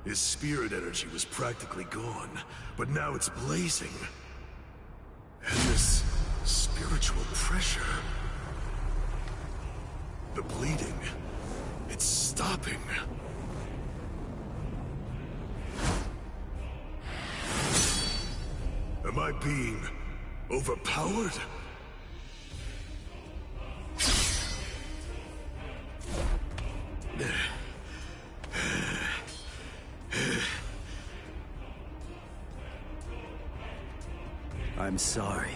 His spirit energy was practically gone, but now it's blazing. And this spiritual pressure... The bleeding... It's stopping. Am I being overpowered? I'm sorry,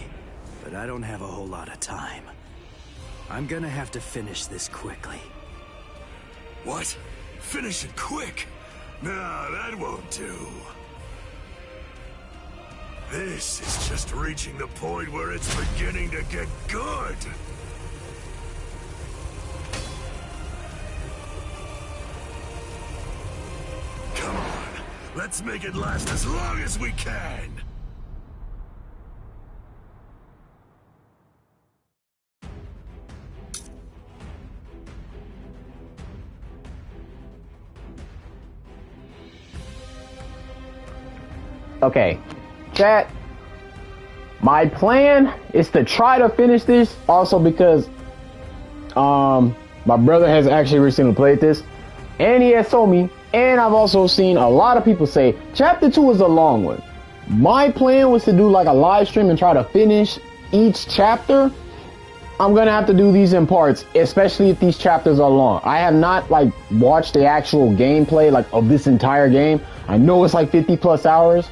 but I don't have a whole lot of time. I'm gonna have to finish this quickly. What? Finish it quick? No, that won't do. This is just reaching the point where it's beginning to get good. Come on, let's make it last as long as we can. Okay, chat. My plan is to try to finish this also because my brother has actually recently played this and he has told me, and I've also seen a lot of people say chapter 2 is a long one. My plan was to do like a live stream and try to finish each chapter. I'm gonna have to do these in parts, especially if these chapters are long. I have not like watched the actual gameplay like of this entire game. I know it's like 50 plus hours,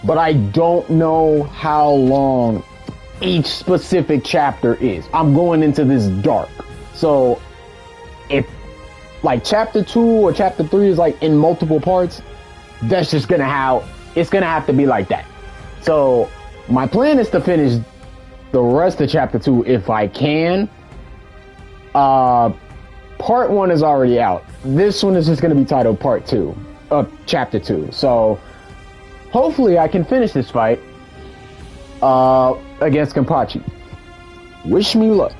but I don't know how long each specific chapter is. I'm going into this dark. So if like chapter 2 or chapter 3 is like in multiple parts, that's just it's gonna have to be like that. So my plan is to finish the rest of chapter 2 if I can. Part 1 is already out. This one is just gonna be titled part 2 of chapter 2. So hopefully I can finish this fight against Kenpachi. Wish me luck.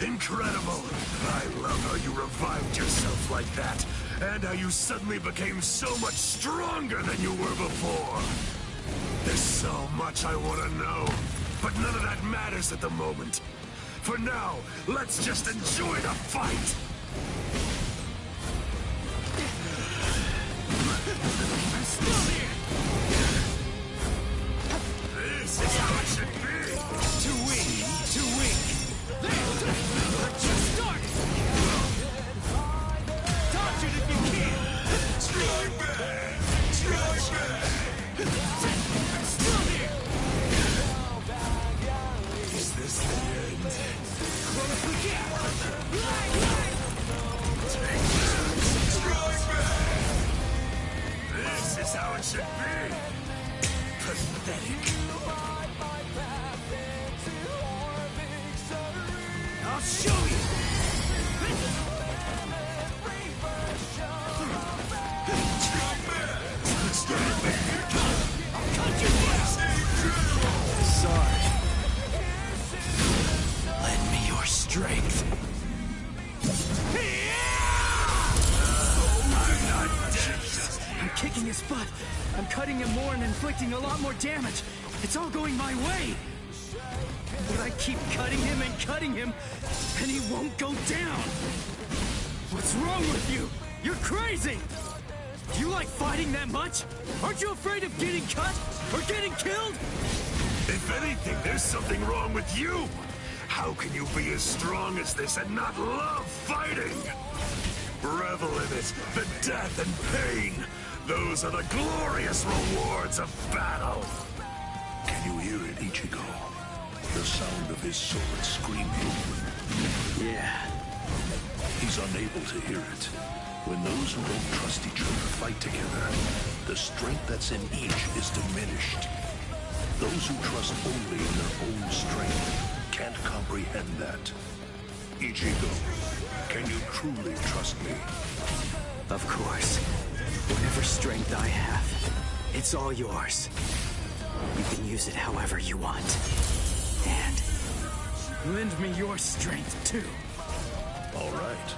Incredible! I love how you revived yourself like that, and how you suddenly became so much stronger than you were before. There's so much I want to know, but none of that matters at the moment. For now, let's just enjoy the fight! I'm still here! This is how it should be! Too weak, too weak. Just start! Dodge it if you can! Strike back! Strike back! I'm still here! Is this the end? Close the gap! Take this! Strike back! This is how it should be! Pathetic! I'll show you! Sorry. Lend me your strength. I'm kicking his butt. I'm cutting him more and inflicting a lot more damage. It's all going my way. But I keep cutting him, and he won't go down. What's wrong with you? You're crazy! Do you like fighting that much? Aren't you afraid of getting cut or getting killed? If anything, there's something wrong with you! How can you be as strong as this and not love fighting? Revel in it, the death and pain. Those are the glorious rewards of battle. Can you hear it, Ichigo? The sound of his sword screaming. Yeah. He's unable to hear it. When those who don't trust each other fight together, the strength that's in each is diminished. Those who trust only in their own strength can't comprehend that. Ichigo, can you truly trust me? Of course. Whatever strength I have, it's all yours. You can use it however you want. And lend me your strength, too. All right.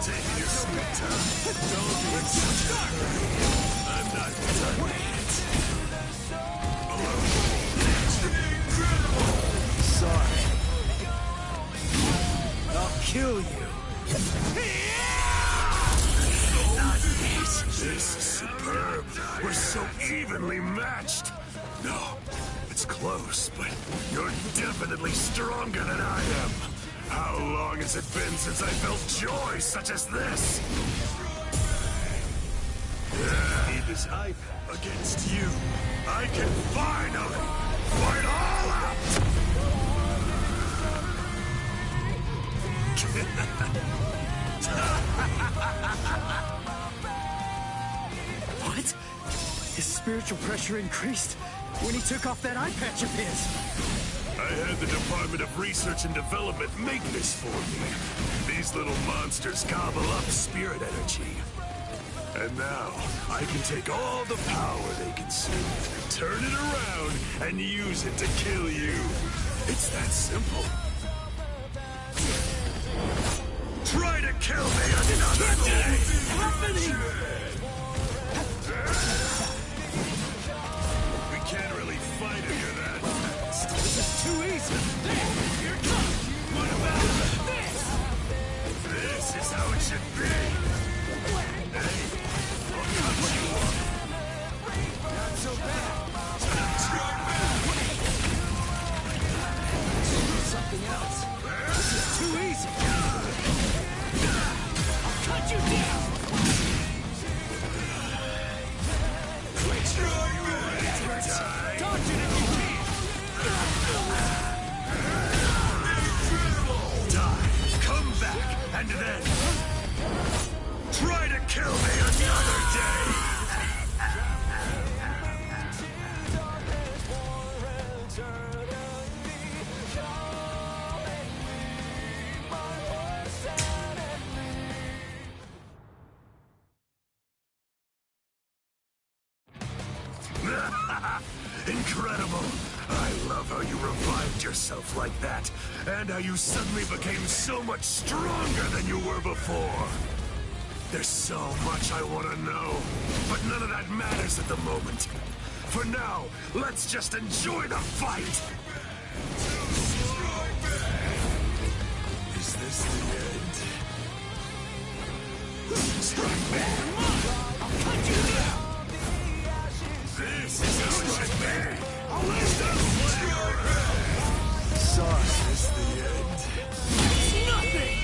Take your sweet time. Don't be in such a hurry. I'm not done yet. Sorry. I'll kill you. This is superb. We're so evenly matched. No, it's close, but you're definitely stronger than I am. How long has it been since I felt joy such as this? It is I against you. I can finally fight all out! What? His spiritual pressure increased when he took off that eye patch of his. I had the Department of Research and Development make this for me. These little monsters gobble up spirit energy. And now, I can take all the power they consume, turn it around, and use it to kill you. It's that simple. Try to kill me another day! Happening! We can't really fight if you're that fast. This is too easy. There, you're done. What about this? This is how it should be. Hey, I'll cut you off. Not so bad. Something else. This is too easy. I'll cut you down. Dodge it if you can. Die, come back, and then try to kill me another day! Incredible! I love how you revived yourself like that, and how you suddenly became so much stronger than you were before. There's so much I want to know, but none of that matters at the moment. For now, let's just enjoy the fight! Is this the end? Strike back! I'll cut you down. This is how it should be! I'll lift up! Sorry. Is this the end? It's nothing.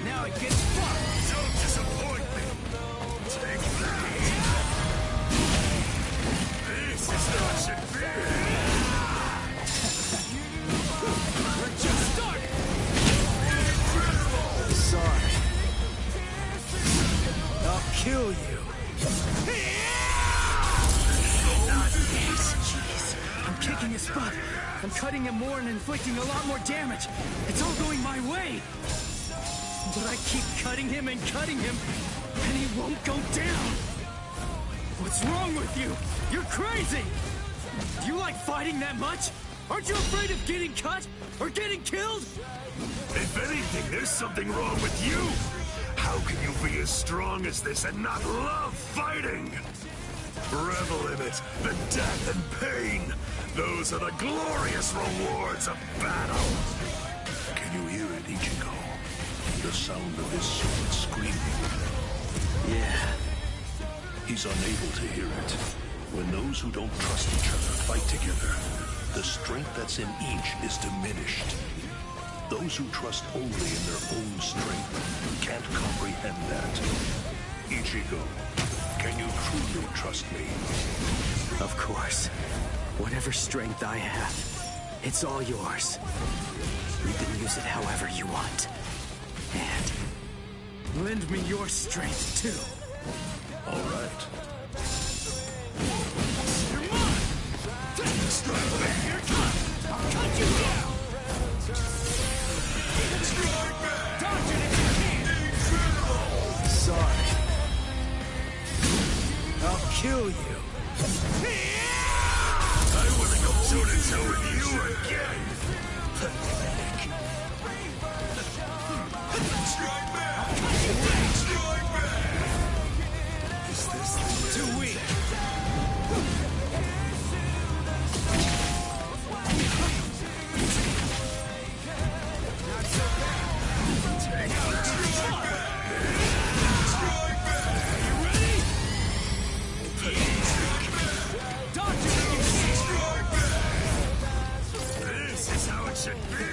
Now it gets fun. Don't disappoint me! Take that! This is how it should be! We're just starting. Sorry. I'll kill you. Jeez. I'm kicking his butt. I'm cutting him more and inflicting a lot more damage. It's all going my way. But I keep cutting him, and he won't go down. What's wrong with you? You're crazy! Do you like fighting that much? Aren't you afraid of getting cut or getting killed? If anything, there's something wrong with you! How can you be as strong as this and not love fighting? Revel in it, the death and pain. Those are the glorious rewards of battle. Can you hear it, Ichigo? The sound of his sword screaming. Yeah. He's unable to hear it. When those who don't trust each other fight together, the strength that's in each is diminished. Those who trust only in their own strength can't comprehend that. Ichigo, can you truly trust me? Of course. Whatever strength I have, it's all yours. You can use it however you want. And lend me your strength, too. All right. You're mine! Here it comes! I'll cut you down! Dodge it if you can! Sorry. I'll kill you. I want to go toe-to-toe with you again! Pathetic. Strike back! Strike back! Is this the Too weak. This is how it should be!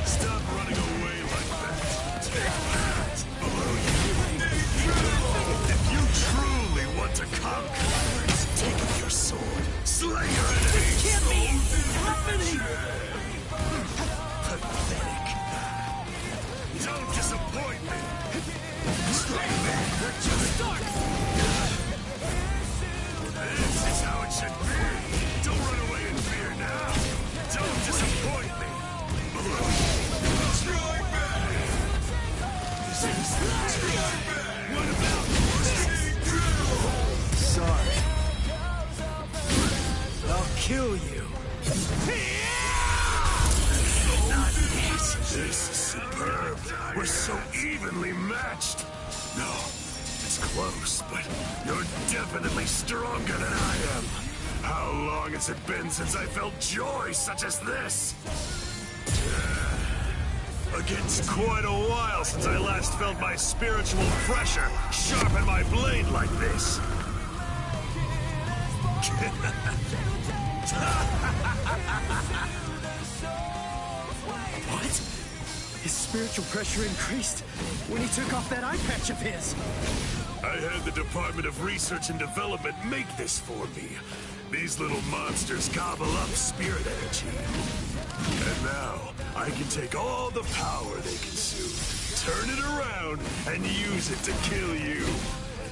Stop running away like that! Take that! Below you! If you truly want to conquer, take up your sword, slay your enemies! Can't be happening! Pathetic! Don't disappoint me! Strike back! Just start! This is how it should be! Don't run away in fear now! Don't disappoint me! Below you! Strike back! This is strike back! What about this? Sorry. I'll kill you. Not this. This is superb. We're so evenly matched. No, it's close, but you're definitely stronger than I am. How long has it been since I felt joy such as this? It's quite a while since I last felt my spiritual pressure sharpen my blade like this. What? His spiritual pressure increased when he took off that eye patch of his. I had the Department of Research and Development make this for me. These little monsters gobble up spirit energy. And now, I can take all the power they consume, turn it around, and use it to kill you.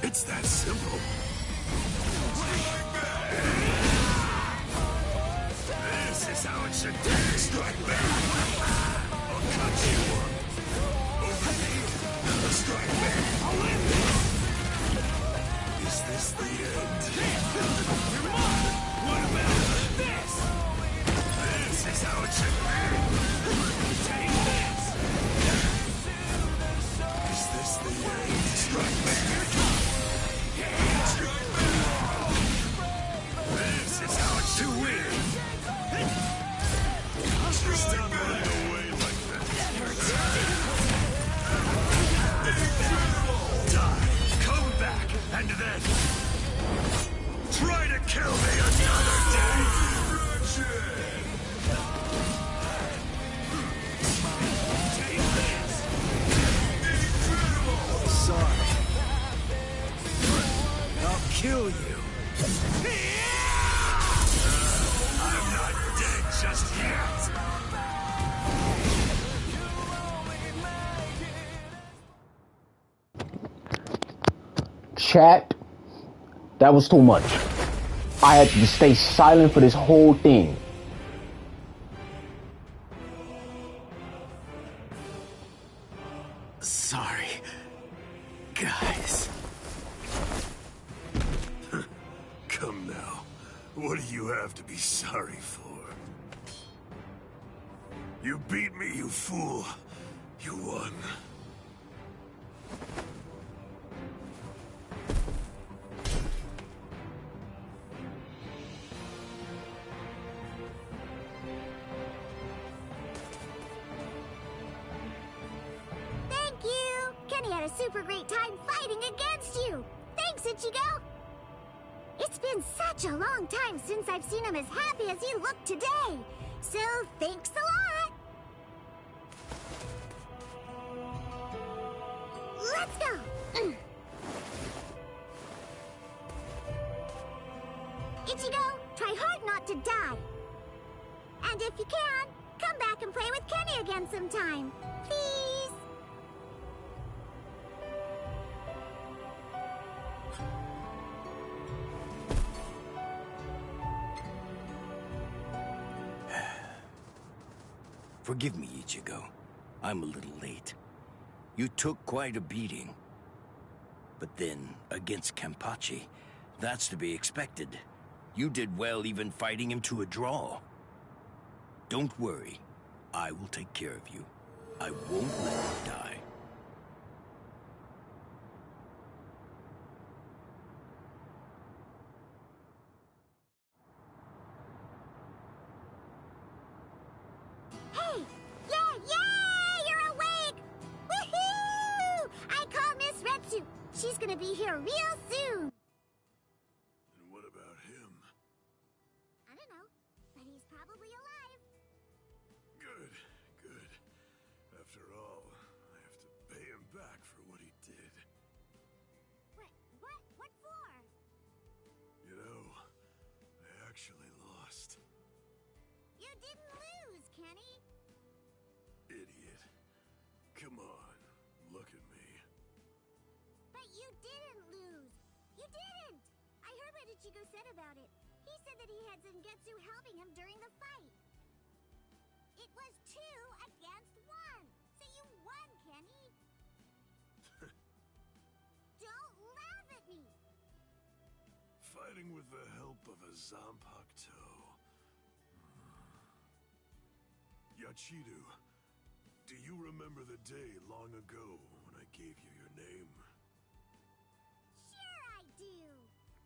It's that simple. This is how it should be. Strike back. I'll cut you up. Over here. Strike back. I'll end this. Is this the end? You're mine. What about this? This is how it should be. Take this. Is this the end? Strike back. Strike back. This is how it should be. Stop running away like that. Die. Come back. And then try to kill me another day. Take this. Sorry. I'll kill you. I'm not dead just yet. Chat, that was too much. I had to stay silent for this whole thing. Sorry. Guys. Come now. What do you have to be sorry for? You beat me, you fool. You won. Thank you! Kenny had a a super great time fighting against you! Thanks, Ichigo! It's been such a long time since I've seen him as happy as he looked today! So, thanks a lot! Let's go! Ichigo, try hard not to die! And if you can, come back and play with Kenny again sometime! Please! Forgive me, Ichigo. I'm a little late. You took quite a beating. But then, against Kenpachi, that's to be expected. You did well even fighting him to a draw. Don't worry. I will take care of you. I won't let you die. Hey! Yeah! You're awake! Woohoo! I call Miss Retsu. She's gonna be here real soon. And what about him? I don't know, but he's probably alive. Good, good. After all, I have to pay him back for what he did. What for? You know, I actually lost. You didn't lose, Kenny. Idiot. Come on, look at me. But you didn't lose. You didn't. I heard what Ichigo said about it. He said that he had Zangetsu helping him during the fight. It was 2 against 1. So you won, Kenny. Don't laugh at me. Fighting with the help of a Zanpakuto. Yachidu, do you remember the day long ago when I gave you your name? Sure I do.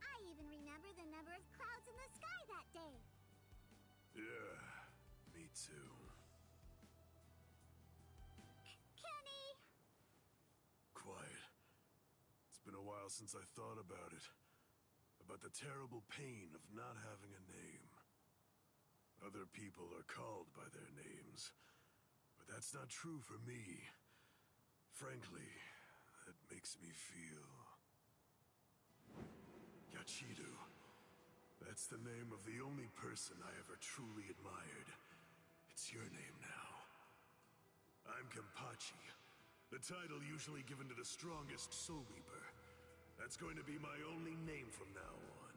I even remember the number of clouds in the sky that day. Yeah, me too. Kenny! Quiet. It's been a while since I thought about it. About the terrible pain of not having a name. Other people are called by their names, but that's not true for me. Frankly, that makes me feel... Yachidu. That's the name of the only person I ever truly admired. It's your name now. I'm Kenpachi, the title usually given to the strongest Soul Reaper. That's going to be my only name from now on.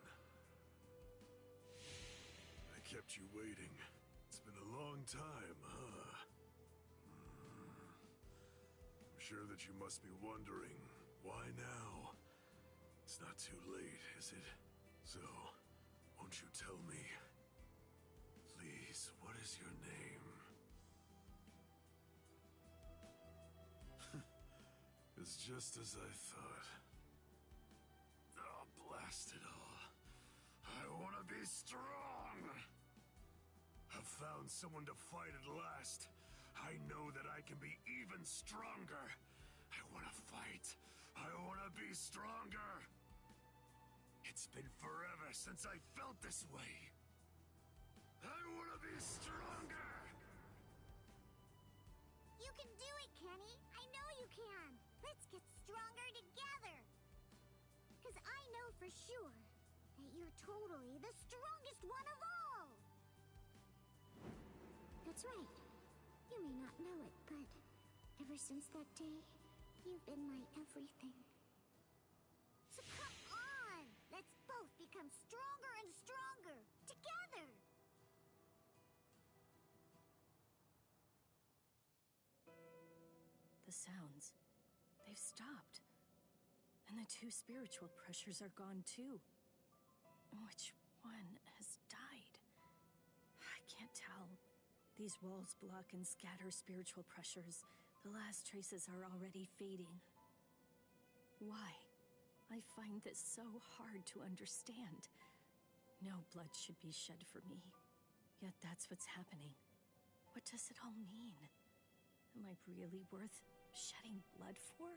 I kept you waiting. It's been a long time, huh? I'm sure that you must be wondering, why now? It's not too late, is it? So, won't you tell me? Please, what is your name? It's just as I thought. Oh, blast it all. I want to be strong! I've found someone to fight at last. I know that I can be even stronger. I want to fight. I want to be stronger. It's been forever since I felt this way. I want to be stronger! You can do it, Kenny. I know you can. Let's get stronger together. Because I know for sure that you're totally the strongest one of all. That's right. You may not know it, but ever since that day, you've been my everything. So come on! Let's both become stronger and stronger, together! The sounds, they've stopped. And the 2 spiritual pressures are gone too. Which one has died? I can't tell. These walls block and scatter spiritual pressures. The last traces are already fading. Why? I find this so hard to understand. No blood should be shed for me. Yet that's what's happening. What does it all mean? Am I really worth shedding blood for?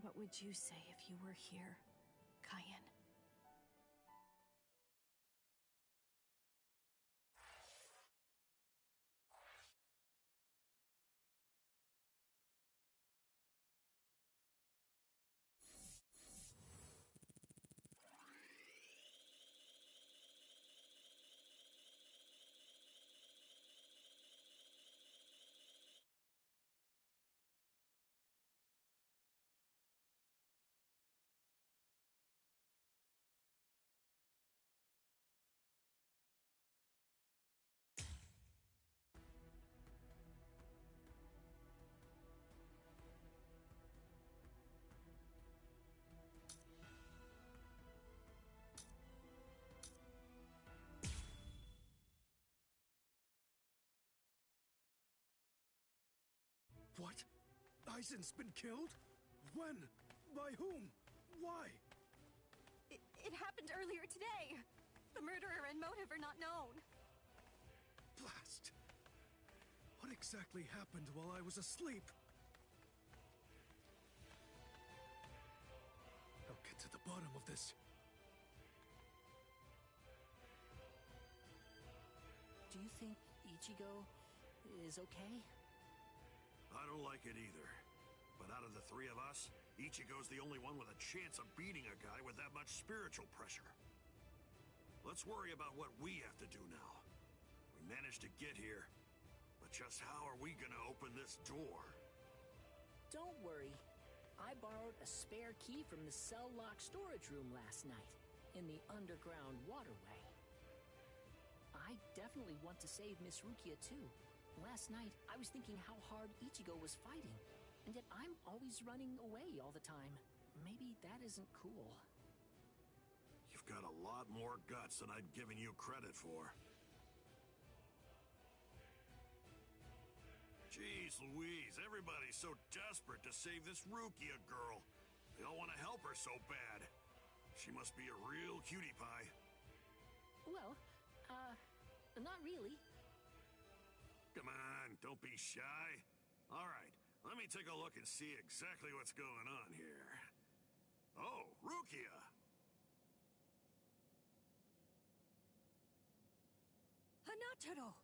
What would you say if you were here, Cayenne? What? Aizen's been killed? When? By whom? Why? It happened earlier today. The murderer and motive are not known. Blast! What exactly happened while I was asleep? I'll get to the bottom of this. Do you think Ichigo is okay? I don't like it either. But out of the three of us, Ichigo's the only one with a chance of beating a guy with that much spiritual pressure. Let's worry about what we have to do now. We managed to get here, but just how are we gonna open this door? Don't worry. I borrowed a spare key from the cell lock storage room last night, in the underground waterway. I definitely want to save Miss Rukia too. Last night, I was thinking how hard Ichigo was fighting, and yet I'm always running away all the time. Maybe that isn't cool. You've got a lot more guts than I'd given you credit for. Jeez Louise, everybody's so desperate to save this Rukia girl. They all want to help her so bad. She must be a real cutie pie. Well, not really. Come on, don't be shy. All right, let me take a look and see exactly what's going on here. Oh, Rukia! Hanataro!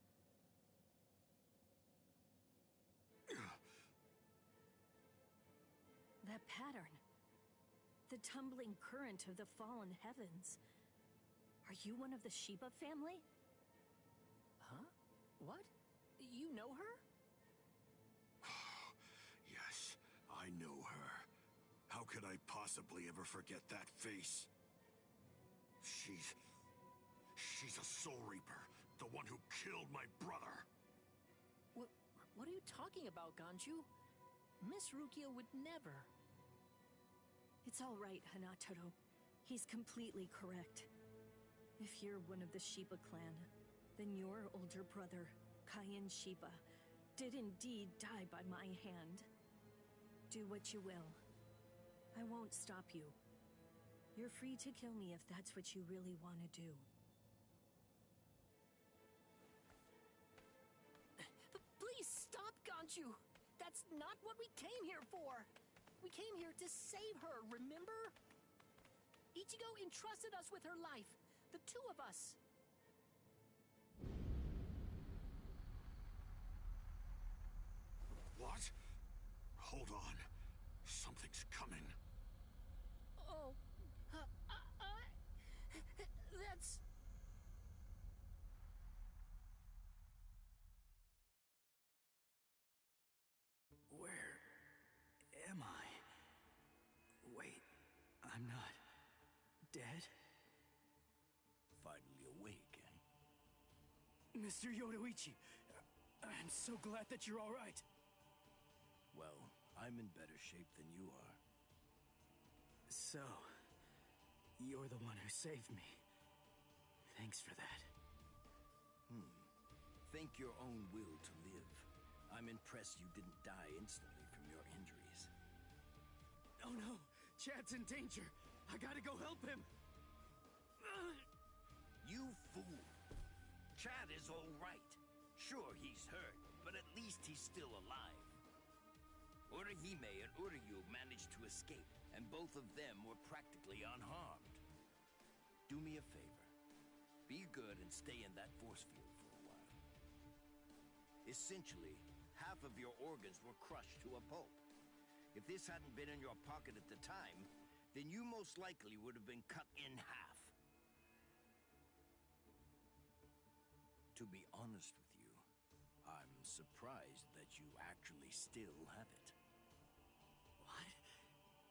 That pattern. The tumbling current of the fallen heavens. Are you one of the Shiba family? Huh? What? You know her? Yes, I know her. How could I possibly ever forget that face? She's a Soul Reaper, the one who killed my brother. What are you talking about, Ganju? Miss Rukia would never. It's all right, Hanataro. He's completely correct. If you're one of the Shiba clan, then your older brother, Cayenne Shiba, did indeed die by my hand. Do what you will. I won't stop you. You're free to kill me if that's what you really want to do. Please stop, Ganju! That's not what we came here for! We came here to save her, remember? Ichigo entrusted us with her life, the two of us. What? Hold on. Something's coming. Oh, that's... Where am I? Wait, I'm not dead? Finally awake, eh? Mr. Yoruichi, I'm so glad that you're all right. Well, I'm in better shape than you are. So, you're the one who saved me. Thanks for that. Think your own will to live. I'm impressed you didn't die instantly from your injuries. Oh no! Chad's in danger! I gotta go help him! You fool! Chad is all right. Sure, he's hurt, but at least he's still alive. Orihime and Uryu managed to escape, and both of them were practically unharmed. Do me a favor. Be good and stay in that force field for a while. Essentially, half of your organs were crushed to a pulp. If this hadn't been in your pocket at the time, then you most likely would have been cut in half. To be honest with you, I'm surprised that you actually still have it. What?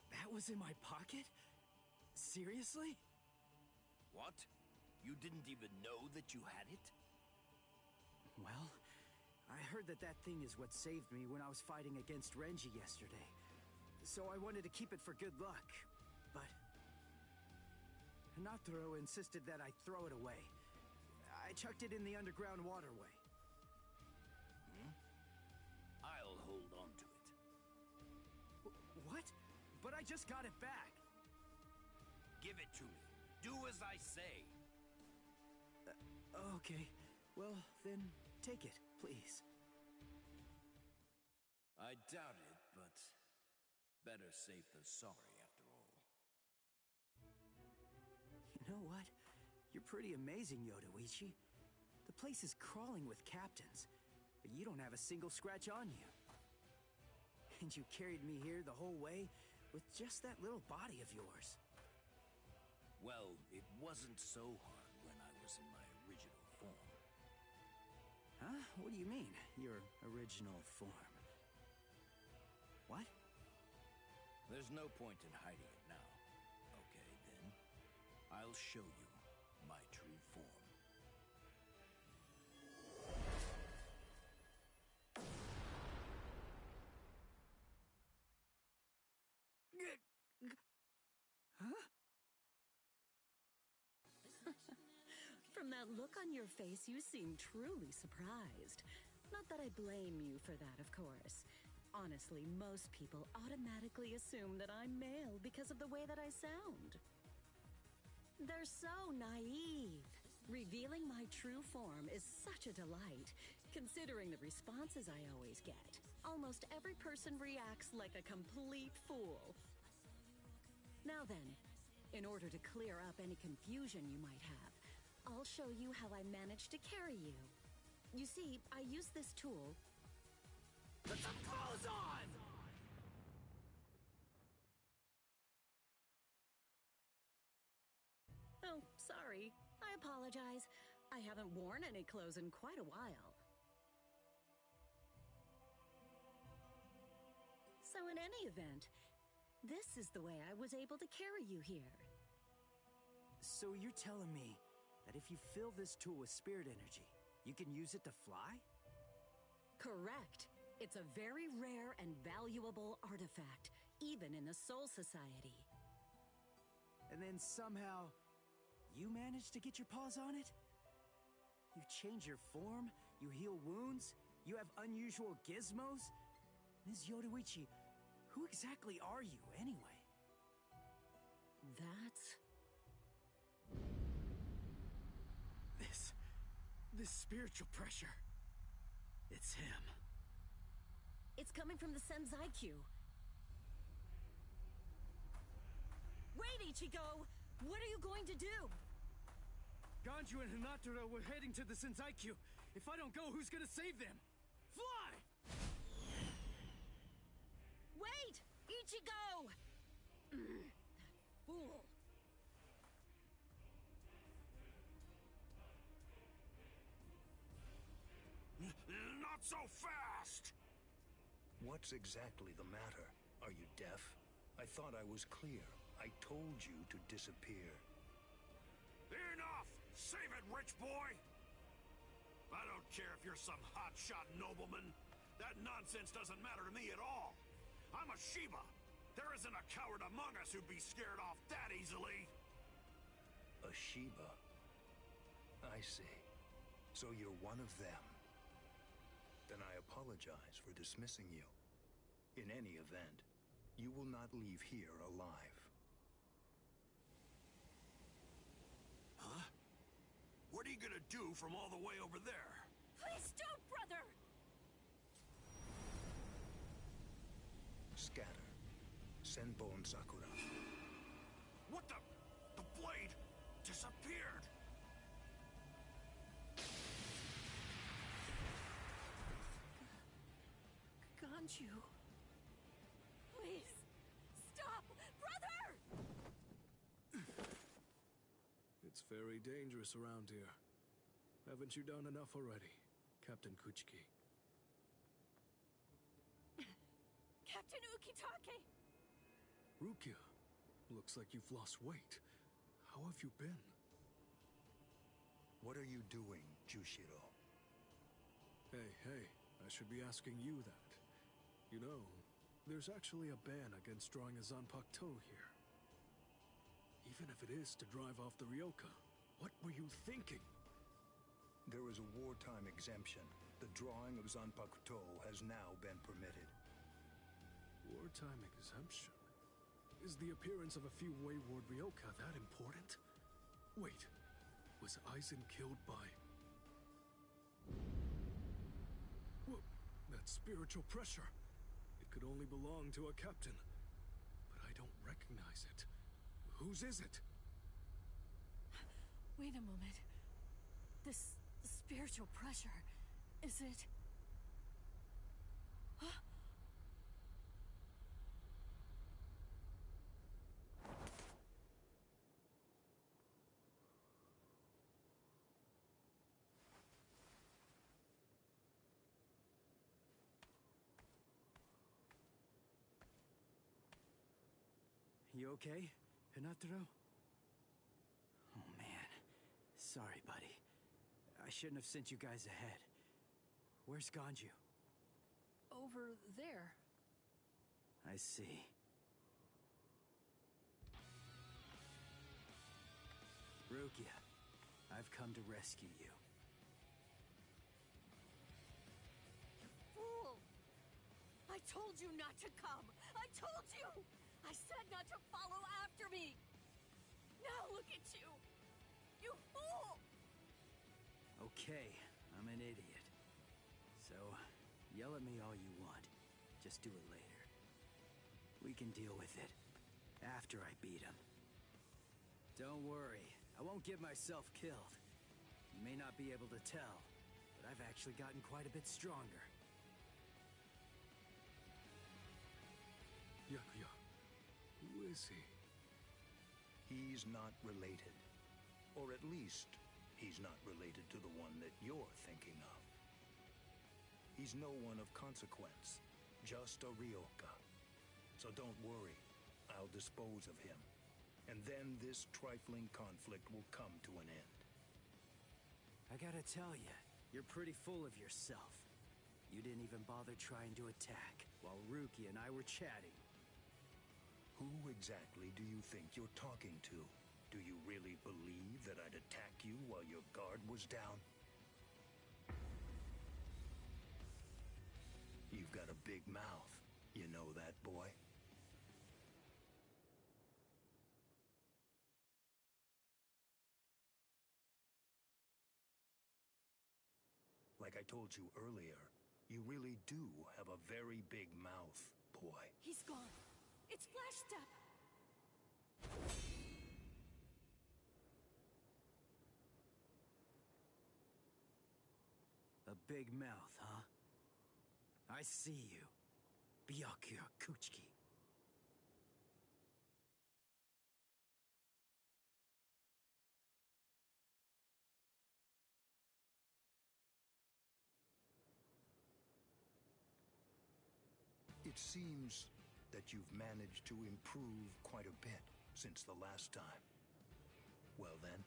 That was in my pocket? Seriously? What? You didn't even know that you had it? Well, I heard that that thing is what saved me when I was fighting against Renji yesterday. So I wanted to keep it for good luck, but Nataro insisted that I throw it away. I chucked it in the underground waterway. I'll hold on to it. What? But I just got it back. Give it to me. Do as I say. Okay. Well, then take it, please. I doubt it, but better safe than sorry after all. You know what? You're pretty amazing, Yodoichi. The place is crawling with captains, but you don't have a single scratch on you. And you carried me here the whole way with just that little body of yours. Well, it wasn't so hard when I was in my original form. Huh? What do you mean, your original form? What? There's no point in hiding it now. Okay, then. I'll show you my true form. Huh? From that look on your face, you seem truly surprised. Not that I blame you for that, of course. Honestly, most people automatically assume that I'm male because of the way that I sound. They're so naive. Revealing my true form is such a delight, considering the responses I always get. Almost every person reacts like a complete fool. Now then, in order to clear up any confusion you might have, I'll show you how I managed to carry you. You see, I use this tool. Put some clothes on! Oh, sorry. I apologize. I haven't worn any clothes in quite a while. So in any event, this is the way I was able to carry you here. So you're telling me that if you fill this tool with spirit energy, you can use it to fly? Correct. It's a very rare and valuable artifact, even in the Soul Society. And then somehow, you managed to get your paws on it? You change your form, you heal wounds, you have unusual gizmos? Ms. Yodoichi, who exactly are you, anyway? That's... This spiritual pressure. It's him. It's coming from the Senzai-Q. Wait, Ichigo! What are you going to do? Ganju and Hinataro were heading to the Senzai-Q. If I don't go, who's gonna save them? Fly! Wait! Ichigo! That fool. Not so fast! What's exactly the matter? Are you deaf? I thought I was clear. I told you to disappear. Enough! Save it, rich boy! I don't care if you're some hotshot nobleman. That nonsense doesn't matter to me at all. I'm a Shiba. There isn't a coward among us who'd be scared off that easily. A Shiba? I see. So you're one of them. Then I apologize for dismissing you. In any event, you will not leave here alive. Huh? What are you gonna do from all the way over there? Please don't, brother! Scatter. Senbon Sakura. What the? The blade disappeared! Ganju. Please, stop! Brother! It's very dangerous around here. Haven't you done enough already, Captain Kuchiki? Captain Ukitake! Rukia, looks like you've lost weight. How have you been? What are you doing, Jushiro? Hey, I should be asking you that. You know, there's actually a ban against drawing a Zanpakuto here. Even if it is to drive off the Ryoka, what were you thinking? There is a wartime exemption. The drawing of Zanpakuto has now been permitted. Wartime exemption? Is the appearance of a few wayward Ryoka that important? Wait, was Aizen killed by... Whoa, that spiritual pressure. It could only belong to a captain. But I don't recognize it. Whose is it? Wait a moment. This spiritual pressure, is it... Huh? You okay, Hinataro? Oh man, sorry buddy. I shouldn't have sent you guys ahead. Where's Ganju? Over there. I see. Rukia, I've come to rescue you. Fool! I told you not to come! I told you! I said not to follow after me! Now look at you! You fool! Okay, I'm an idiot. So, yell at me all you want. Just do it later. We can deal with it after I beat him. Don't worry, I won't get myself killed. You may not be able to tell, but I've actually gotten quite a bit stronger. Yakuya, who is he? He's not related. Or at least, he's not related to the one that you're thinking of. He's no one of consequence, just a Ryoka. So don't worry, I'll dispose of him. And then this trifling conflict will come to an end. I gotta tell you, you're pretty full of yourself. You didn't even bother trying to attack, while Ruki and I were chatting. Who exactly do you think you're talking to? Do you really believe that I'd attack you while your guard was down? You've got a big mouth. You know that, boy? Like I told you earlier, you really do have a very big mouth, boy. He's gone. It's Flash Step. A big mouth, huh? I see you. Byakuya Kuchiki. It seems that you've managed to improve quite a bit since the last time. Well then,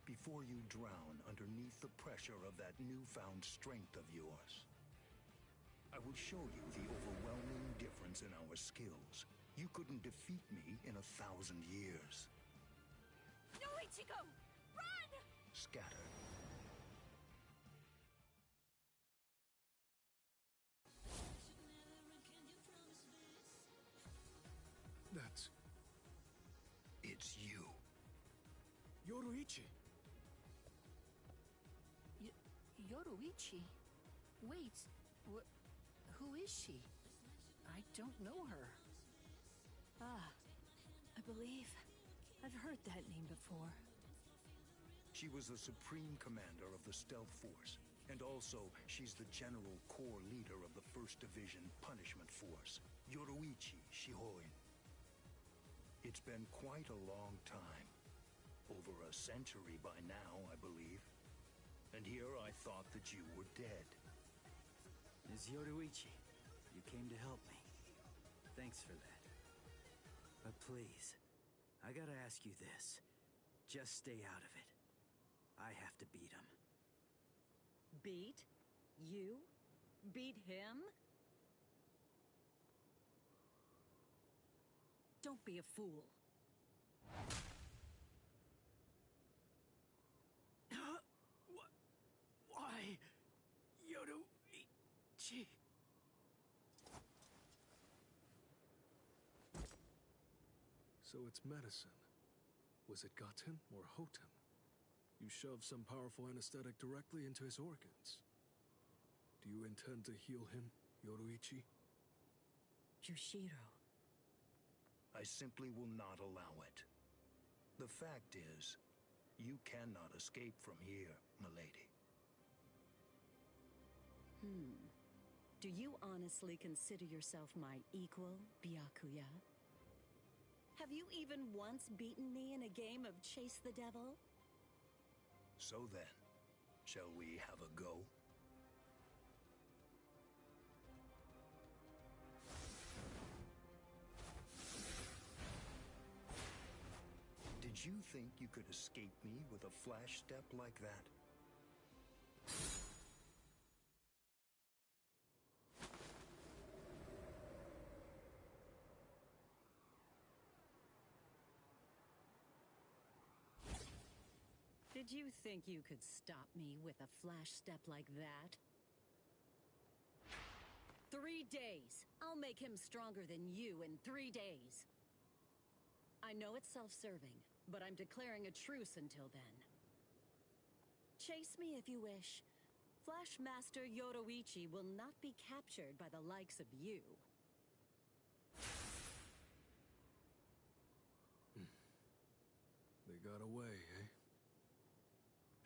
before you drown underneath the pressure of that newfound strength of yours, I will show you the overwhelming difference in our skills. You couldn't defeat me in 1,000 years. No, Ichigo! Run! Scatter. That's... It's you. Yoruichi! Yoruichi? Wait, who is she? I I don't know her. Ah, I believe I've heard that name before. She was the Supreme Commander of the Stealth Force, and also she's the General Corps Leader of the 1st Division Punishment Force, Yoruichi Shihoin. It's been quite a long time. Over a century by now, I believe. And here I thought that you were dead. Ms. Yoruichi, you came to help me. Thanks for that. But please, I gotta ask you this. Just stay out of it. I have to beat him. Beat? You? Beat him? Don't be a fool. Why? Yoruichi. So it's medicine. Was it Gaten or Hoten? You shoved some powerful anesthetic directly into his organs. Do you intend to heal him, Yoruichi? Yushiro. I simply will not allow it. The fact is, you cannot escape from here, milady. Do you honestly consider yourself my equal, Byakuya? Have you even once beaten me in a game of Chase the Devil? So then, shall we have a go? Did you think you could escape me with a flash step like that? Did you think you could stop me with a flash step like that? 3 days. I'll make him stronger than you in 3 days. I know it's self-serving, but I'm declaring a truce until then. Chase me if you wish. Flash Master Yoruichi will not be captured by the likes of you. They got away, eh?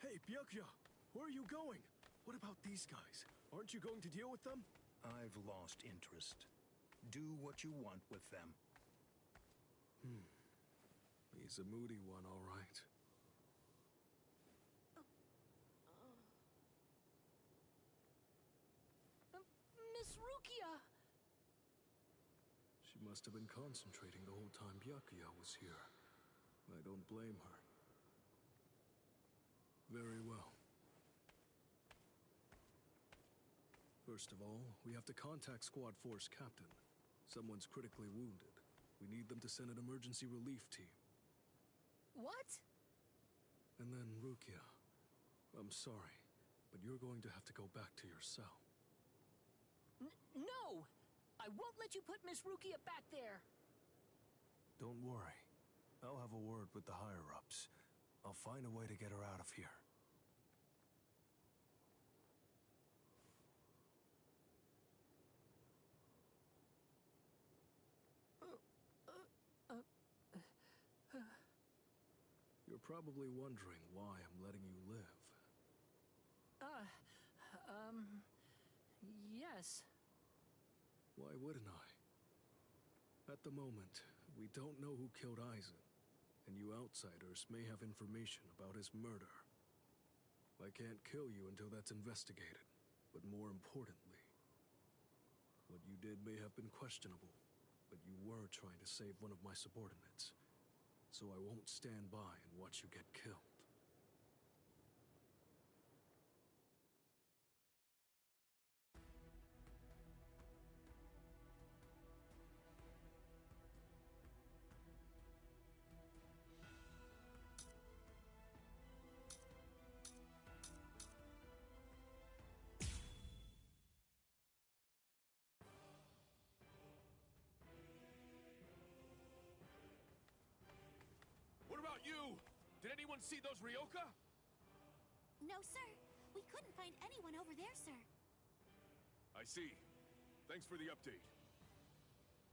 Hey, Byakuya! Where are you going? What about these guys? Aren't you going to deal with them? I've lost interest. Do what you want with them. He's a moody one, all right. Miss Rukia! She must have been concentrating the whole time Byakuya was here. I don't blame her. Very well. First of all, we have to contact Squad Force Captain. Someone's critically wounded. We need them to send an emergency relief team. What? And then, Rukia, I'm sorry, but you're going to have to go back to your cell. No! I won't let you put Miss Rukia back there! Don't worry. I'll have a word with the higher-ups. I'll find a way to get her out of here. You're probably wondering why I'm letting you live. Yes. Why wouldn't I? At the moment, we don't know who killed Aizen, and you outsiders may have information about his murder. I can't kill you until that's investigated, but more importantly, what you did may have been questionable, but you were trying to save one of my subordinates, so I won't stand by and watch you get killed. What about you? Did anyone see those Ryoka? No, sir. We couldn't find anyone over there, sir. I see. Thanks for the update.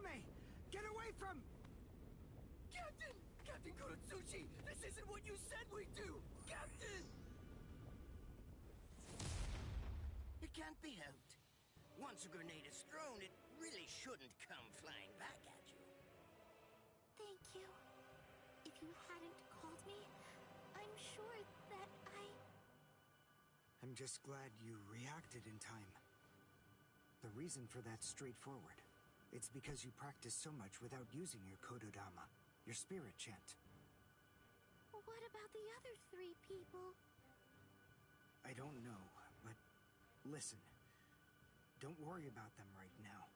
Orihime! Get away from... Captain! Captain Kurotsuchi! This isn't what you said we'd do! Captain! It can't be helped. Once a grenade is thrown, it really shouldn't come flying back at you. Thank you. If you hadn't called me, I'm sure that I'm just glad you reacted in time. The reason for that's straightforward. It's because you practice so much without using your Kododama, your spirit chant. What about the other 3 people? I don't know, but listen. Don't worry about them right now.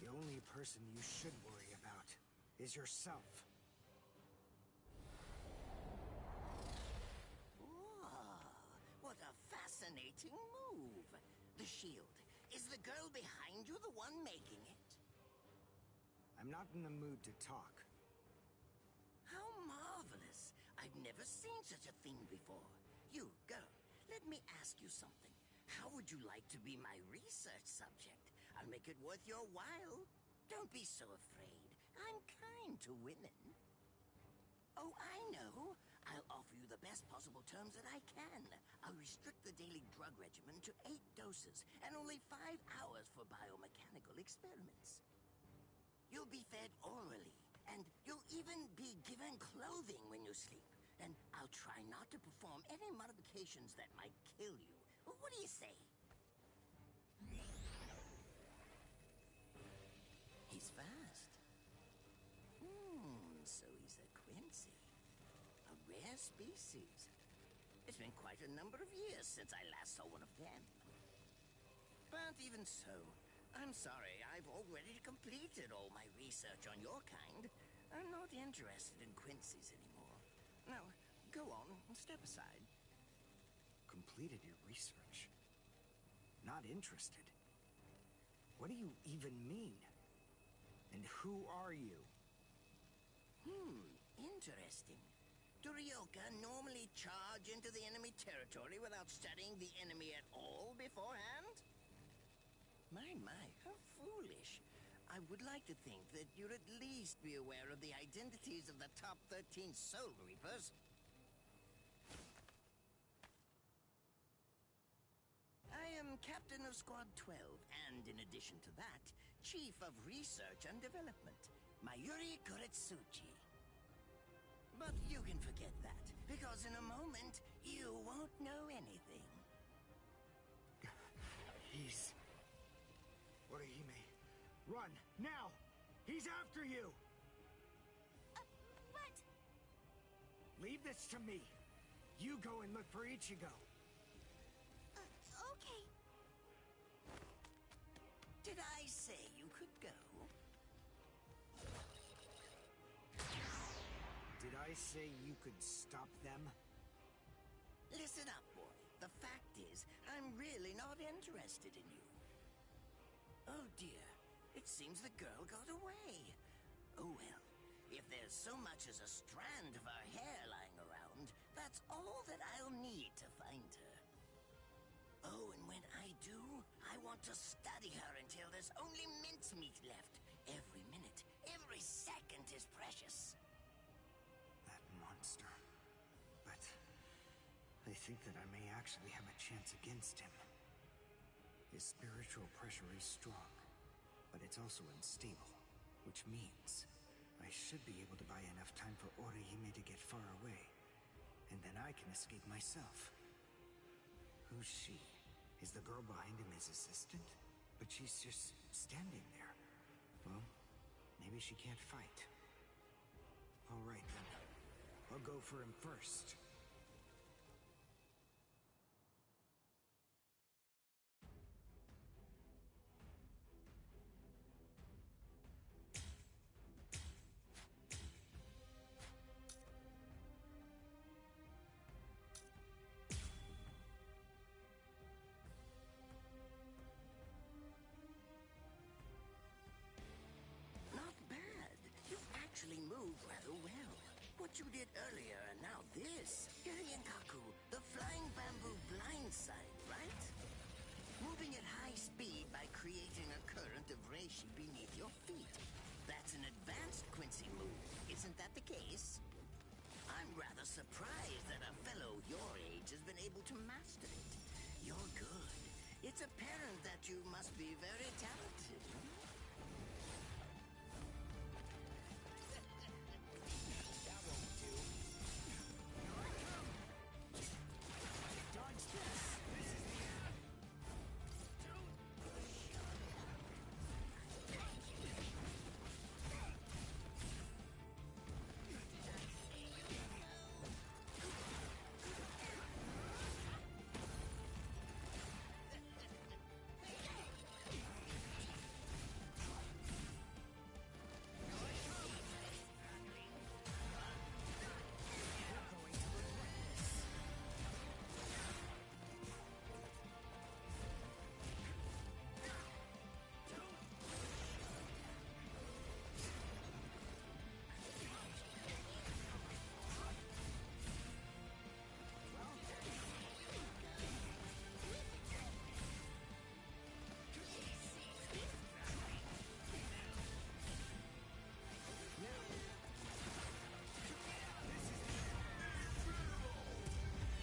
The only person you should worry about is yourself. What a fascinating move! The shield. Is the girl behind you the one making it? I'm not in the mood to talk. How marvelous! I've never seen such a thing before. You, girl, let me ask you something. How would you like to be my research subject? I'll make it worth your while. Don't be so afraid. I'm kind to women. Oh, I know. I'll offer you the best possible terms that I can. I'll restrict the daily drug regimen to 8 doses and only 5 hours for biomechanical experiments. You'll be fed orally, and you'll even be given clothing when you sleep. And I'll try not to perform any modifications that might kill you. What do you say? He's fast. So he's a Quincy. A rare species. It's been quite a number of years since I last saw one of them. But even so, I'm sorry, I've already completed all my research on your kind. I'm not interested in Quincy's anymore. Now, go on, step aside. Completed your research? Not interested? What do you even mean? And who are you? Interesting. Do Ryoka normally charge into the enemy territory without studying the enemy at all beforehand? My, how foolish. I would like to think that you'd at least be aware of the identities of the top 13 Soul Reapers. I am Captain of Squad 12, and in addition to that, Chief of Research and Development, Mayuri Kuretsuchi. But you can forget that, because in a moment, you won't know anything. He's... Orihime, run, now! He's after you! But... Leave this to me. You go and look for Ichigo. Okay. Did I say you could go? Did I say you could stop them? Listen up, boy. The fact is, I'm really not interested in you. Oh dear, it seems the girl got away. Oh well, if there's so much as a strand of her hair lying around, that's all that I'll need to find her. Oh, and when I do, I want to study her until there's only mincemeat left. Every minute, every second is precious. That monster. But I think that I may actually have a chance against him. His spiritual pressure is strong, but it's also unstable, which means I should be able to buy enough time for Orihime to get far away, and then I can escape myself. Who's she? Is the girl behind him his assistant? But she's just standing there. Well, maybe she can't fight. All right then. I'll go for him first. Not bad. You've actually moved rather well. What you did earlier and now this. Genkaku, the flying bamboo blindside, right? Moving at high speed by creating a current of reishi beneath your feet. Isn't that the case? I'm rather surprised that a fellow your age has been able to master it. You're good. It's apparent that you must be very talented. That won't do. Dodge this. This is the end.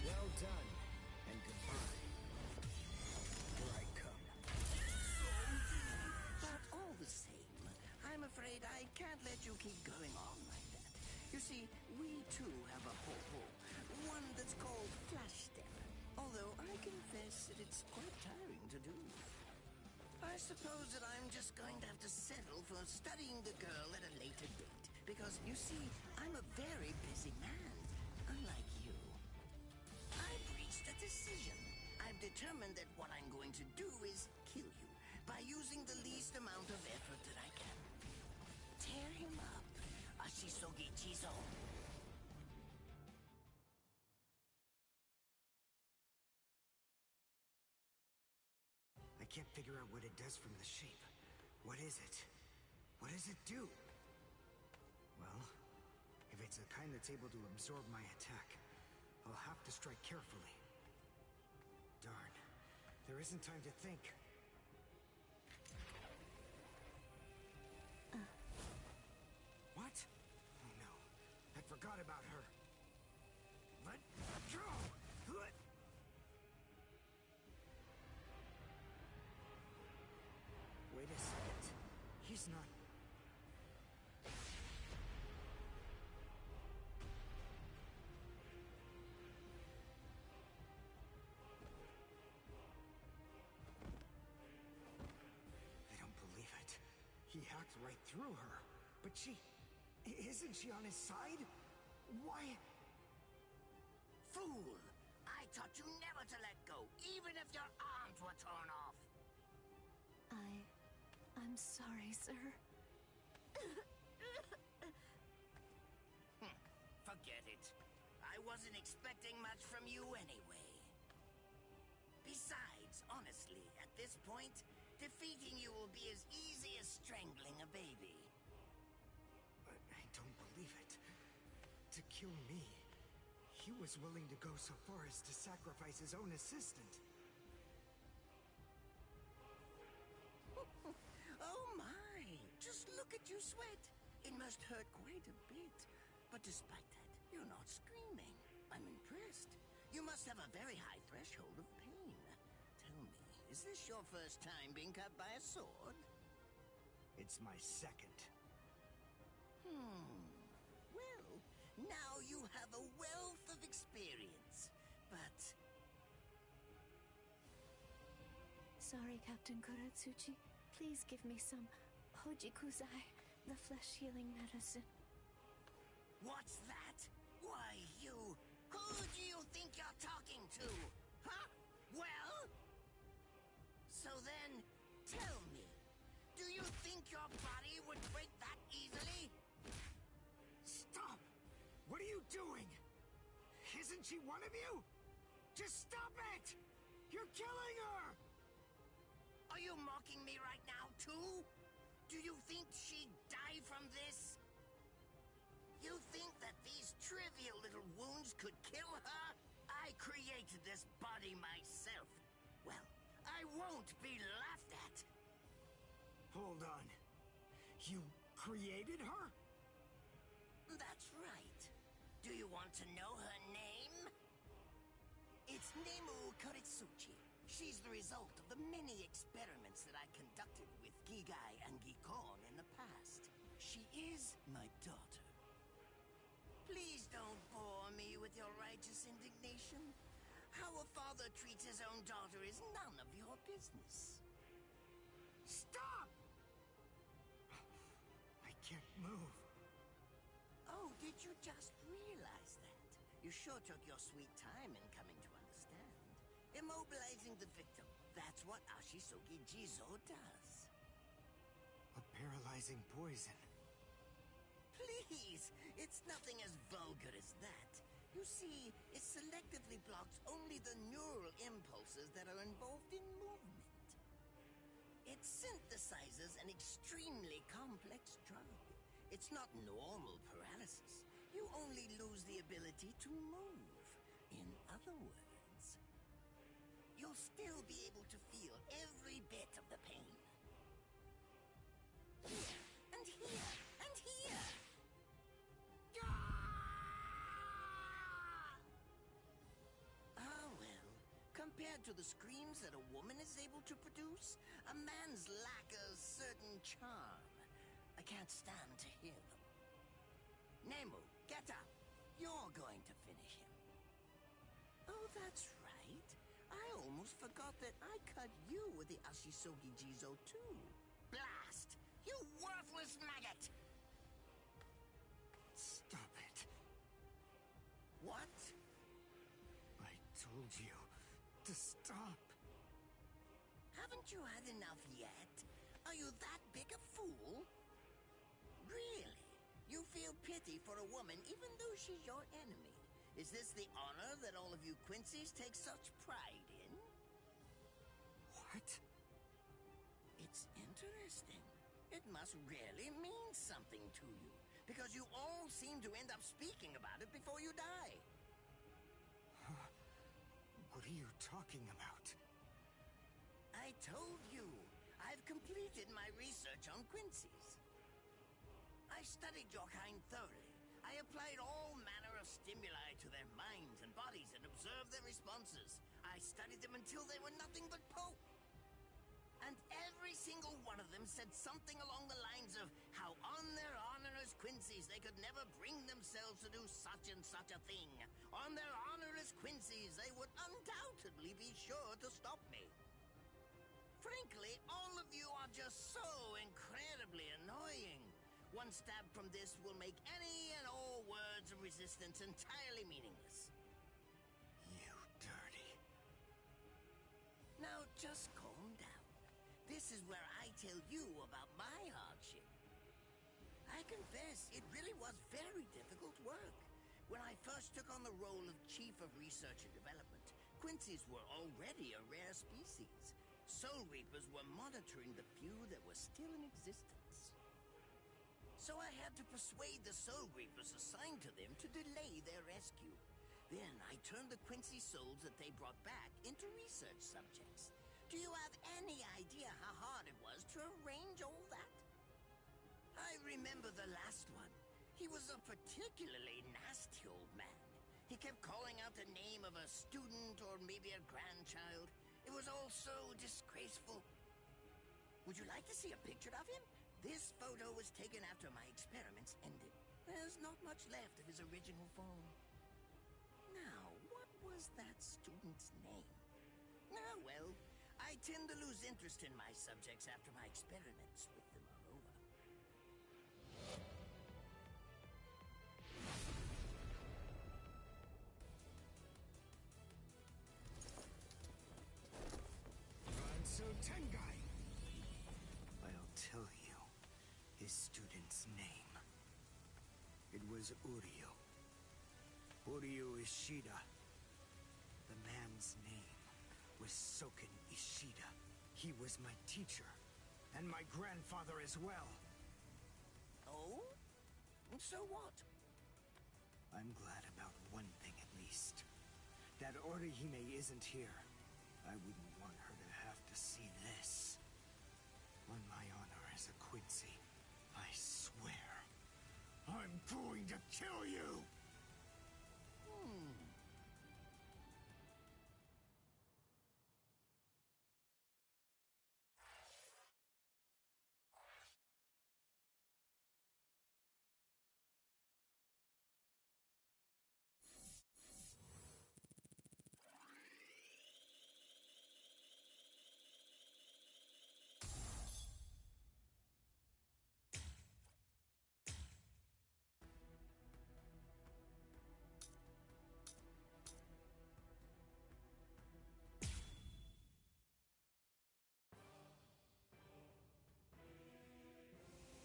Well done, and goodbye. Here I come. But all the same, I'm afraid I can't let you keep going on like that. You see, we too have a ho-ho, one that's called Flash Step. Although I confess that it's quite tiring to do. I suppose that I'm just going to have to settle for studying the girl at a later date. Because, you see, I'm a very busy man, unlike you. I've reached a decision. I've determined that what I'm going to do is kill you by using the least amount of effort that I can. Tear him up. Ashisogi Chizo. I can't figure out what it does from the shape. What is it? What does it do? Well, if it's the kind that's able to absorb my attack, I'll have to strike carefully. Darn. There isn't time to think. What? Oh no. I forgot about her. Let go! Wait a second. He's not... I don't believe it. He hacked right through her. But she... Isn't she on his side? Why... Fool! I taught you never to let go, even if your arms were torn off. I'm sorry, sir. Forget it. I wasn't expecting much from you anyway. Besides, honestly, at this point, defeating you will be as easy as strangling a baby. I don't believe it. To kill me, he was willing to go so far as to sacrifice his own assistant. Oh my! Just look at you sweat. It must hurt quite a bit. But despite that, you're not screaming. I'm impressed. You must have a very high threshold of pain. Tell me, is this your first time being cut by a sword? It's my second. Well, now you have a wealth of experience. But... Sorry, Captain Kuratsuchi. Please give me some Hojikuzai, the flesh-healing medicine. What's that? Why, you... Who do you think you're talking to? Huh? Well? So then, tell me, do you think your body would break that easily? Stop! What are you doing? Isn't she one of you? Just stop it! You're killing her! Are you mocking me right now, too? Do you think she'd die from this? You think that these trivial little wounds could kill her? I created this body myself. Well, I won't be laughed at. Hold on. You created her? right. Do you want to know her name? It's Nemu Kuritsuchi. She's the result of the many experiments that I conducted with Gigai and Gikon in the past. She is my daughter. Please don't bore me with your righteous indignation. How a father treats his own daughter is none of your business. Stop! I can't move. Oh, did you just realize that? You sure took your sweet time in coming to understand. Immobilizing the victim. That's what Ashisogi Jizo does. A paralyzing poison. Please! It's nothing as vulgar as that. You see, it selectively blocks only the neural impulses that are involved in movement. It synthesizes an extremely complex drug. It's not normal paralysis. You only lose the ability to move. In other words, you'll still be able to feel every bit of the pain. Here, and here, and here! Ah, well, compared to the screams that a woman is able to produce, a man's lack a certain charm. I can't stand to hear them. Nemu, get up. You're going to finish him. Oh, that's right. I almost forgot that I cut you with the Ashisogi Jizo too. Blast! You worthless maggot! Stop it. What? I told you to stop. Haven't you had enough yet? Are you that big a fool? Really? You feel pity for a woman even though she's your enemy? Is this the honor that all of you Quincy's take such pride in? What? It's interesting. It must really mean something to you, because you all seem to end up speaking about it before you die. What are you talking about? I told you, I've completed my research on Quincy's. I studied your kind thoroughly. I applied all manner of stimuli to their minds and bodies and observed their responses. I studied them until they were nothing but pulp. And every single one of them said something along the lines of how on their honor as Quincy's they could never bring themselves to do such and such a thing. On their honor as Quincy's they would undoubtedly be sure to stop me. Frankly, all of you are just so incredibly annoying. One stab from this will make any and all words of resistance entirely meaningless. You dirty. Now just calm down. This is where I tell you about my hardship. I confess, it really was very difficult work. When I first took on the role of Chief of Research and Development, Quincy's were already a rare species. Soul Reapers were monitoring the few that were still in existence. So I had to persuade the Soul Reapers assigned to them to delay their rescue. Then I turned the Quincy souls that they brought back into research subjects. Do you have any idea how hard it was to arrange all that? I remember the last one. He was a particularly nasty old man. He kept calling out the name of a student or maybe a grandchild. It was all so disgraceful. Would you like to see a picture of him? This photo was taken after my experiments ended. There's not much left of his original form. Now, what was that student's name? Ah, well, I tend to lose interest in my subjects after my experiments with them are over. Ranso Tengai! I'll tell you his student's name. It was Uryu. Uryu Ishida. The man's name was Soken Ishida. He was my teacher, and my grandfather as well. Oh? So what? I'm glad about one thing at least. That Orihime isn't here. I wouldn't want her to have to see this. On my honor as a Quincy, I swear, I'm going to kill you!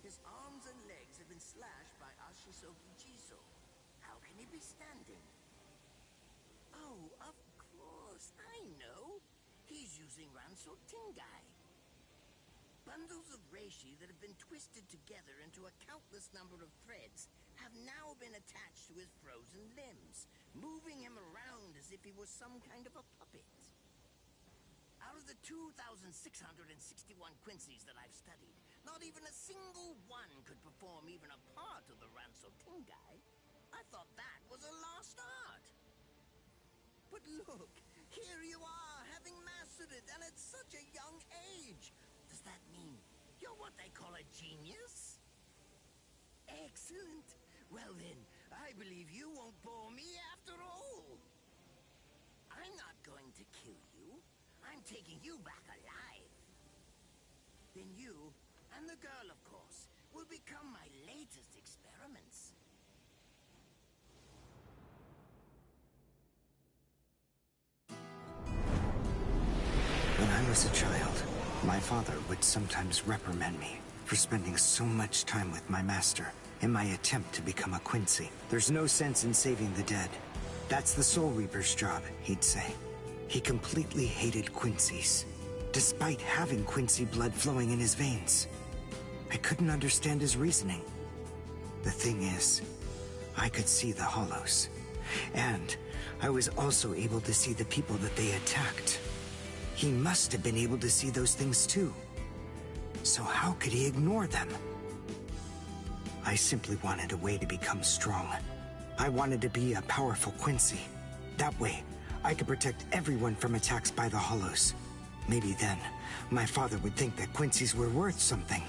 His arms and legs have been slashed by Ashisogi Jiso. How can he be standing? Oh, of course, I know. He's using Ranso Tingai. Bundles of reishi that have been twisted together into a countless number of threads have now been attached to his frozen limbs, moving him around as if he was some kind of a puppet. Out of the 2,661 Quincy's that I've studied, not even a single one could perform even a part of the Ranso Tingai. I thought that was a lost art. But look, here you are, having mastered it, and at such a young age. Does that mean you're what they call a genius? Excellent. Well then, I believe you won't bore me after all. I'm not going to kill you. I'm taking you back alive. Then you, and the girl, of course, will become my latest experiments. When I was a child, my father would sometimes reprimand me for spending so much time with my master in my attempt to become a Quincy. There's no sense in saving the dead. That's the Soul Reaper's job, he'd say. He completely hated Quincy's, despite having Quincy blood flowing in his veins. I couldn't understand his reasoning. The thing is, I could see the hollows, and I was also able to see the people that they attacked. He must have been able to see those things too. So how could he ignore them? I simply wanted a way to become strong. I wanted to be a powerful Quincy. That way, I could protect everyone from attacks by the hollows. Maybe then, my father would think that Quincy's were worth something.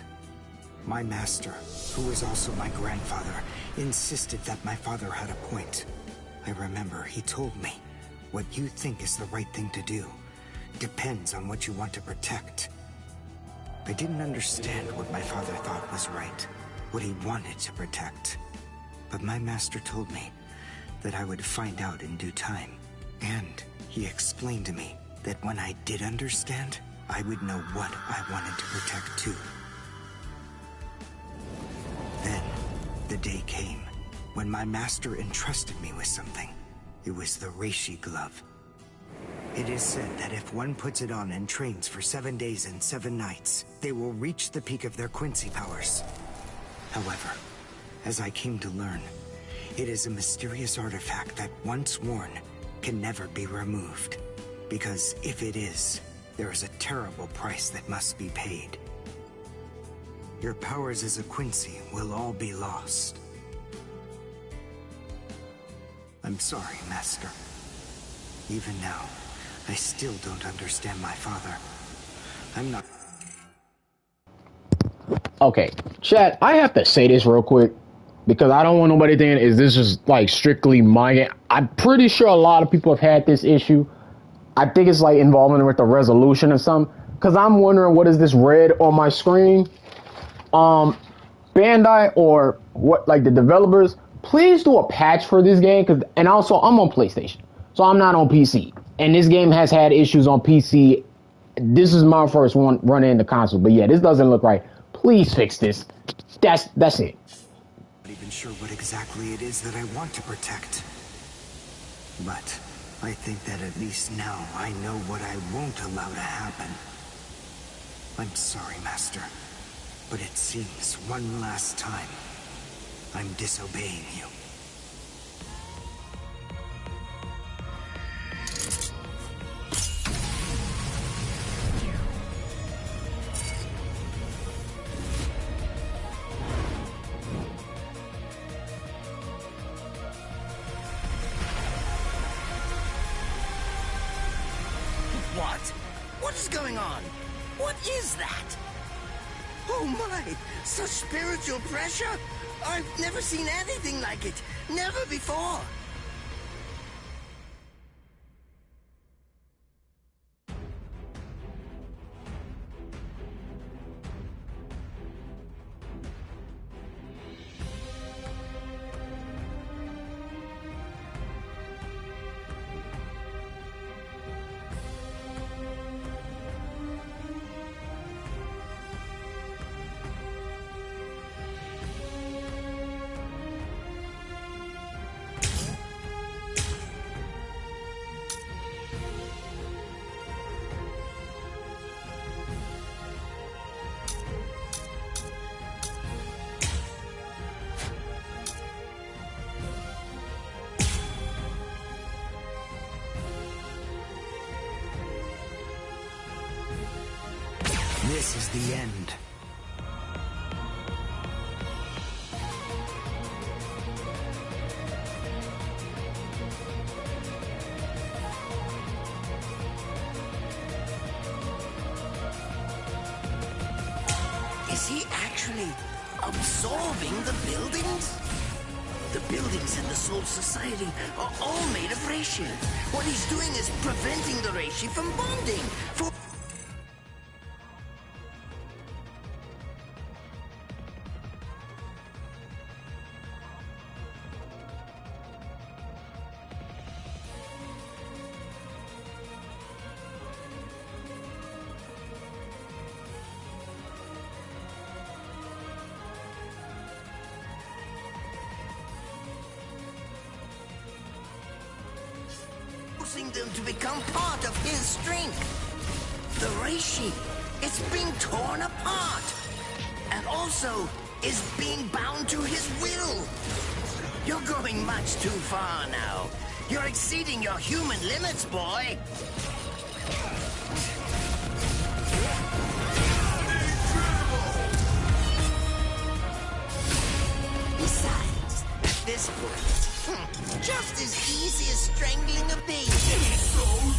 My master, who was also my grandfather, insisted that my father had a point. I remember he told me, what you think is the right thing to do depends on what you want to protect. I didn't understand what my father thought was right, what he wanted to protect. But my master told me that I would find out in due time. And he explained to me that when I did understand, I would know what I wanted to protect too. Then, the day came when my master entrusted me with something. It was the Reishi glove. It is said that if one puts it on and trains for 7 days and 7 nights, they will reach the peak of their Quincy powers. However, as I came to learn, it is a mysterious artifact that once worn can never be removed. Because if it is, there is a terrible price that must be paid. Your powers as a Quincy will all be lost. I'm sorry, Master. Even now, I still don't understand my father. I'm not... Okay, chat, I have to say this real quick, because I don't want nobody thinking, is this just like strictly my game? I'm pretty sure a lot of people have had this issue. I think it's like involving with the resolution or something, because I'm wondering what is this red on my screen. Bandai or what, like the developers, please do a patch for this game, and also I'm on PlayStation, so I'm not on PC, and this game has had issues on PC. This is my first one running into console, but yeah, this doesn't look right. Please fix this. That's it. I'm not even sure what exactly it is that I want to protect. But I think that at least now I know what I won't allow to happen. I'm sorry, Master, but it seems one last time I'm disobeying you. is going on? What is that? Oh my! Such spiritual pressure? I've never seen anything like it. Never before. This is the end. Is he actually absorbing the buildings? The buildings in the Soul Society are all made of reishi. What he's doing is preventing the reishi from bonding. Forcing them to become part of his strength. The reishi, it's being torn apart. And also is being bound to his will. You're going much too far now. You're exceeding your human limits, boy. Besides, at this point, just as easy as strangling a baby. Soul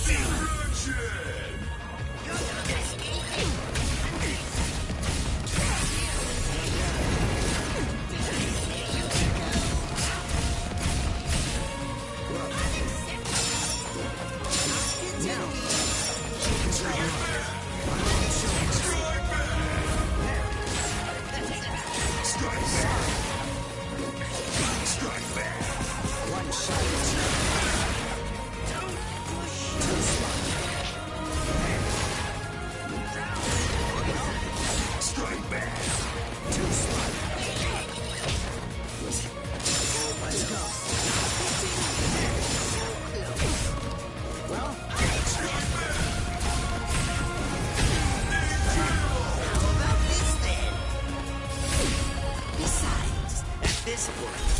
Destruction!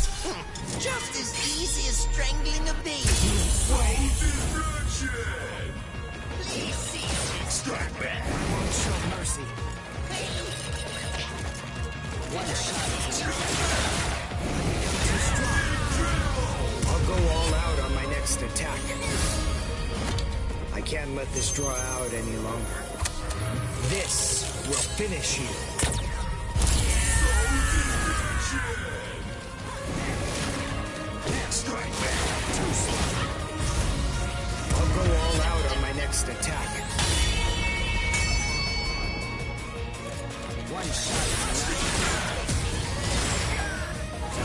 Just as easy as strangling a baby. Soul Destruction! Please see. Strike back! I won't show mercy. One shot. Too strong. I'll go all out on my next attack. I can't let this draw out any longer. This will finish you. Strike back! Too slow. I'll go all out on my next attack. One shot.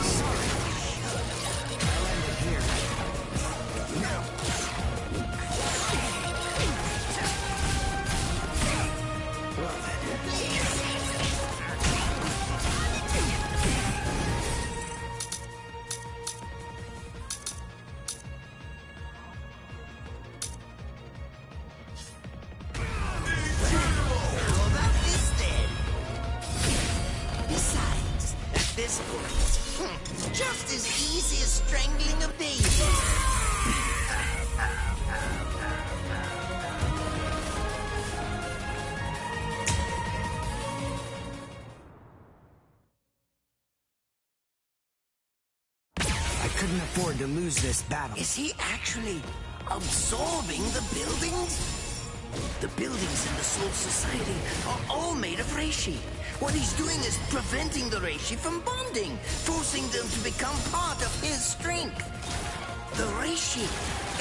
Sorry. I'll end it here. Now. Well this point, just as easy as strangling a baby. I couldn't afford to lose this battle. Is he actually absorbing the buildings? The buildings in the Soul Society are all made of reishi. What he's doing is preventing the reishi from bonding, forcing them to become part of his strength. The reishi,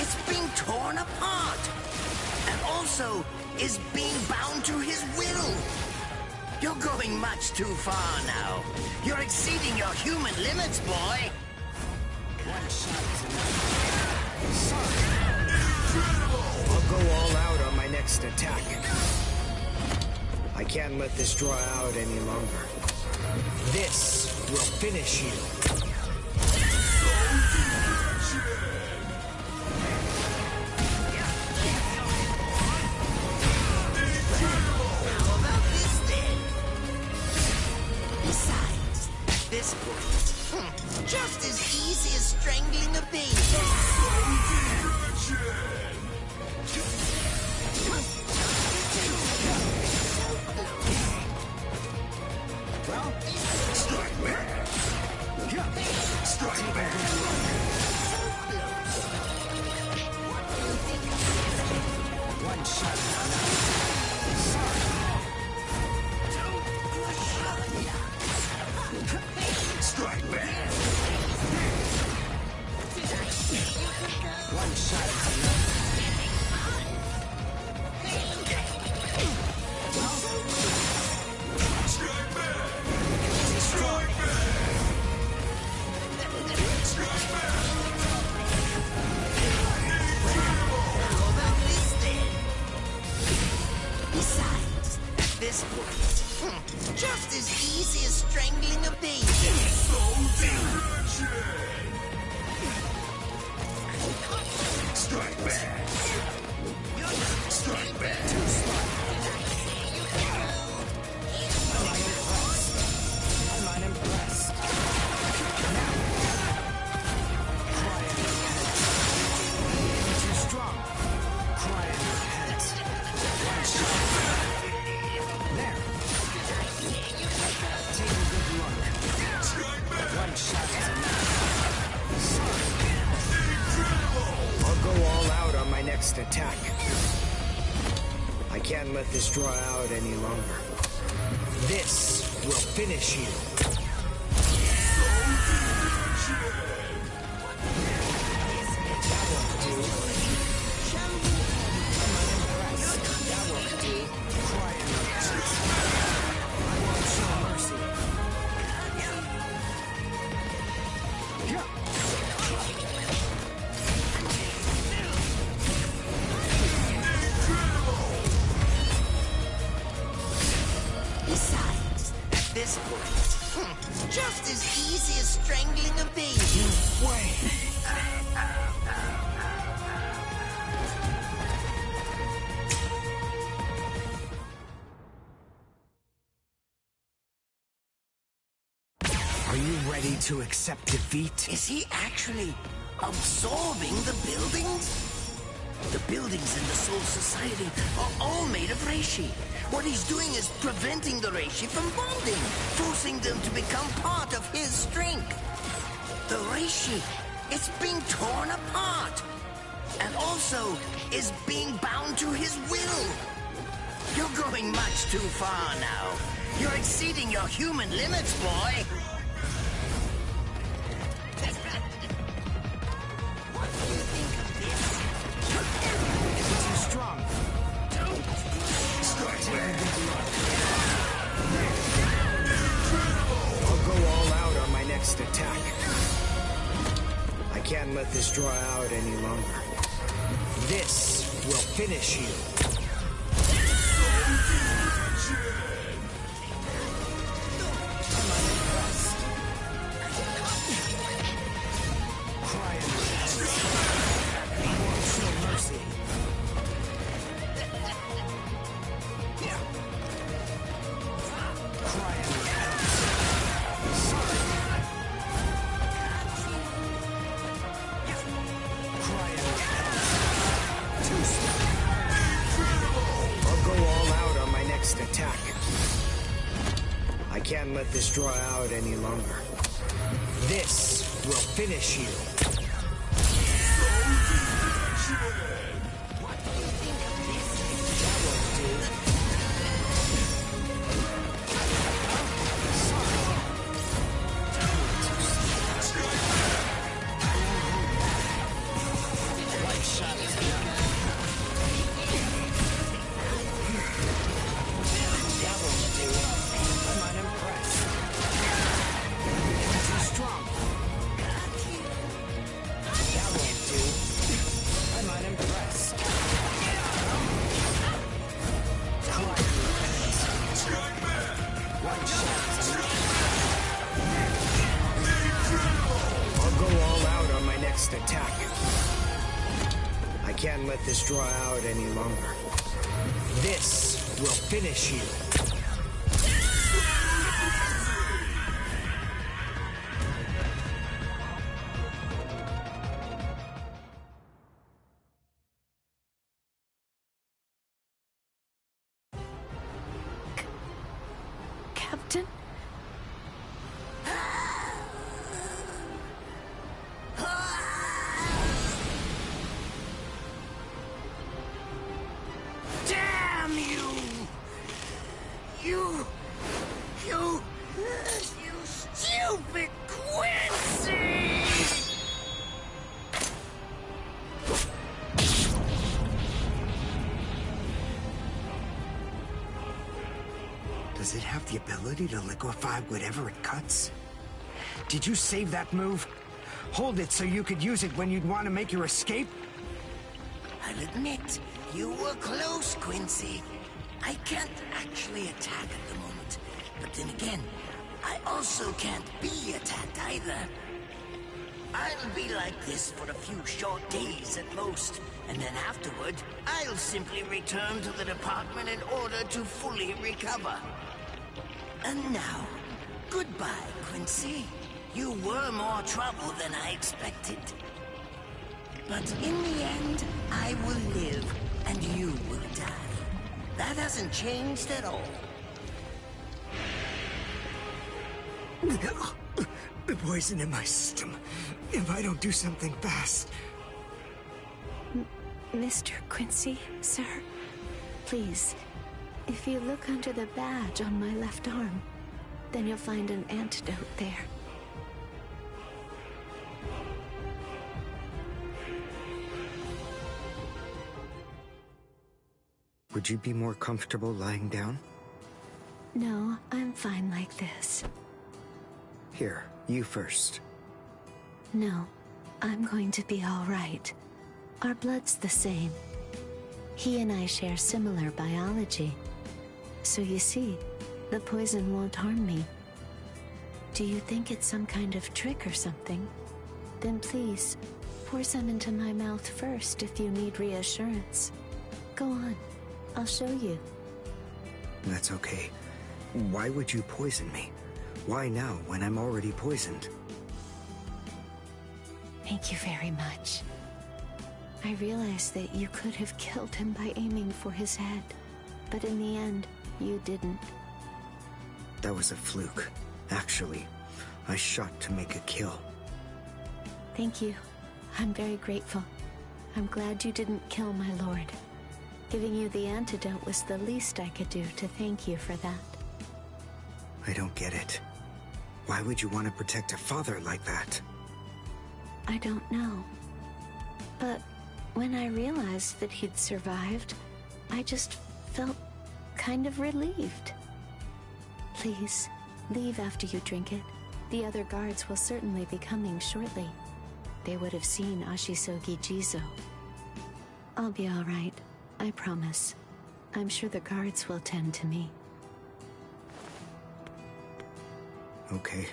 it's being torn apart, and also is being bound to his will. You're going much too far now. You're exceeding your human limits, boy. One shot is enough. Sorry. I'll go all out on my next attack. I can't let this draw out any longer. This will finish you. Besides, this point, just as easy as strangling a baby. Well, Strike back! Strike back! one shot is enough. Strike back! One shot is enough. Strike back! Strike back! Strike back! Besides, at this point, just as easy as strangling a baby. Strike back! Strike back! Too smart. I'm unimpressed. Now. Cry in your head. Too strong. Cry in your head. One shot. There. Take a good look. One shot is enough. Sorry. I'll go all out on my next attack. I can't let this draw out any longer. This will finish you. That won't do. I'm unimpressed. That won't do. Cry in your head. I won't show mercy. Besides, at this point, just as easy as strangling a baby. Wait. Are you ready to accept defeat? Is he actually absorbing the buildings? The buildings in the Soul Society are all made of reishi. What he's doing is preventing the reishi from bonding, forcing them to become part of his strength. The reishi, it's being torn apart, and also is being bound to his will. You're going much too far now. You're exceeding your human limits, boy. Too strong. I'll go all out on my next attack. I can't let this draw out any longer. This will finish you. I'm unimpressed. Cry in your head. I won't show mercy. Cry in your head. Sorry. Cry in your head. Too slow. I'll go all out on my next attack. I can't let this draw out any longer. This will finish you. this draw out any longer. This will finish you. Captain? Damn you! You stupid Quincy! Does it have the ability to liquefy whatever it cuts? Did you save that move? Hold it so you could use it when you'd want to make your escape? I'll admit, you were close, Quincy. I can't actually attack at the moment. But then again, I also can't be attacked either. I'll be like this for a few short days at most, and then afterward, I'll simply return to the department in order to fully recover. And now, goodbye, Quincy. You were more trouble than I expected. But in the end, I will live, and you will die. That hasn't changed at all. The poison in my system. If I don't do something fast. Mr. Quincy, sir, please, if you look under the badge on my left arm, then you'll find an antidote there. Would you be more comfortable lying down? No, I'm fine like this. Here, you first. No, I'm going to be all right. Our blood's the same. He and I share similar biology. So you see, the poison won't harm me. Do you think it's some kind of trick or something? Then please, pour some into my mouth first if you need reassurance. Go on, I'll show you. That's okay. Why would you poison me? Why now, when I'm already poisoned? Thank you very much. I realize that you could have killed him by aiming for his head, but in the end, you didn't. That was a fluke. Actually, I shot to make a kill. Thank you. I'm very grateful. I'm glad you didn't kill my lord. Giving you the antidote was the least I could do to thank you for that. I don't get it. Why would you want to protect a father like that? I don't know. But when I realized that he'd survived, I just felt kind of relieved. Please, leave after you drink it. The other guards will certainly be coming shortly. They would have seen Ashisogi Jizo. I'll be all right, I promise. I'm sure the guards will tend to me. Okay.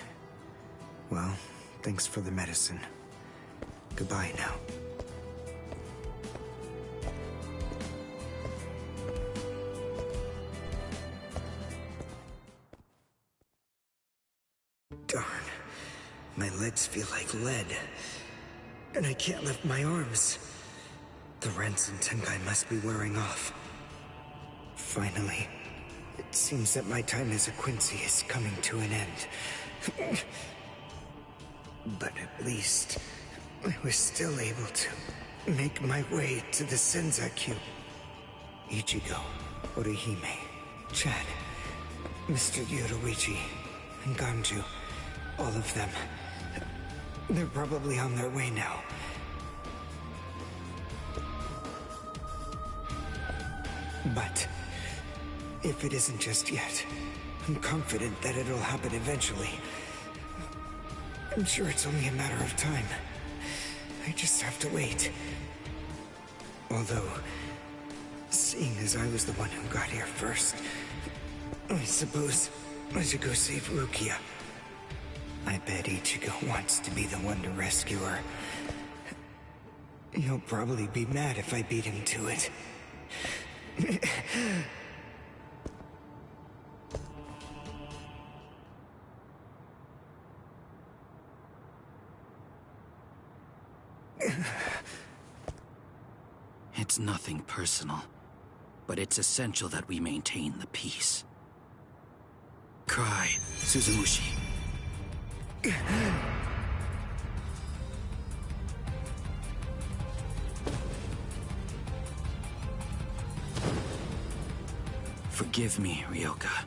Well, thanks for the medicine. Goodbye now. Darn. My legs feel like lead. And I can't lift my arms. The rents in Tenkai must be wearing off. Finally, it seems that my time as a Quincy is coming to an end. But at least, I was still able to make my way to the Senzakyu. Ichigo, Orihime, Chad, Mr. Yoruichi, and Ganju. All of them. They're probably on their way now. But if it isn't just yet, I'm confident that it'll happen eventually. I'm sure it's only a matter of time. I just have to wait. Although, seeing as I was the one who got here first, I suppose I should go save Rukia. I bet Ichigo wants to be the one to rescue her. He'll probably be mad if I beat him to it. It's nothing personal, but it's essential that we maintain the peace. Cry, Suzumushi. Forgive me, Ryoka.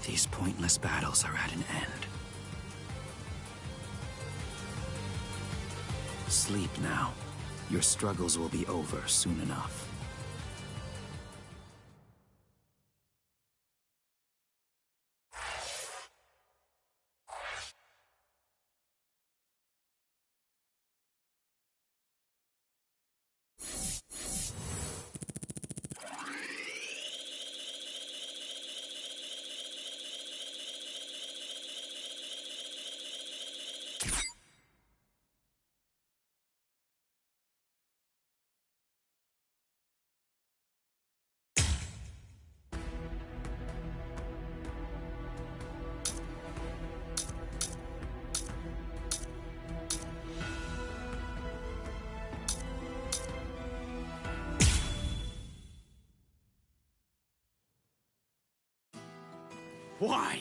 These pointless battles are at an end. Sleep now. Your struggles will be over soon enough. Why?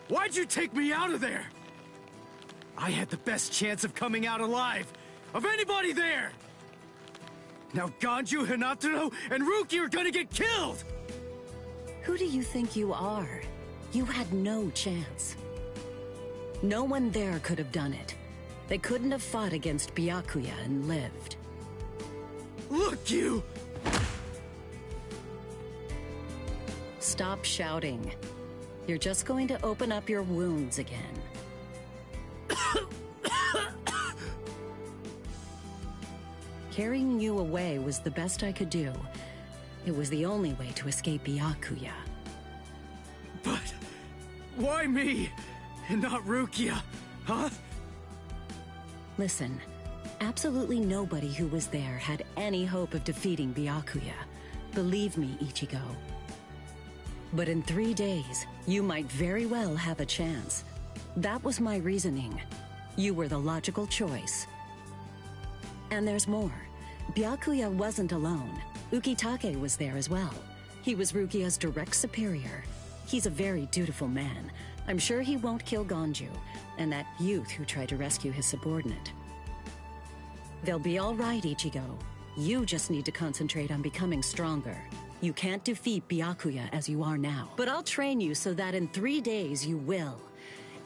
Why'd you take me out of there? I had the best chance of coming out alive, of anybody there! Now Ganju, Hinataro, and Ruki are gonna get killed! Who do you think you are? You had no chance. No one there could have done it. They couldn't have fought against Byakuya and lived. Look, you! Stop shouting. You're just going to open up your wounds again. Carrying you away was the best I could do. It was the only way to escape Byakuya. But why me and not Rukia, huh? Listen, absolutely nobody who was there had any hope of defeating Byakuya. Believe me, Ichigo. But in 3 days, you might very well have a chance. That was my reasoning. You were the logical choice. And there's more. Byakuya wasn't alone. Ukitake was there as well. He was Rukia's direct superior. He's a very dutiful man. I'm sure he won't kill Ganju, and that youth who tried to rescue his subordinate. They'll be all right, Ichigo. You just need to concentrate on becoming stronger. You can't defeat Byakuya as you are now. But I'll train you so that in 3 days you will.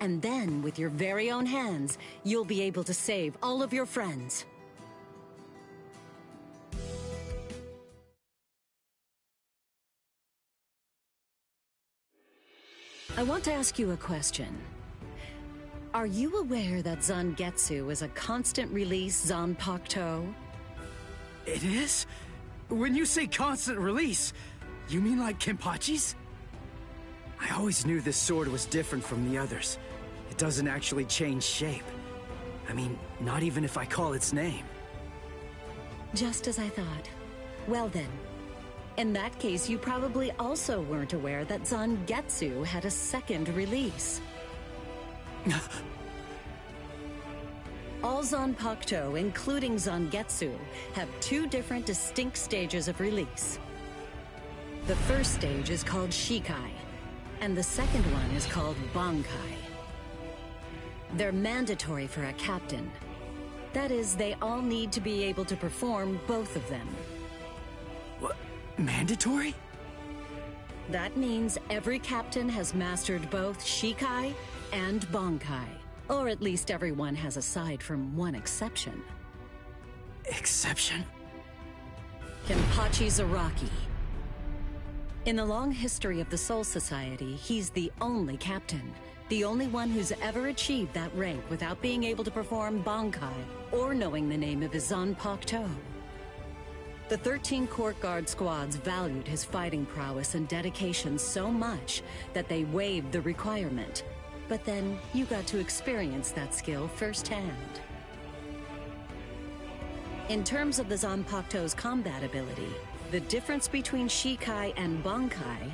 And then, with your very own hands, you'll be able to save all of your friends. I want to ask you a question. Are you aware that Zangetsu is a constant release Zanpakuto? It is? When you say constant release, you mean like Kenpachi's? I always knew this sword was different from the others. It doesn't actually change shape. I mean, not even if I call its name. Just as I thought. Well then, in that case, you probably also weren't aware that Zangetsu had a second release. All Zanpakuto, including Zangetsu, have 2 different distinct stages of release. The first stage is called Shikai, and the second one is called Bankai. They're mandatory for a captain. That is, they all need to be able to perform both of them. What? Mandatory? That means every captain has mastered both Shikai and Bankai. Or at least everyone has aside from one exception. Exception? Kenpachi Zaraki. In the long history of the Soul Society, he's the only captain. The only one who's ever achieved that rank without being able to perform Bankai or knowing the name of his Zanpakuto. The 13 court guard squads valued his fighting prowess and dedication so much that they waived the requirement. But then, you got to experience that skill firsthand. In terms of the Zanpakuto's combat ability, the difference between Shikai and Bankai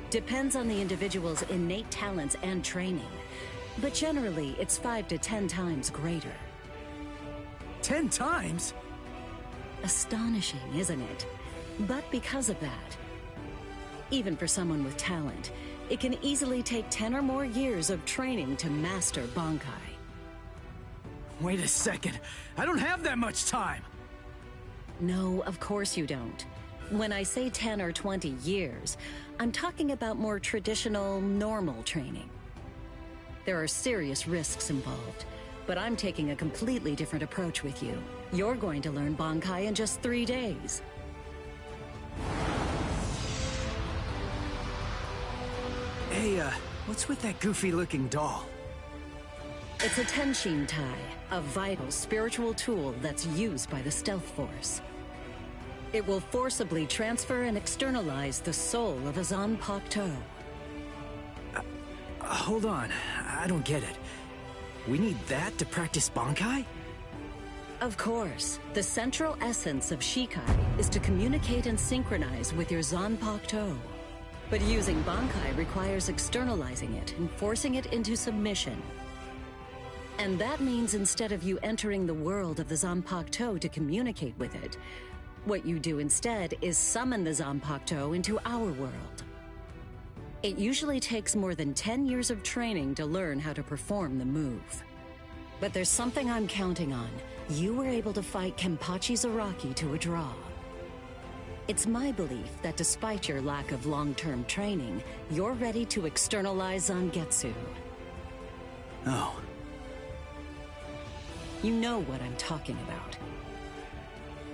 depends on the individual's innate talents and training, but generally it's 5 to 10 times greater. 10 times? Astonishing, isn't it? But because of that, even for someone with talent, it can easily take 10 or more years of training to master Bankai. Wait a second, I don't have that much time! No, of course you don't. When I say 10 or 20 years, I'm talking about more traditional, normal training. There are serious risks involved, but I'm taking a completely different approach with you. You're going to learn Bankai in just 3 days. Hey, what's with that goofy-looking doll? It's a Tenshin Tai, a vital spiritual tool that's used by the Stealth Force. It will forcibly transfer and externalize the soul of a Zanpakuto. Hold on, I don't get it. We need that to practice Bankai? Of course. The central essence of Shikai is to communicate and synchronize with your Zanpakuto. But using Bankai requires externalizing it and forcing it into submission. And that means instead of you entering the world of the Zanpakuto to communicate with it, what you do instead is summon the Zanpakuto into our world. It usually takes more than 10 years of training to learn how to perform the move. But there's something I'm counting on. You were able to fight Kenpachi Zaraki to a draw. It's my belief that despite your lack of long-term training, you're ready to externalize Zangetsu. Oh. You know what I'm talking about.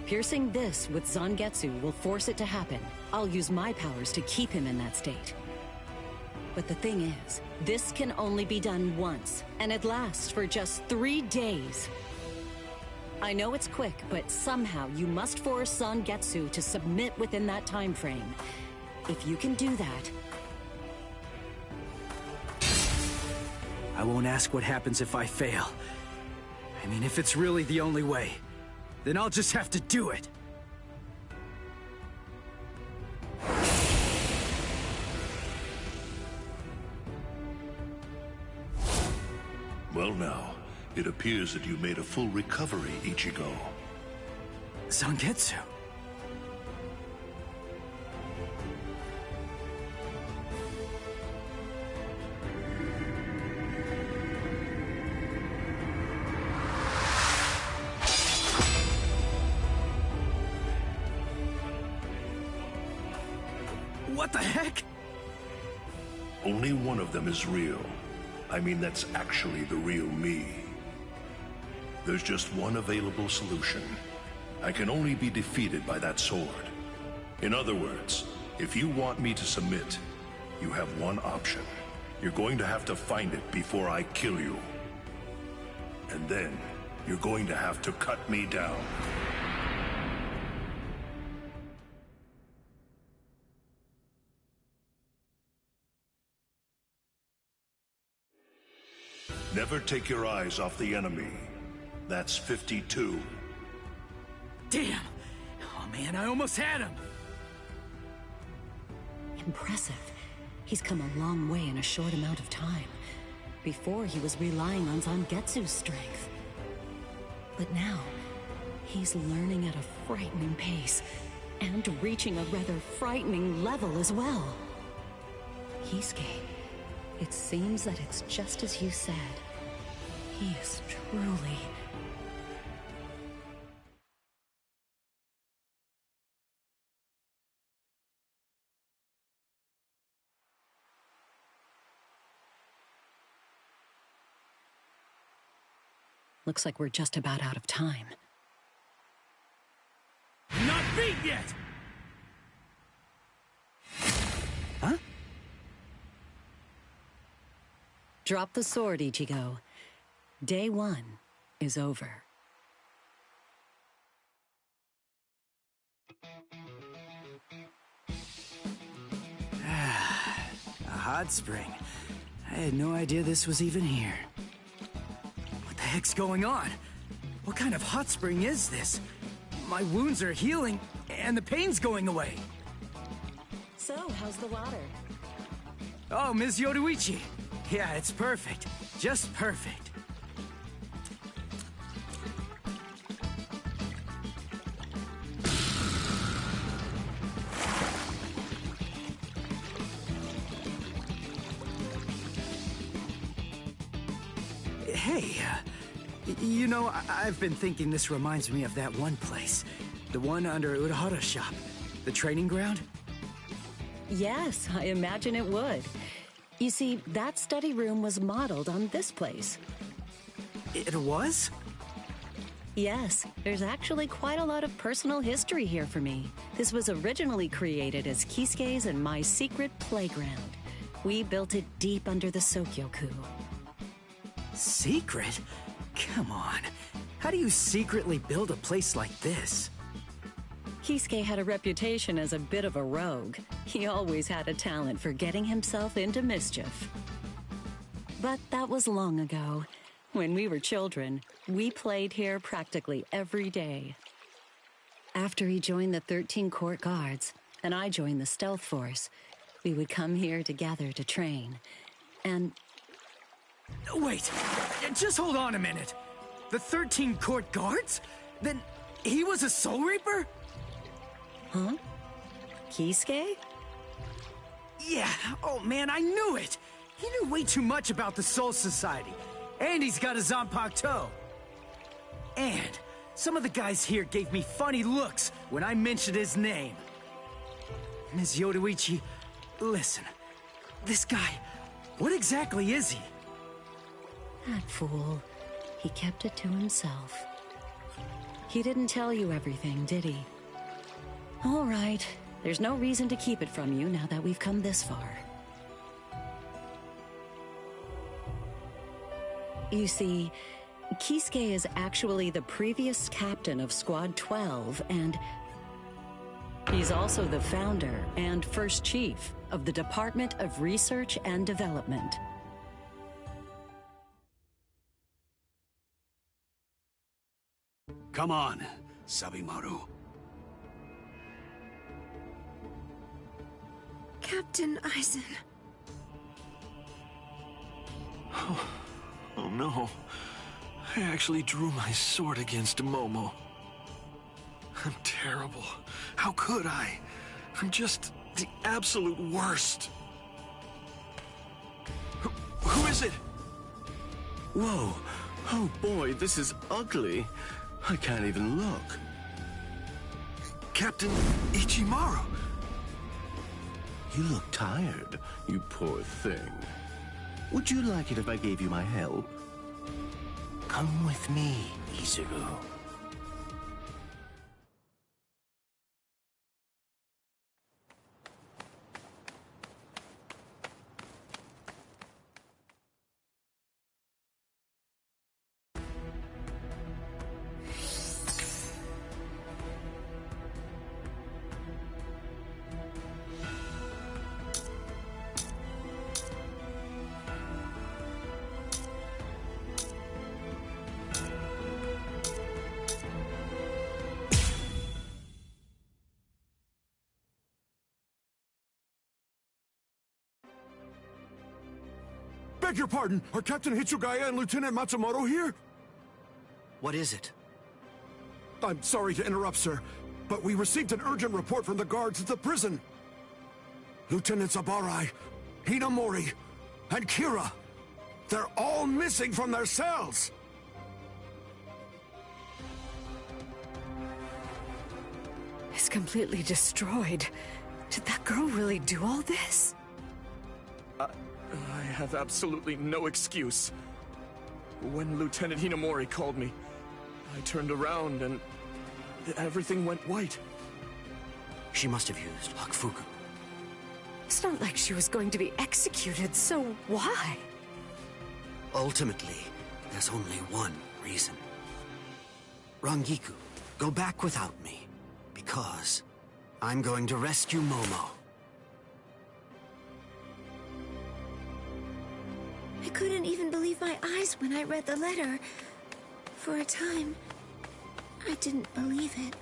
Piercing this with Zangetsu will force it to happen. I'll use my powers to keep him in that state. But the thing is, this can only be done once, and it lasts for just 3 days. I know it's quick, but somehow you must force Zangetsu to submit within that time frame. If you can do that... I won't ask what happens if I fail. I mean, if it's really the only way, then I'll just have to do it. Well now, it appears that you made a full recovery, Ichigo. Zangetsu. What the heck? Only one of them is real. I mean, that's actually the real me. There's just one available solution. I can only be defeated by that sword. In other words, if you want me to submit, you have one option. You're going to have to find it before I kill you. And then, you're going to have to cut me down. Never take your eyes off the enemy. That's 52. Damn! Oh man, I almost had him! Impressive. He's come a long way in a short amount of time. Before, he was relying on Zangetsu's strength. But now, he's learning at a frightening pace, and reaching a rather frightening level as well. Kisuke, it seems that it's just as you said. He is truly... Looks like we're just about out of time. Not beat yet! Huh? Drop the sword, Ichigo. Day 1 is over. A hot spring. I had no idea this was even here. What the heck's going on? What kind of hot spring is this? My wounds are healing, and the pain's going away. So, how's the water? Oh, Ms. Yoruichi. Yeah, it's perfect. Just perfect. Hey, you know, I've been thinking this reminds me of that one place. The one under Urahara's shop. The training ground? Yes, I imagine it would. You see, that study room was modeled on this place. It was? Yes, there's actually quite a lot of personal history here for me. This was originally created as Kisuke's and my secret playground. We built it deep under the Sokyoku. Secret? Come on. How do you secretly build a place like this? Kisuke had a reputation as a bit of a rogue. He always had a talent for getting himself into mischief. But that was long ago. When we were children, we played here practically every day. After he joined the 13 Court Guards, and I joined the Stealth Force, we would come here together to train. And... Wait, just hold on a minute. The 13 Court Guards? Then he was a Soul Reaper? Huh? Kisuke? Yeah, oh man, I knew it! He knew way too much about the Soul Society. And he's got a Zanpakuto. And some of the guys here gave me funny looks when I mentioned his name. Ms. Yoruichi, listen. This guy, what exactly is he? That fool. He kept it to himself. He didn't tell you everything, did he? All right. There's no reason to keep it from you now that we've come this far. You see, Kisuke is actually the previous captain of Squad 12, and he's also the founder and first chief of the Department of Research and Development. Come on, Sabimaru. Captain Eisen. Oh no. I actually drew my sword against Momo. I'm terrible. How could I? I'm just the absolute worst. Who is it? Whoa. Oh boy, this is ugly. I can't even look. Captain Ichimaru. You look tired, you poor thing. Would you like it if I gave you my help? Come with me, Izuru. Beg your pardon, are Captain Hitsugaya and Lieutenant Matsumoto here? What is it? I'm sorry to interrupt, sir, but we received an urgent report from the guards at the prison. Lieutenant Zabarai, Hinamori, and Kira, they're all missing from their cells! It's completely destroyed. Did that girl really do all this? I have absolutely no excuse. When Lieutenant Hinamori called me, I turned around and everything went white. She must have used Hakufuku. It's not like she was going to be executed, so why? Ultimately, there's only one reason. Rangiku, go back without me, because I'm going to rescue Momo. I couldn't even believe my eyes when I read the letter. For a time, I didn't believe it.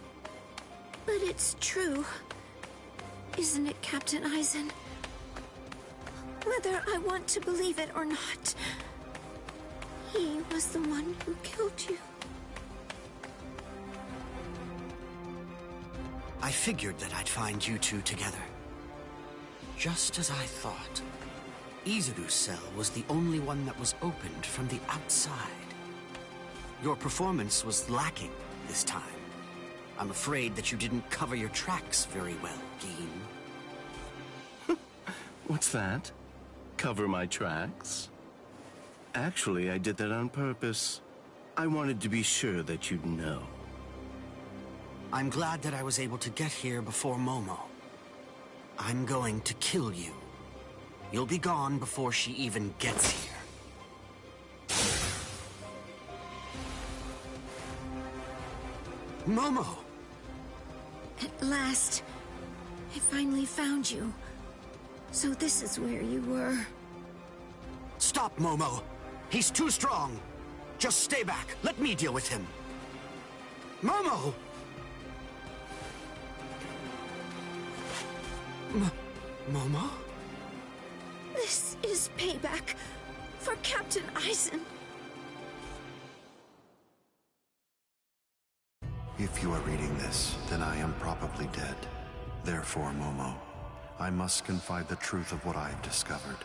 But it's true. Isn't it, Captain Eisen? Whether I want to believe it or not, he was the one who killed you. I figured that I'd find you two together. Just as I thought. Izuru's cell was the only one that was opened from the outside. Your performance was lacking this time. I'm afraid that you didn't cover your tracks very well, Geen. What's that? Cover my tracks? Actually, I did that on purpose. I wanted to be sure that you'd know. I'm glad that I was able to get here before Momo. I'm going to kill you. You'll be gone before she even gets here. Momo! At last, I finally found you. So this is where you were. Stop, Momo! He's too strong! Just stay back. Let me deal with him. Momo! Momo? This is payback for Captain Eisen. If you are reading this, then I am probably dead. Therefore, Momo, I must confide the truth of what I have discovered.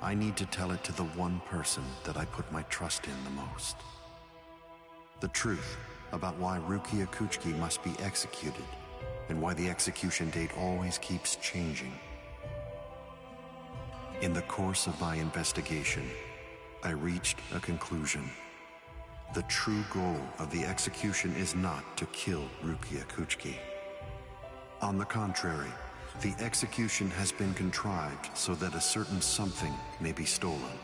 I need to tell it to the one person that I put my trust in the most. The truth about why Rukia Kuchiki must be executed, and why the execution date always keeps changing. In the course of my investigation, I reached a conclusion. The true goal of the execution is not to kill Rukia Kuchiki. On the contrary, the execution has been contrived so that a certain something may be stolen.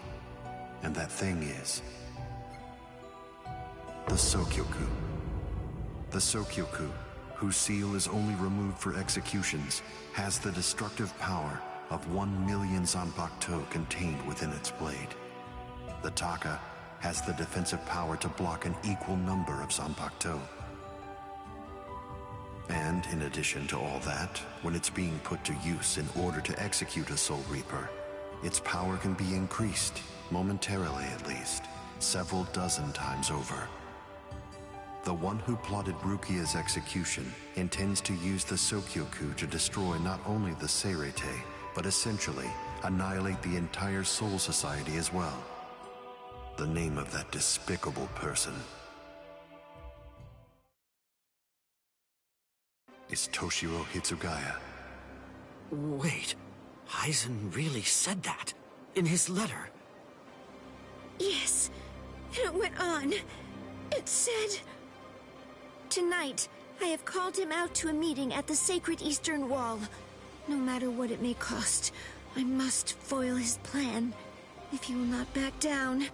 And that thing is the Sokyoku. The Sokyoku, whose seal is only removed for executions, has the destructive power of 1 million Zanpakuto contained within its blade. The Taka has the defensive power to block an equal number of Zanpakuto. And in addition to all that, when it's being put to use in order to execute a Soul Reaper, its power can be increased, momentarily at least, several dozen times over. The one who plotted Rukia's execution intends to use the Sokyoku to destroy not only the Seirete, but essentially annihilate the entire Soul Society as well. The name of that despicable person is Toshiro Hitsugaya. Wait, Eisen really said that in his letter? Yes, and it went on. It said, "Tonight, I have called him out to a meeting at the Sacred Eastern Wall. No matter what it may cost, I must foil his plan. If he will not back down,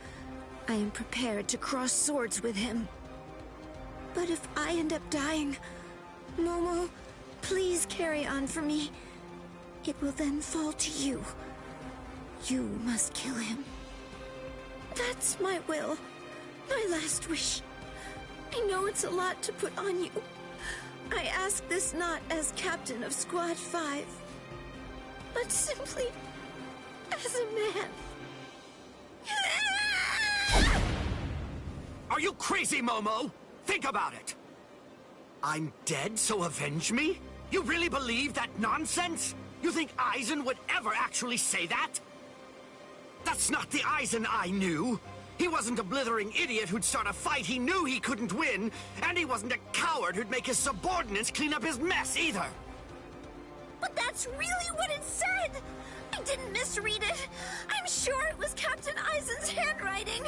I am prepared to cross swords with him. But if I end up dying, Momo, please carry on for me. It will then fall to you. You must kill him. That's my will, my last wish. I know it's a lot to put on you. I ask this not as captain of Squad 5, but simply as a man." Are you crazy, Momo? Think about it. I'm dead, so avenge me? You really believe that nonsense? You think Eisen would ever actually say that? That's not the Eisen I knew. He wasn't a blithering idiot who'd start a fight he knew he couldn't win, and he wasn't a coward who'd make his subordinates clean up his mess either. But that's really what it said! I didn't misread it. I'm sure it was Captain Eisen's handwriting.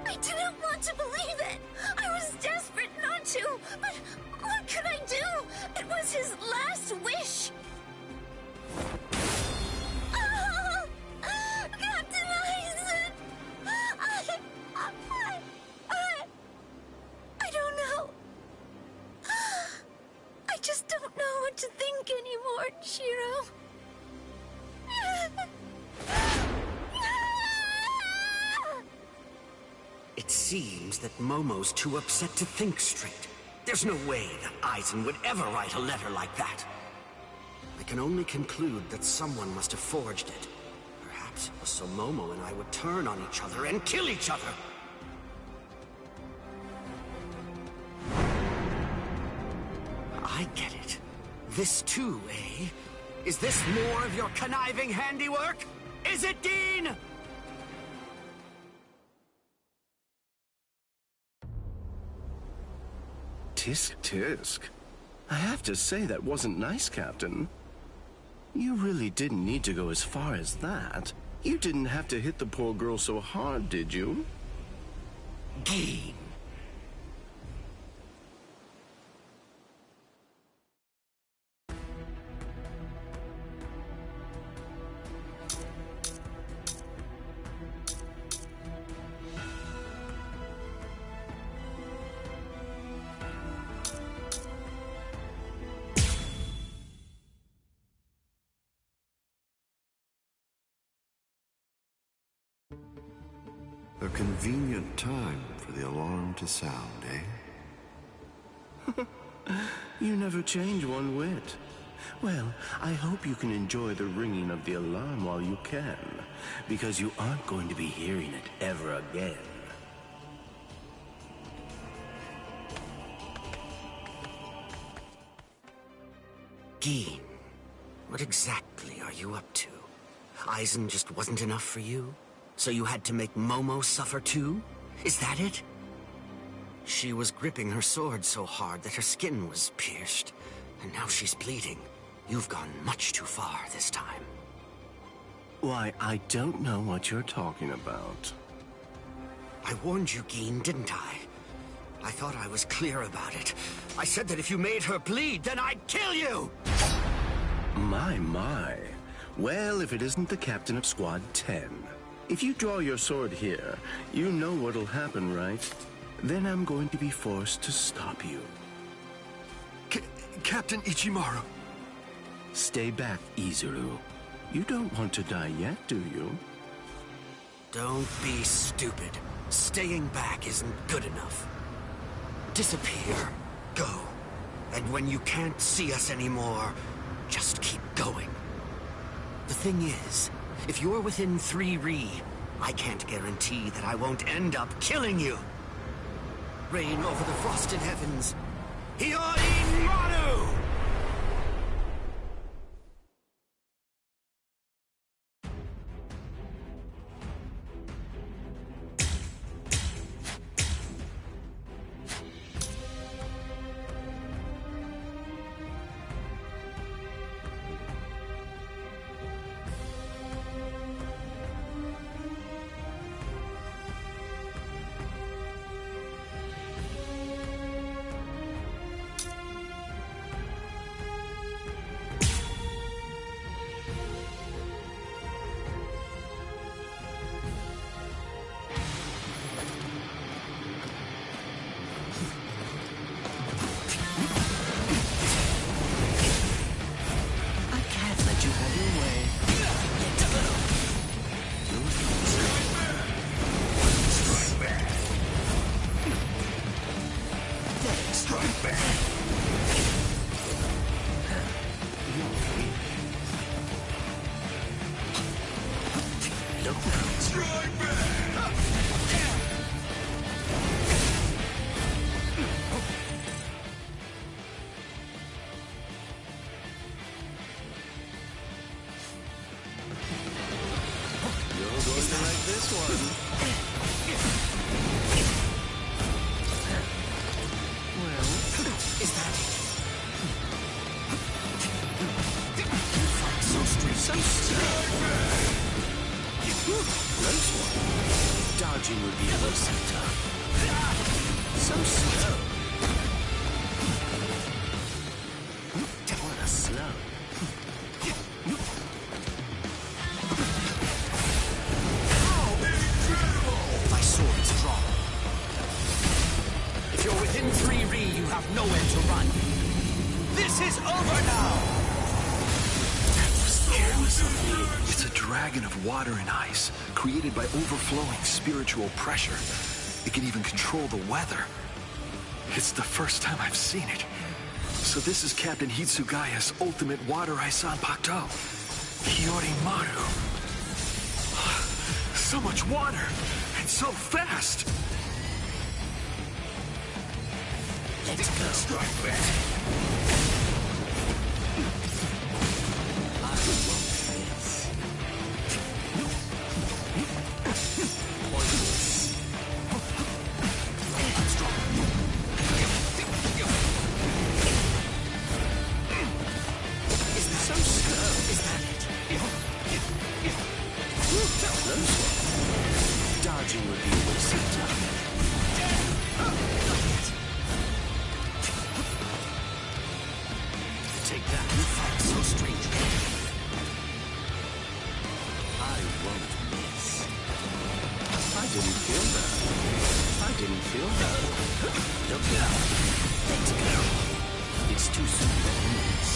I didn't want to believe it. I was desperate not to, but what could I do? It was his last wish. Oh, Captain Eisen! I don't know. I just don't know what to think anymore, Shiro. It seems that Momo's too upset to think straight. There's no way that Aizen would ever write a letter like that. I can only conclude that someone must have forged it. Perhaps it was so Momo and I would turn on each other and kill each other. I get it. This too, eh? Is this more of your conniving handiwork? Is it, Dean? Tisk tisk. I have to say that wasn't nice, Captain. You really didn't need to go as far as that. You didn't have to hit the poor girl so hard, did you? Dean. A convenient time for the alarm to sound, eh? You never change one whit. Well, I hope you can enjoy the ringing of the alarm while you can, because you aren't going to be hearing it ever again. Dean, what exactly are you up to? Aizen just wasn't enough for you? So you had to make Momo suffer too? Is that it? She was gripping her sword so hard that her skin was pierced, and now she's bleeding. You've gone much too far this time. Why, I don't know what you're talking about. I warned you, Geen, didn't I? I thought I was clear about it. I said that if you made her bleed, then I'd kill you! My. Well, if it isn't the captain of Squad 10. If you draw your sword here, you know what'll happen, right? Then I'm going to be forced to stop you. Captain Ichimaru. Stay back, Izuru. You don't want to die yet, do you? Don't be stupid. Staying back isn't good enough. Disappear. Go. And when you can't see us anymore, just keep going. The thing is, if you're within 3 Ri, I can't guarantee that I won't end up killing you. Reign over the frosted heavens. Hyoin Maru! Dodging would be a little tough. So slow. What a slow. My sword's drawn. If you're within 3 Ri, you have nowhere to run. This is over now! It's a dragon of water and ice, created by overflowing spiritual pressure. It can even control the weather. It's the first time I've seen it. So this is Captain Hitsugaya's ultimate water ice Zanpakuto. Kyorimaru. So much water, and so fast! Let's go. Strike back. I want this. Pointless. I'm strong. Is this so slow? Is that it? Dodging would be a waste of time. Take that. You fight so strangely. I won't miss. I didn't feel that. I didn't feel that. Look out. Let's go. It's too soon to miss.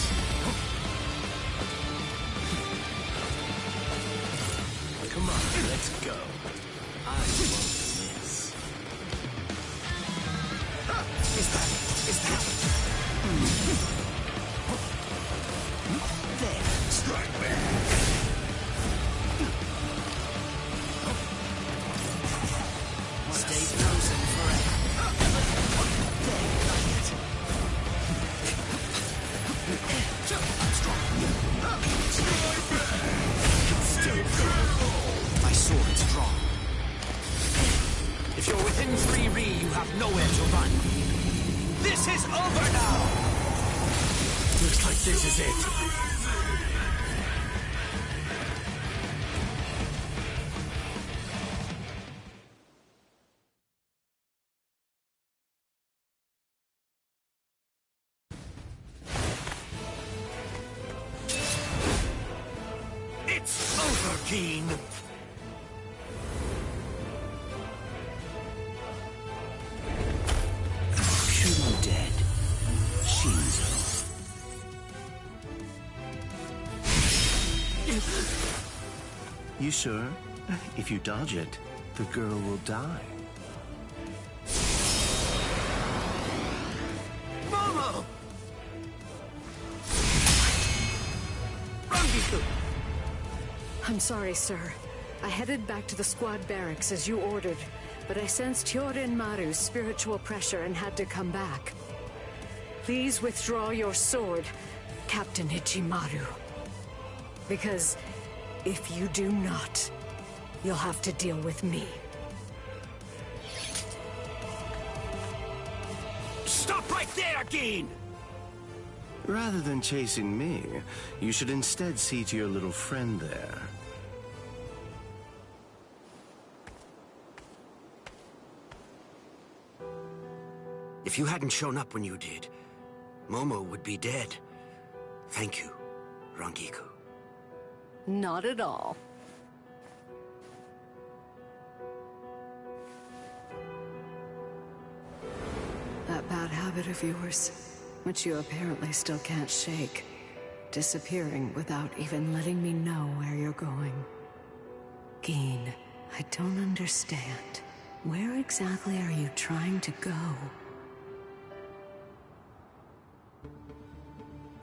Come on, let's go. I won't miss. Is that it? Is that it? There. Strike back. Stay frozen forever. There. I'm strong. Strike back. Still go. My sword's drawn. If you're within 3 Ri, you have nowhere to run. This is over now! Looks like this is it. It's over, Keen! Shouldn't dead. Shinzo. You sure? If you dodge it, the girl will die. Momo! I'm sorry, sir. I headed back to the squad barracks as you ordered, but I sensed Hyorin Maru's spiritual pressure and had to come back. Please withdraw your sword, Captain Ichimaru. Because if you do not, you'll have to deal with me. Stop right there, Geen! Rather than chasing me, you should instead see to your little friend there. If you hadn't shown up when you did, Momo would be dead. Thank you, Rangiku. Not at all. That bad habit of yours, which you apparently still can't shake. Disappearing without even letting me know where you're going. Geen, I don't understand. Where exactly are you trying to go?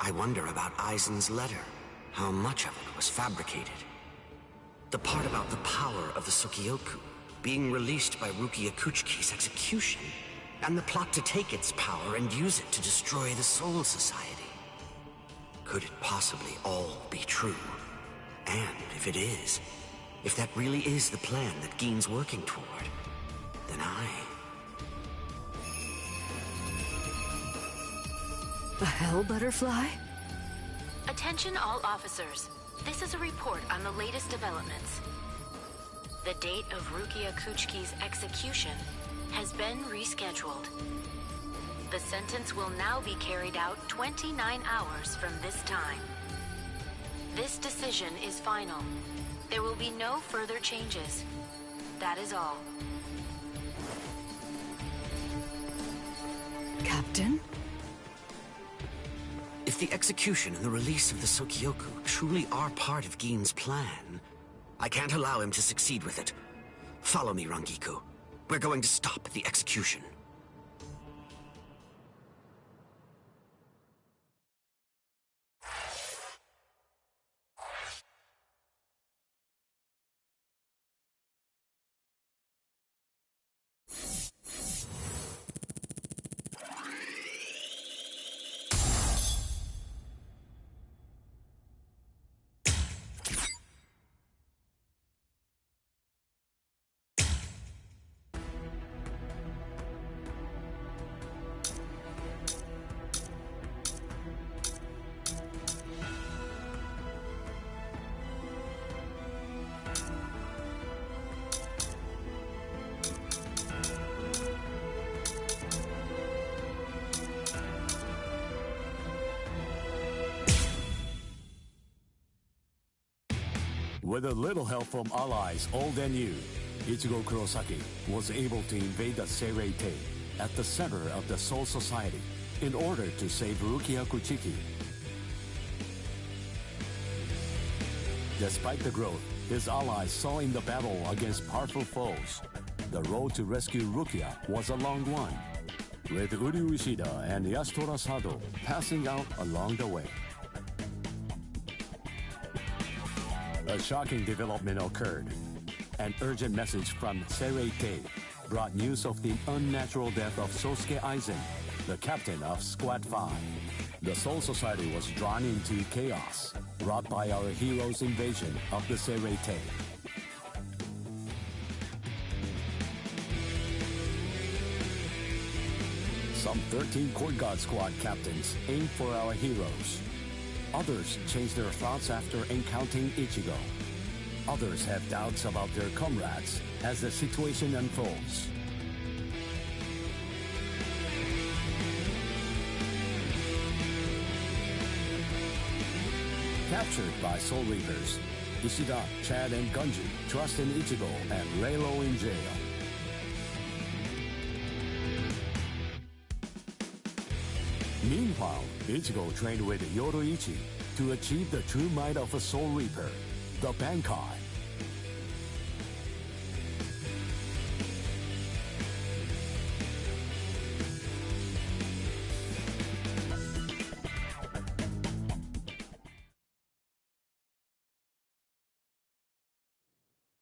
I wonder about Aizen's letter. How much of it was fabricated? The part about the power of the Sukioku being released by Rukia Kuchiki's execution, and the plot to take its power and use it to destroy the Soul Society. Could it possibly all be true? And if it is, if that really is the plan that Geen's working toward, then A hell butterfly? Attention all officers. This is a report on the latest developments. The date of Rukia Kuchiki's execution has been rescheduled. The sentence will now be carried out 29 hours from this time. This decision is final. There will be no further changes. That is all. Captain? If the execution and the release of the Sukioku truly are part of Geen's plan, I can't allow him to succeed with it. Follow me, Rangiku. We're going to stop the execution. With a little help from allies old and new, Ichigo Kurosaki was able to invade the Seirei-Tei at the center of the Soul Society in order to save Rukia Kuchiki. Despite the growth his allies saw in the battle against powerful foes, the road to rescue Rukia was a long one, with Uryu Ishida and Yashitora Sado passing out along the way. A shocking development occurred. An urgent message from Seirei-Tei brought news of the unnatural death of Sosuke Aizen, the captain of Squad 5. The Soul Society was drawn into chaos, wrought by our hero's invasion of the Seirei-Tei. Some 13 Court Guard Squad captains aimed for our heroes. Others changed their thoughts after encountering Ichigo. Others have doubts about their comrades as the situation unfolds. Captured by Soul Reapers, Ishida, Chad, and Gunji trust in Ichigo and lay low in jail. Meanwhile, Ichigo trained with Yoruichi to achieve the true might of a Soul Reaper, the Bankai.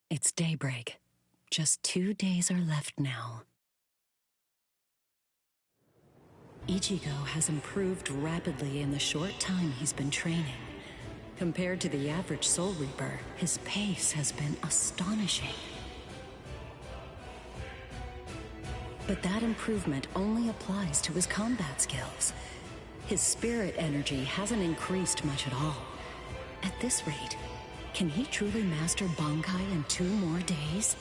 It's daybreak. Just 2 days are left now. Ichigo has improved rapidly in the short time he's been training. Compared to the average Soul Reaper, his pace has been astonishing. But that improvement only applies to his combat skills. His spirit energy hasn't increased much at all. At this rate, can he truly master Bankai in 2 more days?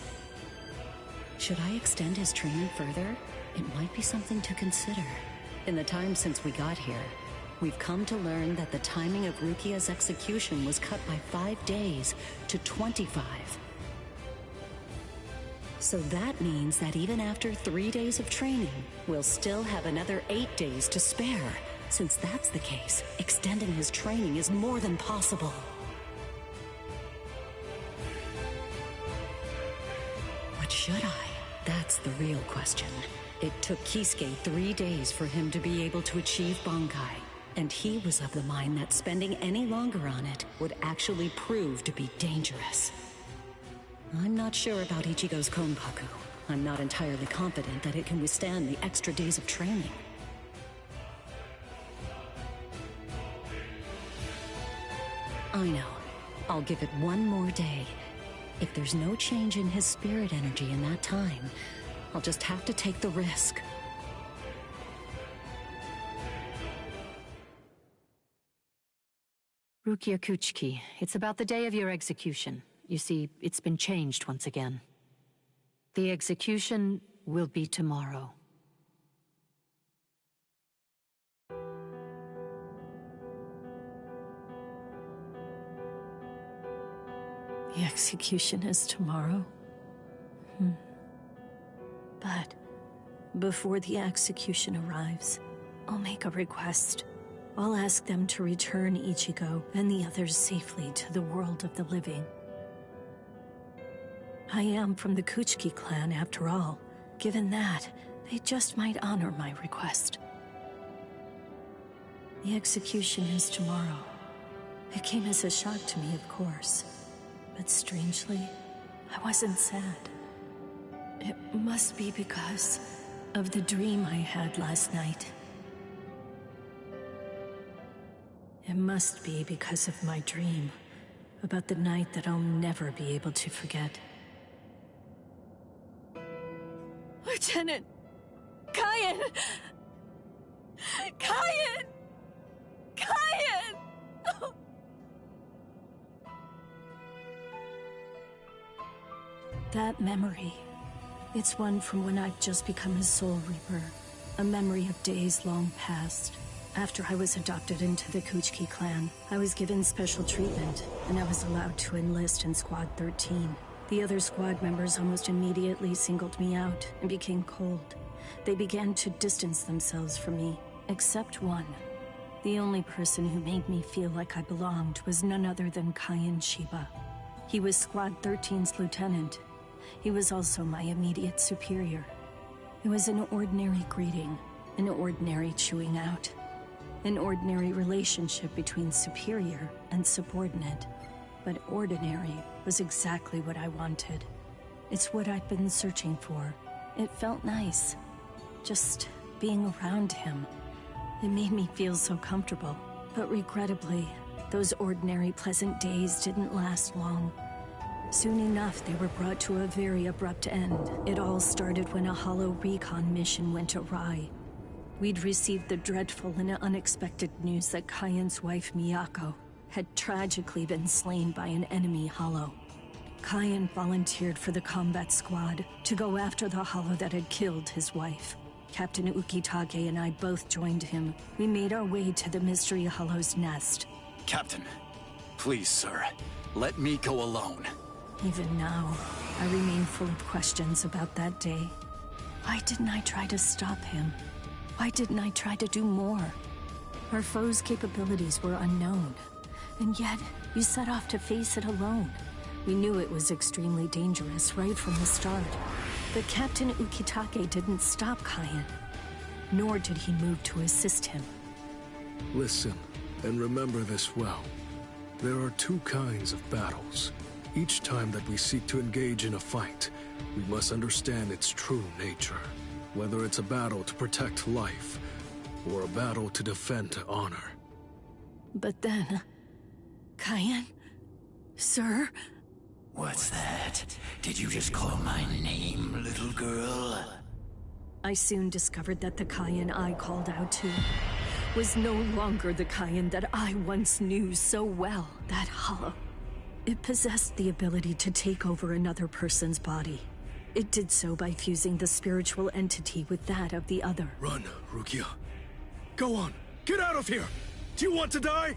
Should I extend his training further? It might be something to consider. In the time since we got here, we've come to learn that the timing of Rukia's execution was cut by 5 days to 25. So that means that even after 3 days of training, we'll still have another 8 days to spare. Since that's the case, extending his training is more than possible. What should I? That's the real question. It took Kisuke 3 days for him to be able to achieve Bankai, and he was of the mind that spending any longer on it would actually prove to be dangerous. I'm not sure about Ichigo's Konpaku. I'm not entirely confident that it can withstand the extra days of training. I know. I'll give it 1 more day. If there's no change in his spirit energy in that time, I'll just have to take the risk. Rukia Kuchiki, it's about the day of your execution. You see, it's been changed once again. The execution will be tomorrow. The execution is tomorrow? But before the execution arrives, I'll make a request. I'll ask them to return Ichigo and the others safely to the world of the living. I am from the Kuchiki clan, after all. given that, they just might honor my request. The execution is tomorrow. It came as a shock to me, of course. But strangely, I wasn't sad. It must be because of the dream I had last night. It must be because of my dream about the night that I'll never be able to forget. Lieutenant! Kyan! Kyan! Kyan! Oh. That memory, it's one from when I've just become a Soul Reaper. A memory of days long past. After I was adopted into the Kuchki clan, I was given special treatment, and I was allowed to enlist in Squad 13. The other squad members almost immediately singled me out and became cold. They began to distance themselves from me, except one. The only person who made me feel like I belonged was none other than Kyan Shiba. He was Squad 13's lieutenant. He was also my immediate superior. It was an ordinary greeting, an ordinary chewing out. An ordinary relationship between superior and subordinate. But ordinary was exactly what I wanted. It's what I'd been searching for. It felt nice. Just being around him. It made me feel so comfortable. But regrettably, those ordinary pleasant days didn't last long. Soon enough, they were brought to a very abrupt end. It all started when a hollow recon mission went awry. We'd received the dreadful and unexpected news that Kyan's wife, Miyako, had tragically been slain by an enemy hollow. Kyan volunteered for the combat squad to go after the hollow that had killed his wife. Captain Ukitake and I both joined him. We made our way to the mystery hollow's nest. Captain, please, sir, let me go alone. Even now, I remain full of questions about that day. Why didn't I try to stop him? Why didn't I try to do more? Our foe's capabilities were unknown, and yet you set off to face it alone. We knew it was extremely dangerous right from the start. But Captain Ukitake didn't stop Kyan, nor did he move to assist him. Listen, and remember this well. There are two kinds of battles. Each time that we seek to engage in a fight, we must understand its true nature. Whether it's a battle to protect life, or a battle to defend honor. But then... Kyan? Sir? What's that? Did you just call my name, little girl? I soon discovered that the Kyan I called out to was no longer the Kyan that I once knew so well, that hollow. It possessed the ability to take over another person's body. It did so by fusing the spiritual entity with that of the other. Run, Rukia. Go on! Get out of here! Do you want to die?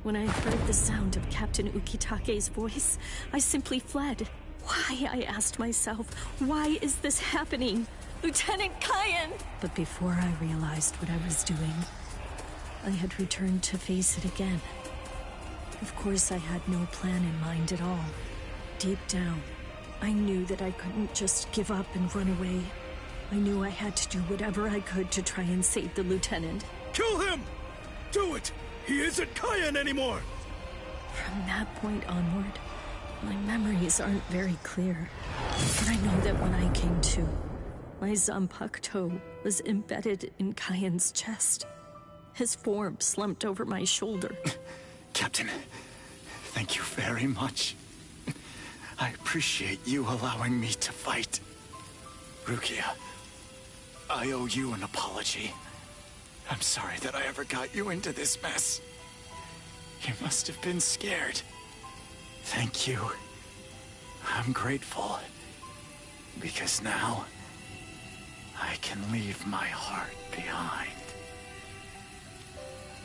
When I heard the sound of Captain Ukitake's voice, I simply fled. Why, I asked myself, why is this happening? Lieutenant Kyan! But before I realized what I was doing, I had returned to face it again. Of course, I had no plan in mind at all. Deep down, I knew that I couldn't just give up and run away. I knew I had to do whatever I could to try and save the lieutenant. Kill him! Do it! He isn't Kyan anymore! From that point onward, my memories aren't very clear. But I know that when I came to, my Zanpakuto was embedded in Kyan's chest. His form slumped over my shoulder. Captain, thank you very much. I appreciate you allowing me to fight. Rukia, I owe you an apology. I'm sorry that I ever got you into this mess. You must have been scared. Thank you. I'm grateful. Because now, I can leave my heart behind.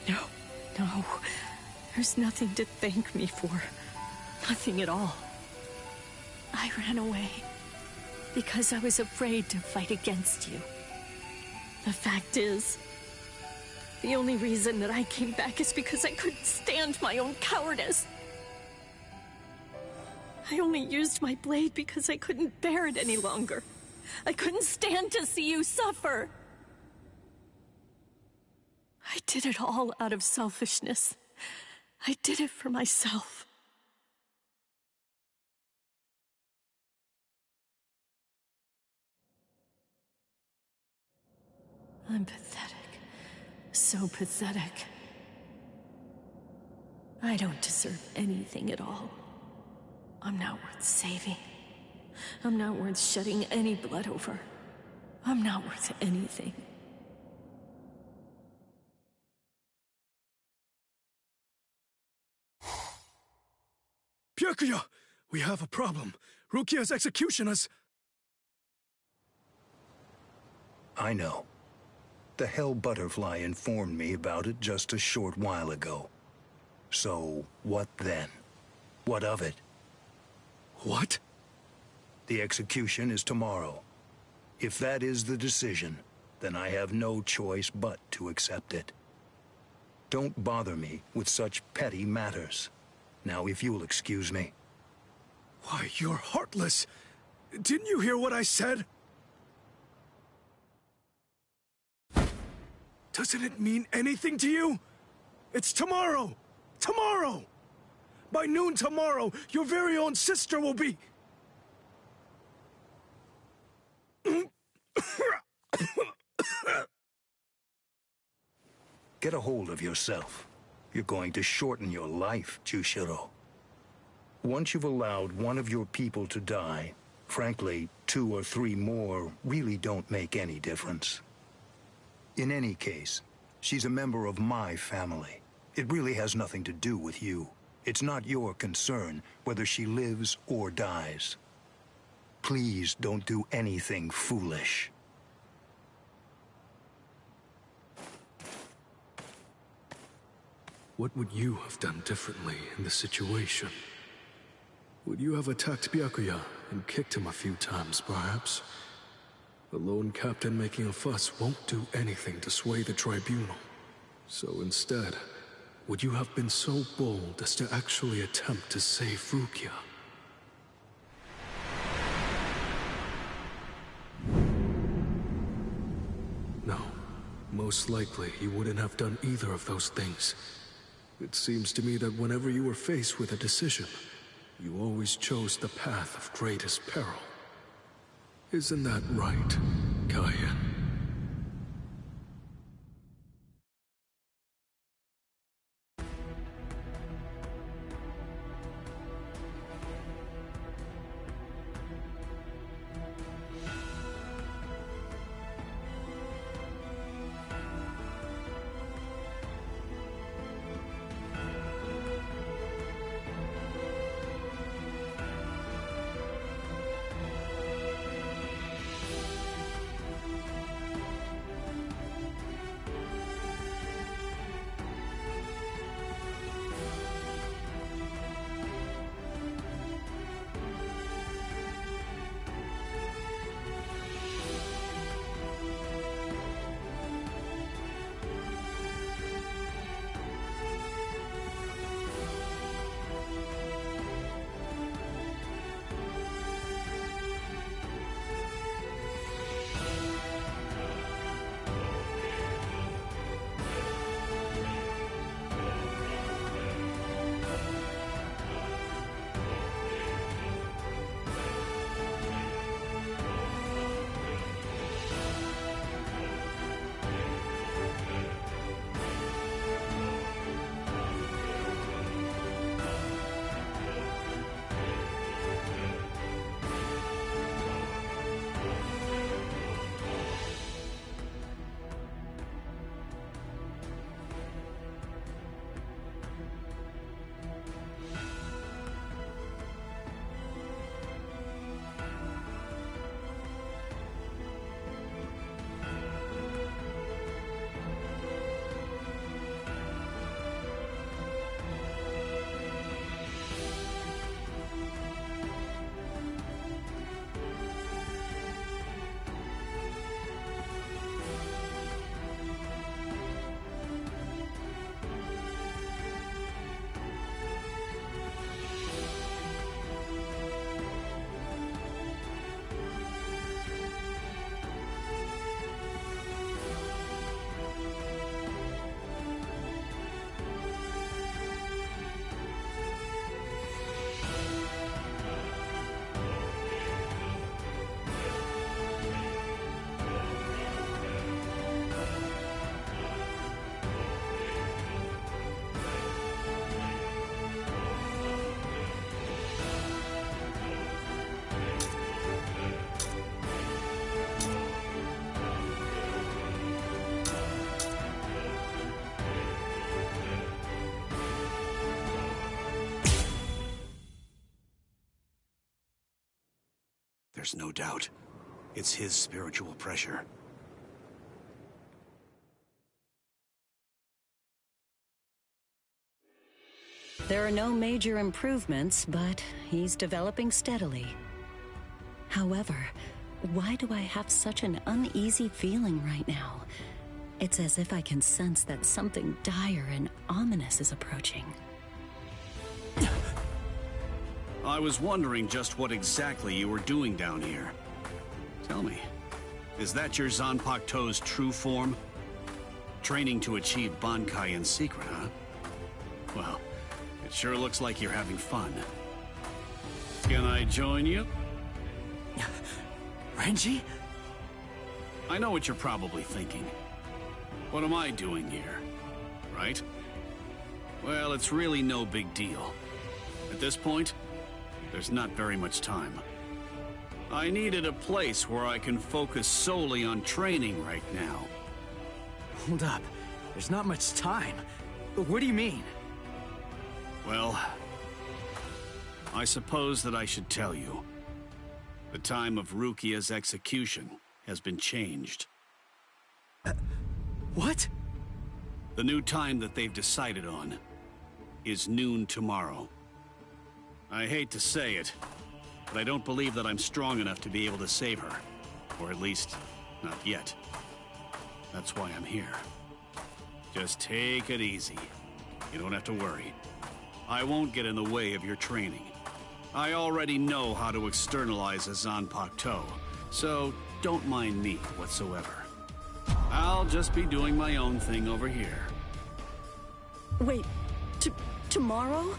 No. There's nothing to thank me for. Nothing at all. I ran away because I was afraid to fight against you. The fact is, the only reason that I came back is because I couldn't stand my own cowardice. I only used my blade because I couldn't bear it any longer. I couldn't stand to see you suffer. I did it all out of selfishness. I did it for myself. I'm pathetic. So pathetic. I don't deserve anything at all. I'm not worth saving. I'm not worth shedding any blood over. I'm not worth anything. Byakuya! We have a problem. Rukia's executioners... I know. The Hell Butterfly informed me about it just a short while ago. So, what then? What of it? What? The execution is tomorrow. If that is the decision, then I have no choice but to accept it. Don't bother me with such petty matters. Now, if you'll excuse me. Why, you're heartless. Didn't you hear what I said? Doesn't it mean anything to you? It's tomorrow! Tomorrow! By noon tomorrow, your very own sister will be... Get a hold of yourself. You're going to shorten your life, Jushiro. Once you've allowed one of your people to die, frankly, 2 or 3 more really don't make any difference. In any case, she's a member of my family. It really has nothing to do with you. It's not your concern whether she lives or dies. Please don't do anything foolish. What would you have done differently in this situation? Would you have attacked Byakuya and kicked him a few times, perhaps? The lone captain making a fuss won't do anything to sway the tribunal. So instead, would you have been so bold as to actually attempt to save Rukia? No. Most likely, you wouldn't have done either of those things. It seems to me that whenever you were faced with a decision, you always chose the path of greatest peril. Isn't that right, Kaien? There's no doubt. It's his spiritual pressure. There are no major improvements, but he's developing steadily. However, why do I have such an uneasy feeling right now? It's as if I can sense that something dire and ominous is approaching. I was wondering just what exactly you were doing down here. Tell me, is that your Zanpakuto's true form? Training to achieve Bankai in secret, huh? Well, it sure looks like you're having fun. Can I join you? Renji? I know what you're probably thinking. What am I doing here? Right? Well, it's really no big deal. At this point, there's not very much time. I needed a place where I can focus solely on training right now. Hold up. There's not much time. What do you mean? Well, I suppose that I should tell you. The time of Rukia's execution has been changed. What? The new time that they've decided on is noon tomorrow. I hate to say it, but I don't believe that I'm strong enough to be able to save her. Or at least, not yet. That's why I'm here. Just take it easy. You don't have to worry. I won't get in the way of your training. I already know how to externalize a Zanpakuto, so don't mind me whatsoever. I'll just be doing my own thing over here. Wait, tomorrow?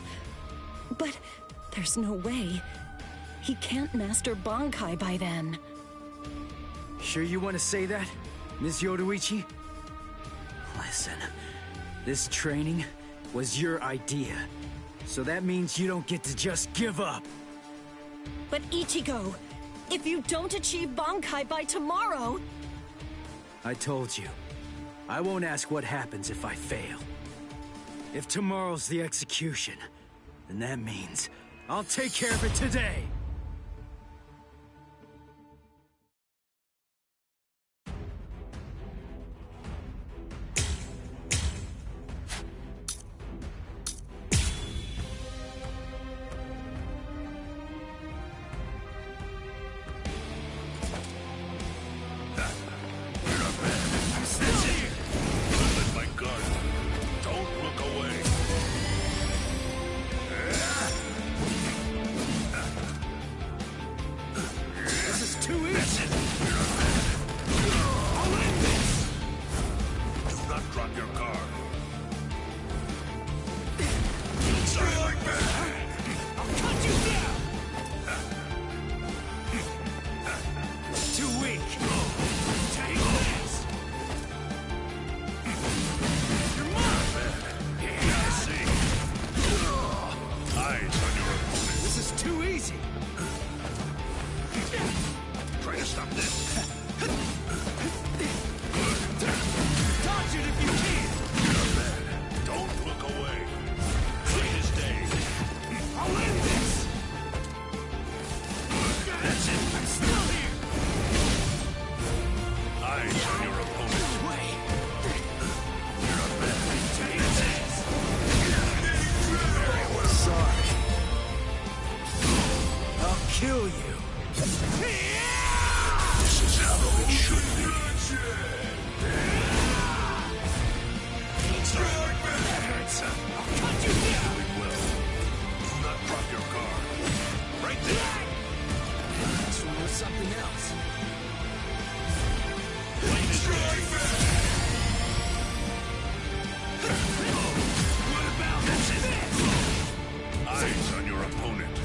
But there's no way. He can't master Bankai by then. Sure you want to say that, Ms. Yoruichi? Listen, this training was your idea. So that means you don't get to just give up. But Ichigo, if you don't achieve Bankai by tomorrow... I told you, I won't ask what happens if I fail. If tomorrow's the execution, then that means I'll take care of it today! Eyes on your opponent.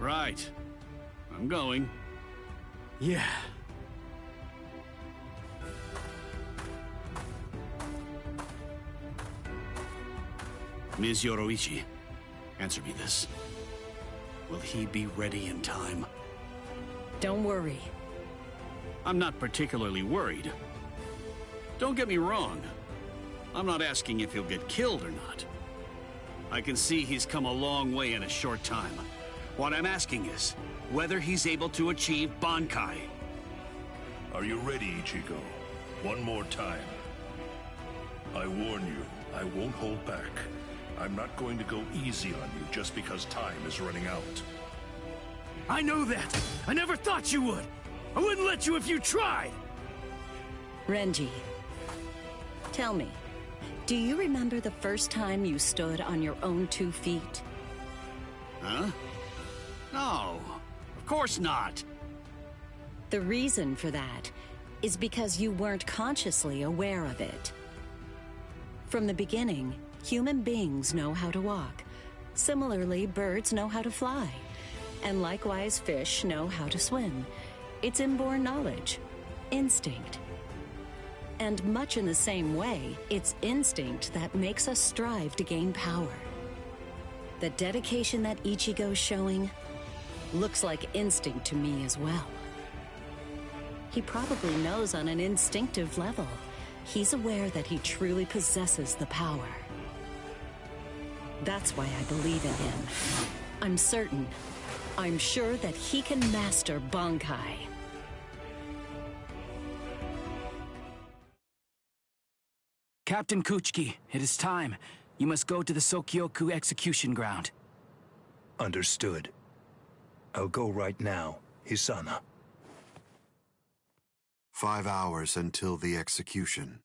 Right. I'm going. Yeah. Ms. Yoroichi, answer me this. Will he be ready in time? Don't worry. I'm not particularly worried. Don't get me wrong. I'm not asking if he'll get killed or not. I can see he's come a long way in a short time. What I'm asking is whether he's able to achieve Bankai. Are you ready, Ichigo? One more time. I warn you, I won't hold back. I'm not going to go easy on you just because time is running out. I know that! I never thought you would! I wouldn't let you if you tried! Renji, tell me, do you remember the first time you stood on your own 2 feet? Huh? No, of course not. The reason for that is because you weren't consciously aware of it. From the beginning, human beings know how to walk. Similarly, birds know how to fly. And likewise, fish know how to swim. It's inborn knowledge. Instinct. And much in the same way, it's instinct that makes us strive to gain power. The dedication that Ichigo's showing looks like instinct to me as well. He probably knows on an instinctive level. He's aware that he truly possesses the power. That's why I believe in him. I'm certain. I'm sure that he can master Bankai. Captain Kuchiki, it is time. You must go to the Sokyoku execution ground. Understood. I'll go right now, Hisana. 5 hours until the execution.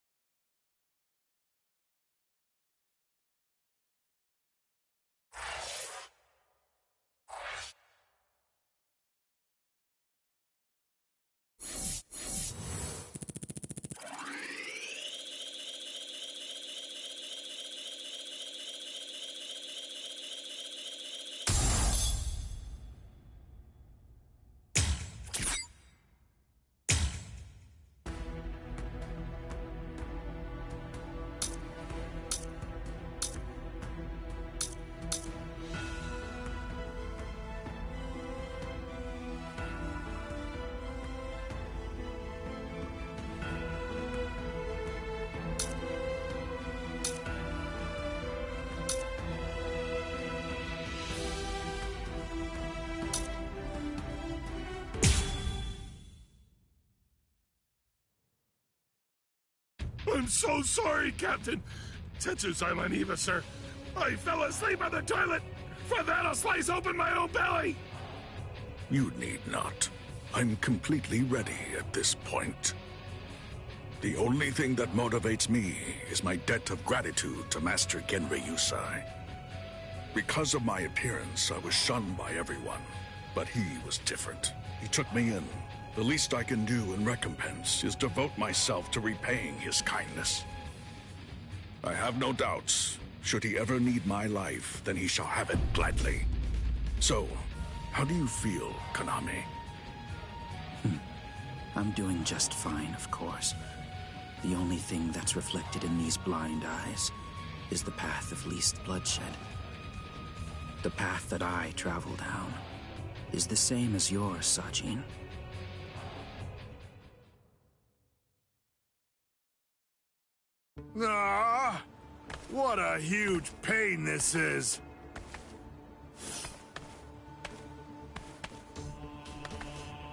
I'm so sorry, Captain. Tetsuzai Eva, sir. I fell asleep on the toilet. For that, I'll slice open my own belly. You need not. I'm completely ready at this point. The only thing that motivates me is my debt of gratitude to Master Genri Yusai. Because of my appearance, I was shunned by everyone. But he was different. He took me in. The least I can do in recompense is devote myself to repaying his kindness. I have no doubts. Should he ever need my life, then he shall have it gladly. So, how do you feel, Konami? I'm doing just fine, of course. The only thing that's reflected in these blind eyes is the path of least bloodshed. The path that I travel down is the same as yours, Sajin. Ah, what a huge pain this is.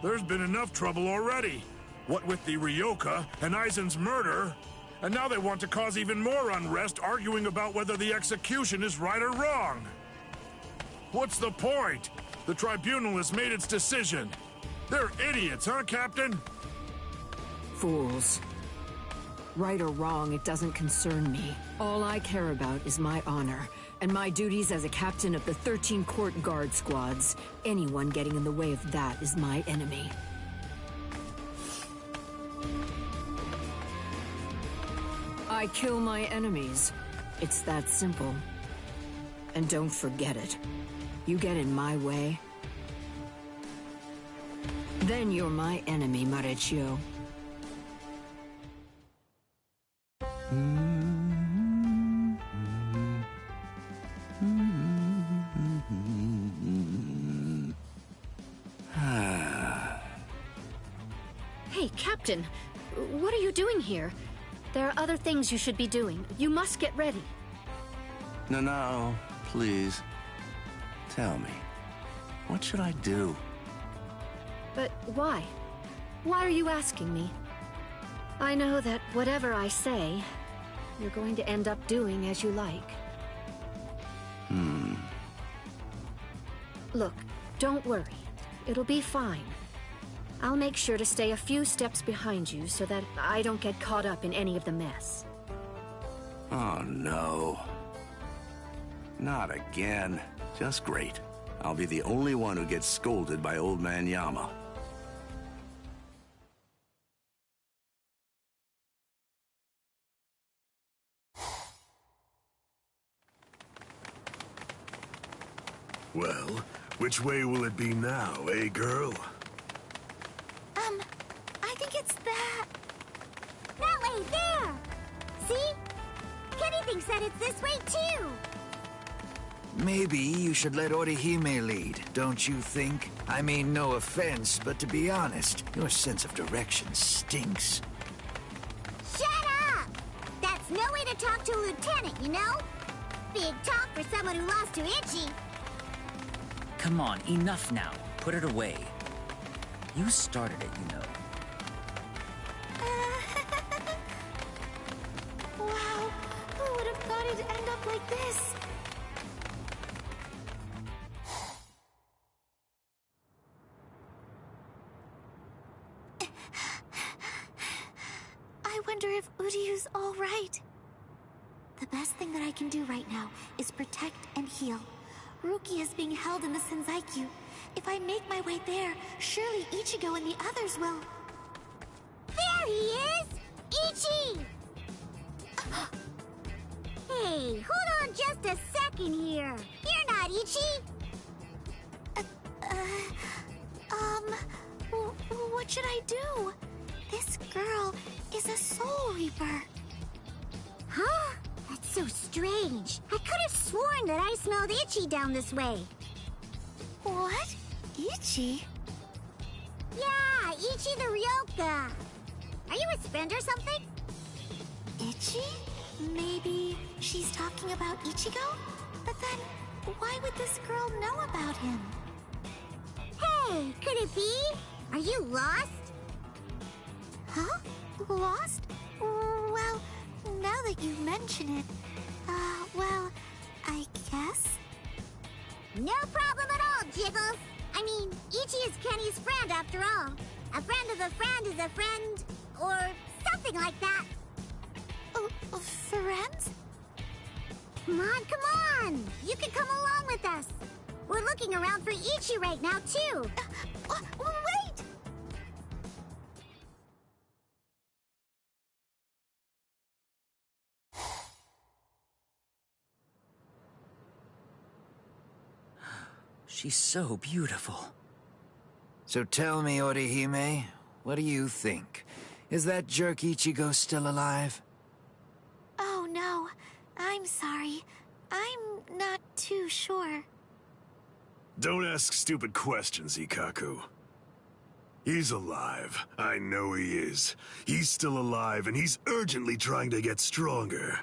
There's been enough trouble already. What with the Ryoka and Aizen's murder, and now they want to cause even more unrest, arguing about whether the execution is right or wrong. What's the point? The tribunal has made its decision. They're idiots, huh, Captain? Fools. Right or wrong, it doesn't concern me. All I care about is my honor, and my duties as a captain of the 13 court guard squads. Anyone getting in the way of that is my enemy. I kill my enemies. It's that simple. And don't forget it. You get in my way, Then you're my enemy, Marechio. Hey, Captain. What are you doing here? There are other things you should be doing. You must get ready. No, please. Tell me, what should I do? But why? Why are you asking me? I know that whatever I say, you're going to end up doing as you like. Look, don't worry. It'll be fine. I'll make sure to stay a few steps behind you so that I don't get caught up in any of the mess. Oh, no. Not again. Just great. I'll be the only one who gets scolded by Old Man Yama. Well, which way will it be now, eh, girl? I think it's that... That way, there! See? Kenny thinks that it's this way, too! Maybe you should let Orihime lead, don't you think? I mean, no offense, but to be honest, your sense of direction stinks. Shut up! That's no way to talk to a lieutenant, you know? Big talk for someone who lost to Itchy. Come on, enough now. Put it away. You started it, you know. Wow, who would have thought it'd end up like this? I wonder if Uryu's all right. The best thing that I can do right now is protect and heal. Ruki is being held in the Senzaiku. If I make my way there, surely Ichigo and the others will... There he is! Ichi! Hey, hold on just a second here. You're not Ichi! What should I do? This girl is a Soul Reaper. Huh? That's so strange. I could have sworn that I smelled Itchy down this way. What? Itchy? Yeah, Itchy the Ryoka. Are you his friend or something? Itchy? Maybe she's talking about Ichigo? But then, why would this girl know about him? Hey, could it be? Are you lost? Huh? Lost? Well, now that you mention it, well, I guess? No problem at all, Jiggles. I mean, Ichi is Kenny's friend after all. A friend of a friend is a friend, or something like that. Friends? Come on! You can come along with us. We're looking around for Ichi right now, too. Wait! She's so beautiful. So tell me, Orihime, what do you think? Is that jerk Ichigo still alive? Oh, no. I'm sorry. I'm not too sure. Don't ask stupid questions, Ikaku. He's alive. I know he is. He's still alive, and he's urgently trying to get stronger.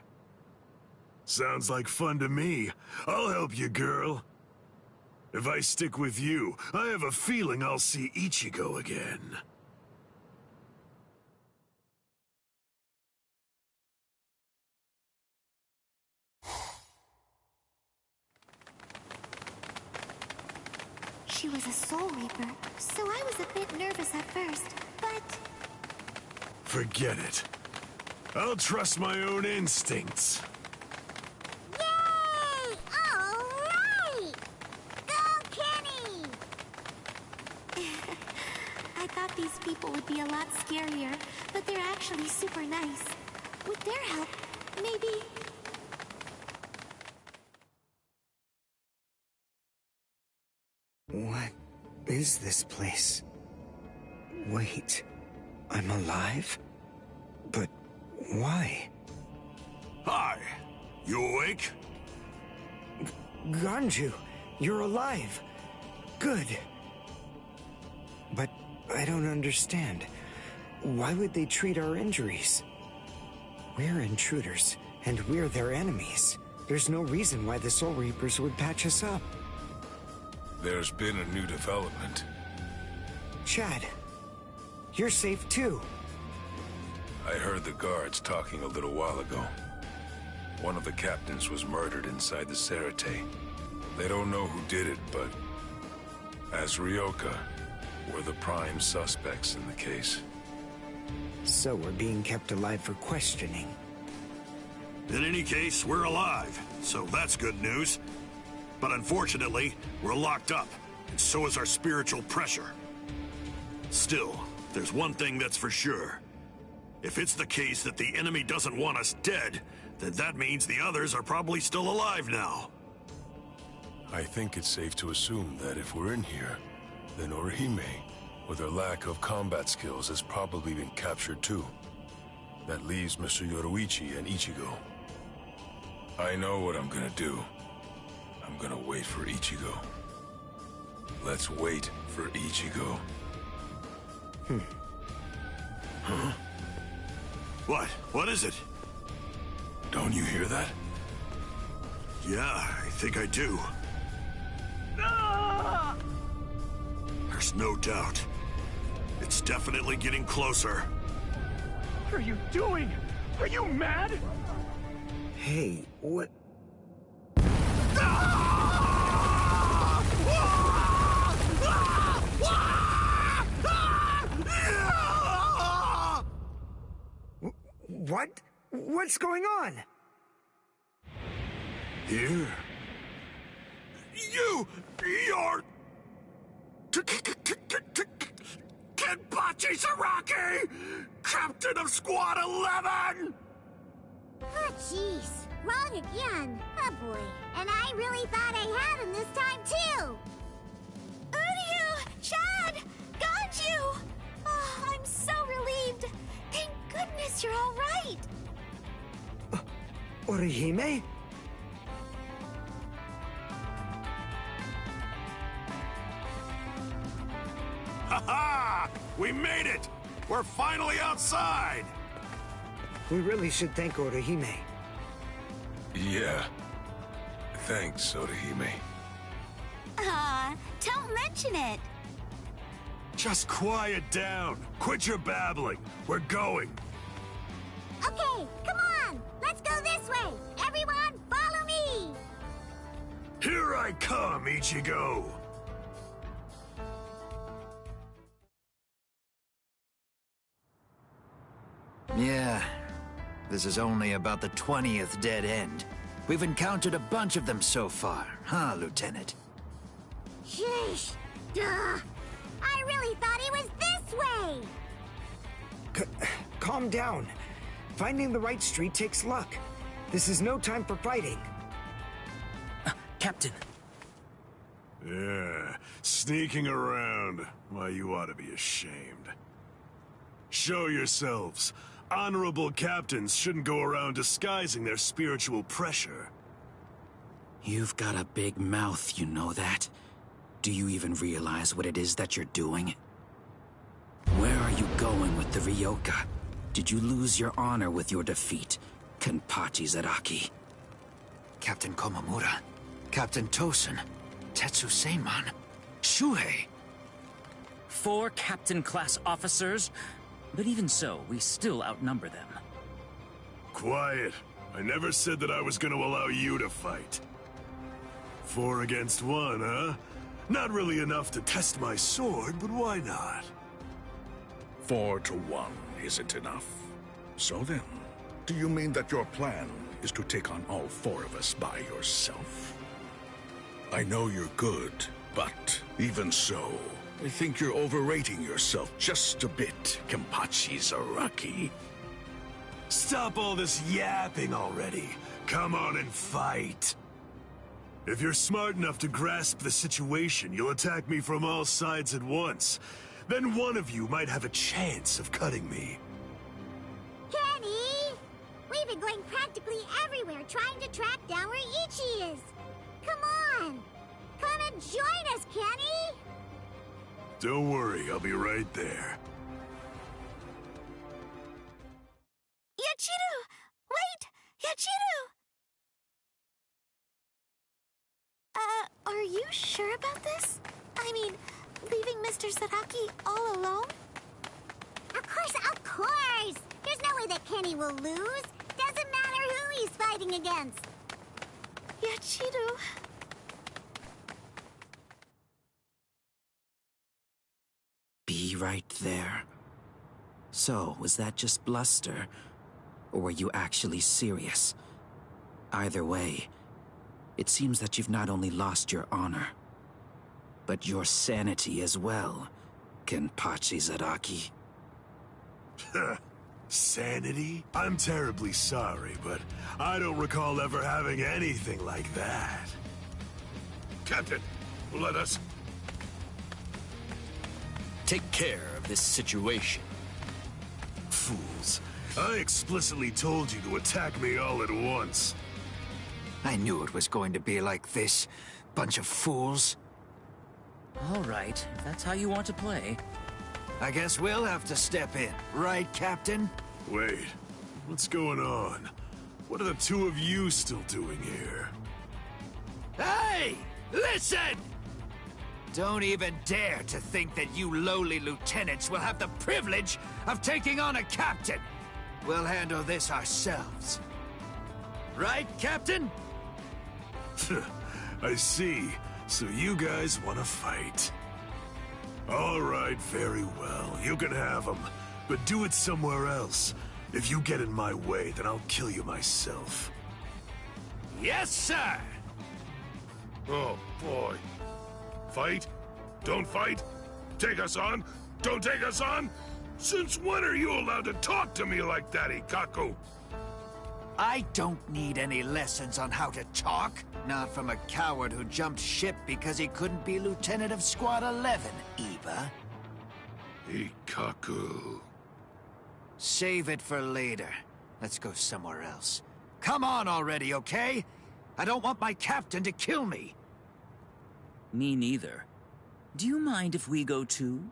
Sounds like fun to me. I'll help you, girl. If I stick with you, I have a feeling I'll see Ichigo again. She was a Soul Reaper, so I was a bit nervous at first, but... Forget it. I'll trust my own instincts. Yay! All right! Go, Kenny! I thought these people would be a lot scarier, but they're actually super nice. With their help, maybe... What is this place? Wait, I'm alive? But why? Hi, you awake? Ganju, you're alive. Good. But I don't understand. Why would they treat our injuries? We're intruders, and we're their enemies. There's no reason why the Soul Reapers would patch us up. There's been a new development. Chad, you're safe too. I heard the guards talking a little while ago. One of the captains was murdered inside the Sarate. They don't know who did it, but as Ryoka, we're the prime suspects in the case. So we're being kept alive for questioning. In any case, we're alive, so that's good news. But unfortunately, we're locked up, and so is our spiritual pressure. Still, there's one thing that's for sure. If it's the case that the enemy doesn't want us dead, then that means the others are probably still alive now. I think it's safe to assume that if we're in here, then Orihime, with her lack of combat skills, has probably been captured too. That leaves Mr. Yoruichi and Ichigo. I know what I'm gonna do. I'm gonna wait for Ichigo. Let's wait for Ichigo. Huh? What? What is it? Don't you hear that? Yeah, I think I do. There's no doubt. It's definitely getting closer. What are you doing? Are you mad? Hey, what? What? What's going on? Here? You're... Kenpachi Saraki! Captain of Squad 11! Oh, jeez. Wrong again. Oh, boy. And I really thought I had him this time, too! Uryu! Chad! Ganju! Oh, I'm so relieved. Thank goodness you're all right. Orihime? Ha-ha! We made it! We're finally outside! We really should thank Orihime. Yeah. Thanks, Orihime. Don't mention it. Just quiet down. Quit your babbling. We're going. Okay, come on. Let's go this way. Everyone, follow me. Here I come, Ichigo. Yeah, this is only about the 20th dead end. We've encountered a bunch of them so far, huh, Lieutenant? Sheesh. Duh. I really thought he was this way. Calm down. Finding the right street takes luck. This is no time for fighting. Captain. Yeah, sneaking around. Why, you ought to be ashamed. Show yourselves. Honorable captains shouldn't go around disguising their spiritual pressure. You've got a big mouth, you know that? Do you even realize what it is that you're doing? Where are you going with the Ryoka? Did you lose your honor with your defeat, Kenpachi Zaraki? Captain Komamura, Captain Tosen, Tetsu Seiman, Shuhei. 4 captain-class officers? But even so, we still outnumber them. Quiet. I never said that I was going to allow you to fight. 4 against 1, huh? Not really enough to test my sword, but why not? 4 to 1 isn't enough. So then, do you mean that your plan is to take on all 4 of us by yourself? I know you're good, but even so, I think you're overrating yourself just a bit, Kenpachi Zaraki. Stop all this yapping already. Come on and fight. If you're smart enough to grasp the situation, you'll attack me from all sides at once. then one of you might have a chance of cutting me. Kenny! We've been going practically everywhere trying to track down where Ichi is. Come on! Come and join us, Kenny! Don't worry, I'll be right there. Yachiru! Wait! Yachiru! Are you sure about this? I mean, leaving Mr. Sadaki all alone? Of course! There's no way that Kenny will lose. Doesn't matter who he's fighting against. Yachiru... Be right there. So, was that just bluster? Or were you actually serious? Either way, it seems that you've not only lost your honor, but your sanity as well, Kenpachi Zaraki. Sanity? I'm terribly sorry, but I don't recall ever having anything like that. Captain, let us... take care of this situation. Fools. I explicitly told you to attack me all at once. I knew it was going to be like this. Bunch of fools. All right, if that's how you want to play. I guess we'll have to step in. Right, Captain? Wait, what's going on? What are the two of you still doing here? Hey! Listen! Don't even dare to think that you lowly lieutenants will have the privilege of taking on a captain. We'll handle this ourselves. Right, Captain? I see. So you guys want to fight. All right, very well. You can have them. But do it somewhere else. If you get in my way, then I'll kill you myself. Yes, sir! Oh, boy. Fight? Don't fight? Take us on? Don't take us on? Since when are you allowed to talk to me like that, Ikaku? I don't need any lessons on how to talk. Not from a coward who jumped ship because he couldn't be Lieutenant of Squad 11, Eva. Ikaku... Save it for later. Let's go somewhere else. Come on already, okay? I don't want my captain to kill me. Me neither. Do you mind if we go too?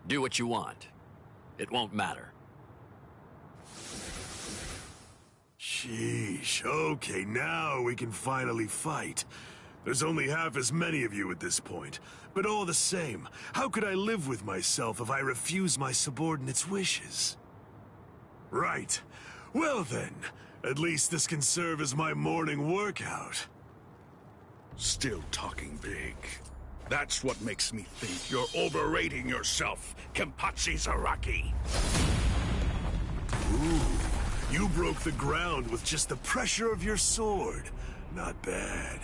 Do what you want. It won't matter. Sheesh. Okay, now we can finally fight. There's only half as many of you at this point. But all the same, how could I live with myself if I refuse my subordinates' wishes? Right. Well then, at least this can serve as my morning workout. Still talking big. That's what makes me think you're overrating yourself, Kenpachi Zaraki. Ooh, you broke the ground with just the pressure of your sword. Not bad.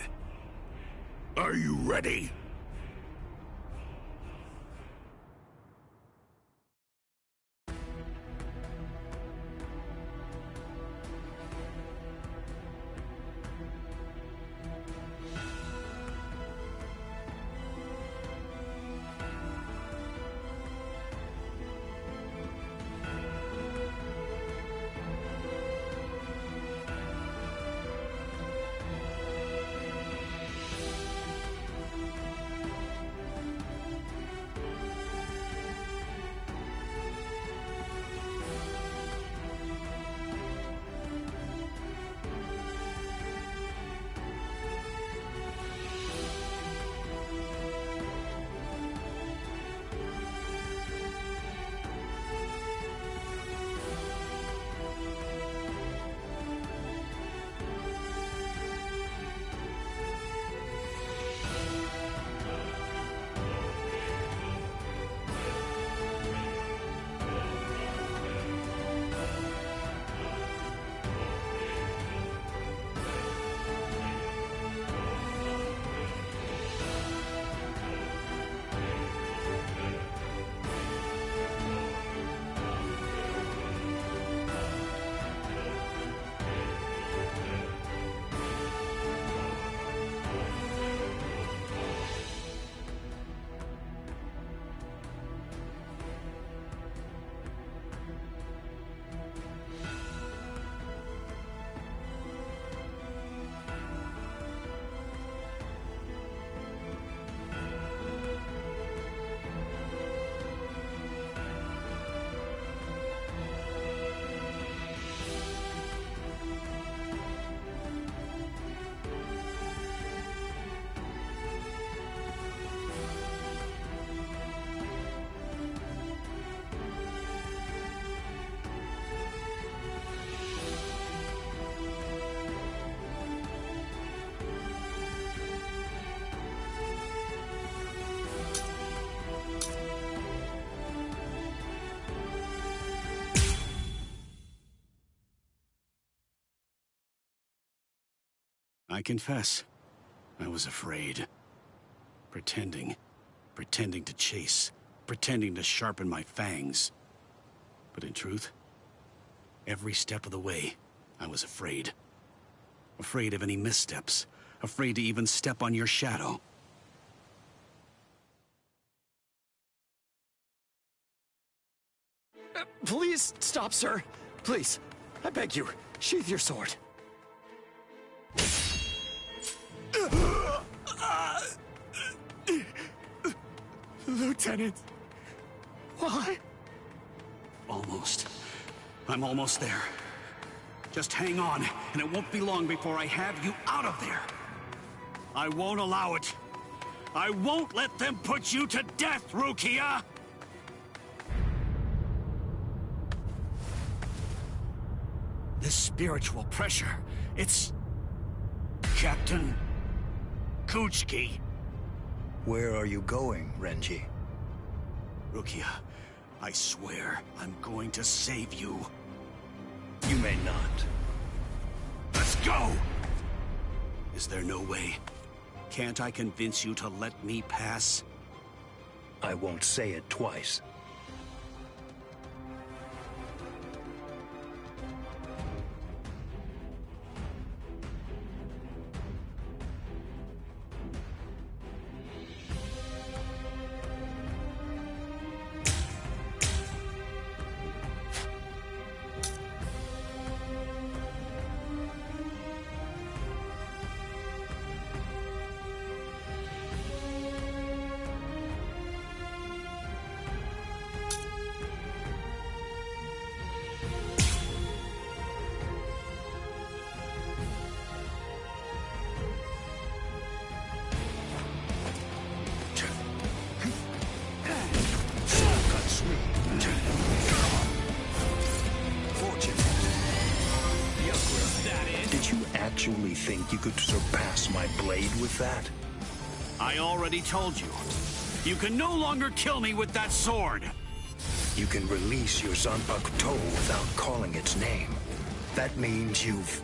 Are you ready? I confess, I was afraid. Pretending to chase, pretending to sharpen my fangs. But in truth, every step of the way, I was afraid. Afraid of any missteps, afraid to even step on your shadow. Please stop, sir. Please, I beg you, sheath your sword. Lieutenant, why? Almost. I'm almost there. Just hang on, and it won't be long before I have you out of there. I won't allow it. I won't let them put you to death, Rukia! This spiritual pressure, it's... Captain... Kuchki. Where are you going, Renji? Rukia, I swear I'm going to save you. You may not. Let's go! Is there no way? Can't I convince you to let me pass? I won't say it twice. Actually think you could surpass my blade with that? I already told you. You can no longer kill me with that sword. You can release your Zanpakuto toe without calling its name. That means you've...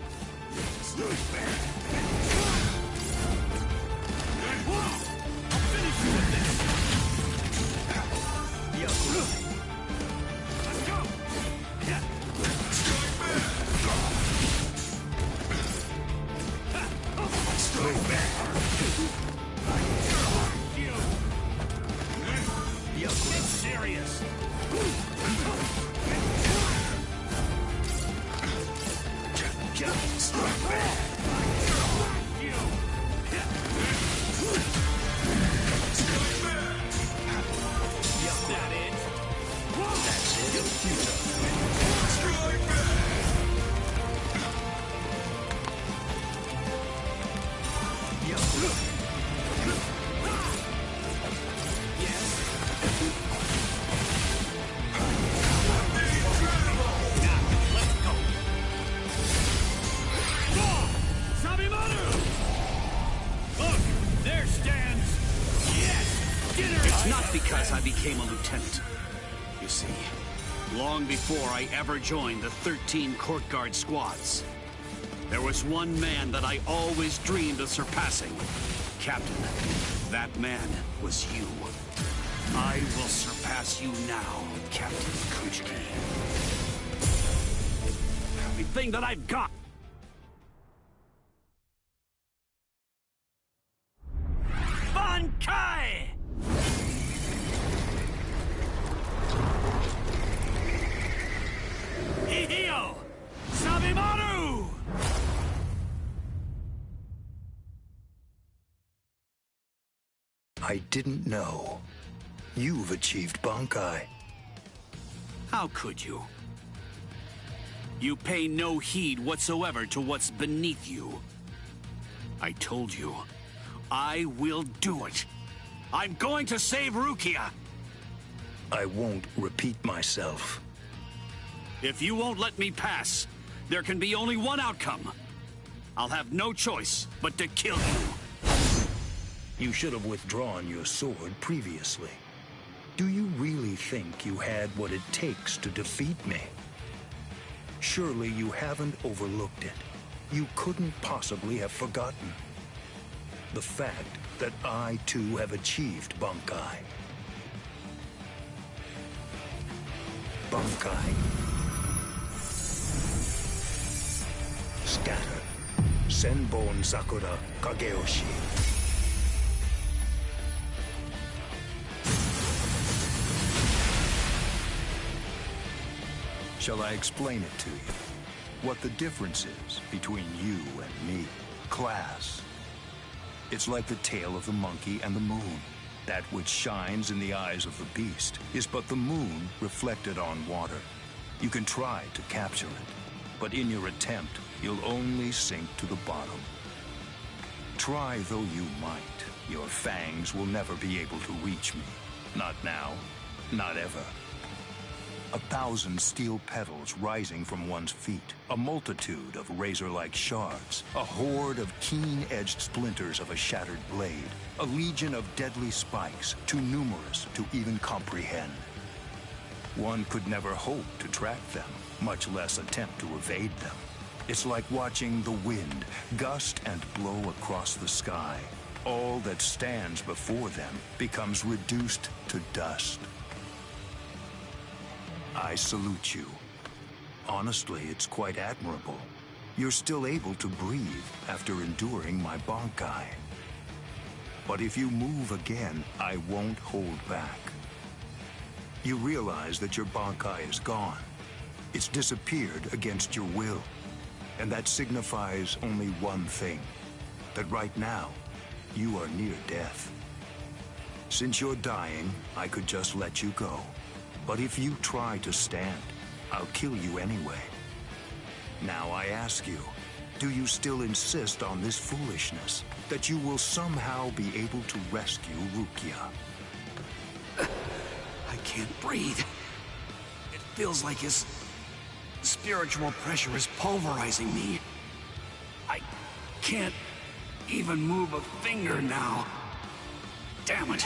Because I became a lieutenant. You see, long before I ever joined the 13 court guard squads, there was one man that I always dreamed of surpassing. Captain, that man was you. I will surpass you now, Captain Kuchki. Everything that I've got. Bankai! Ihio! Sabimaru! I didn't know. You've achieved Bankai. How could you? You pay no heed whatsoever to what's beneath you. I told you, I will do it. I'm going to save Rukia. I won't repeat myself. If you won't let me pass, there can be only one outcome. I'll have no choice but to kill you. You should have withdrawn your sword previously. Do you really think you had what it takes to defeat me? Surely you haven't overlooked it. you couldn't possibly have forgotten. The fact that I, too, have achieved Bankai. Bankai. Scatter. Senbon Sakura Kageyoshi. Shall I explain it to you? What the difference is between you and me? Class. It's like the tail of the monkey and the moon. That which shines in the eyes of the beast is but the moon reflected on water. You can try to capture it, but in your attempt, you'll only sink to the bottom. Try though you might, your fangs will never be able to reach me. Not now, not ever. 1,000 steel petals rising from one's feet, a multitude of razor-like shards, a horde of keen-edged splinters of a shattered blade, a legion of deadly spikes, too numerous to even comprehend. One could never hope to track them, much less attempt to evade them. It's like watching the wind gust and blow across the sky. All that stands before them becomes reduced to dust. I salute you. Honestly, it's quite admirable. You're still able to breathe after enduring my Bankai. But if you move again, I won't hold back. You realize that your Bankai is gone. It's disappeared against your will. And that signifies only one thing, that right now, you are near death. Since you're dying, I could just let you go. But if you try to stand, I'll kill you anyway. Now I ask you, do you still insist on this foolishness? That you will somehow be able to rescue Rukia? I can't breathe. It feels like his spiritual pressure is pulverizing me. I can't even move a finger now. Damn it.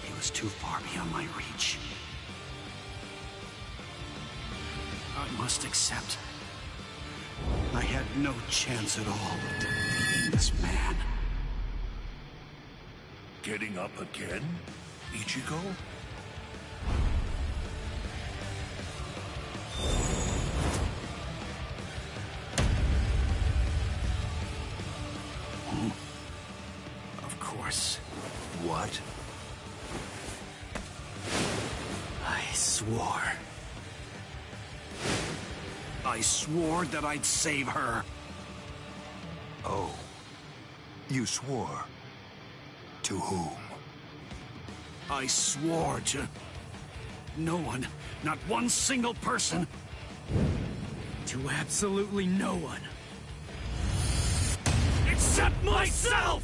He was too far beyond my reach. I must accept. I had no chance at all of defeating this man. Getting up again, Ichigo? Of course. What? I swore that I'd save her. Oh. You swore? To whom? I swore to no one, not one single person. To absolutely no one. Except myself!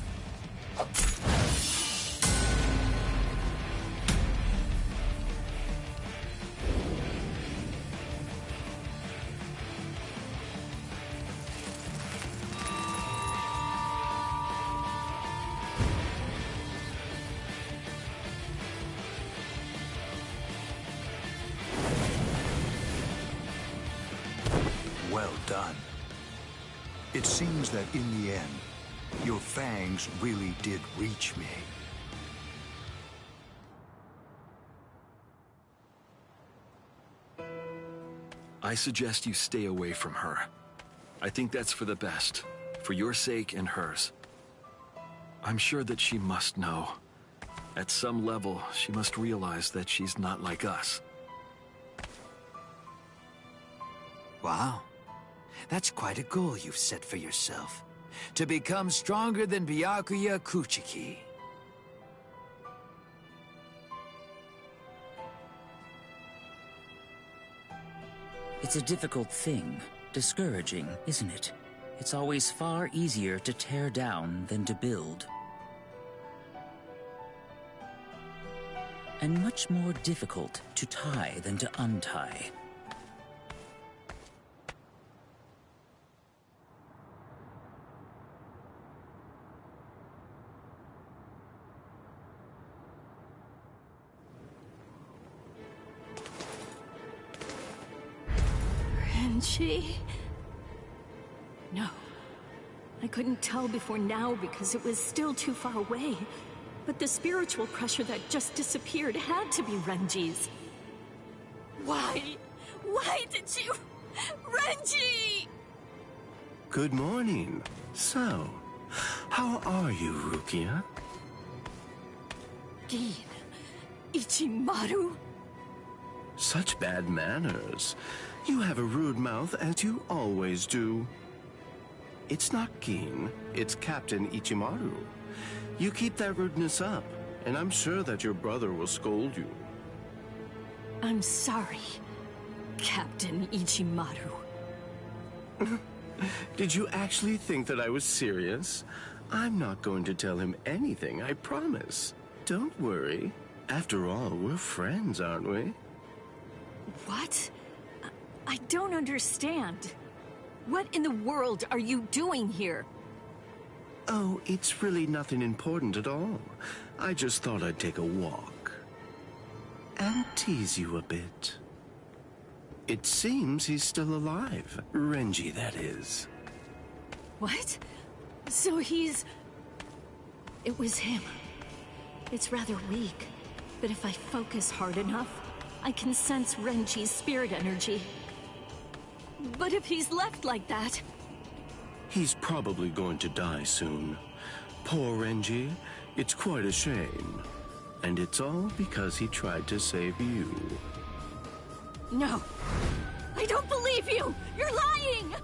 Well done. It seems that in the end, your fangs really did reach me. I suggest you stay away from her. I think that's for the best, for your sake and hers. I'm sure that she must know. At some level, she must realize that she's not like us. Wow. That's quite a goal you've set for yourself. To become stronger than Byakuya Kuchiki. It's a difficult thing. Discouraging, isn't it? It's always far easier to tear down than to build. And much more difficult to tie than to untie. Renji? No. I couldn't tell before now because it was still too far away. But the spiritual pressure that just disappeared had to be Renji's. Why? Why did you... Renji! Good morning. So, how are you, Rukia? Gin. Ichimaru? Such bad manners. You have a rude mouth, as you always do. It's not Gin, it's Captain Ichimaru. You keep that rudeness up, and I'm sure that your brother will scold you. I'm sorry, Captain Ichimaru. Did you actually think that I was serious? I'm not going to tell him anything, I promise. Don't worry. After all, we're friends, aren't we? What? I don't understand. What in the world are you doing here? Oh, it's really nothing important at all. I just thought I'd take a walk. And tease you a bit. It seems he's still alive. Renji, that is. What? So he's... It was him. It's rather weak, but if I focus hard enough, I can sense Renji's spirit energy. But if he's left like that... He's probably going to die soon. Poor Renji. It's quite a shame. And it's all because he tried to save you. No. I don't believe you! You're lying!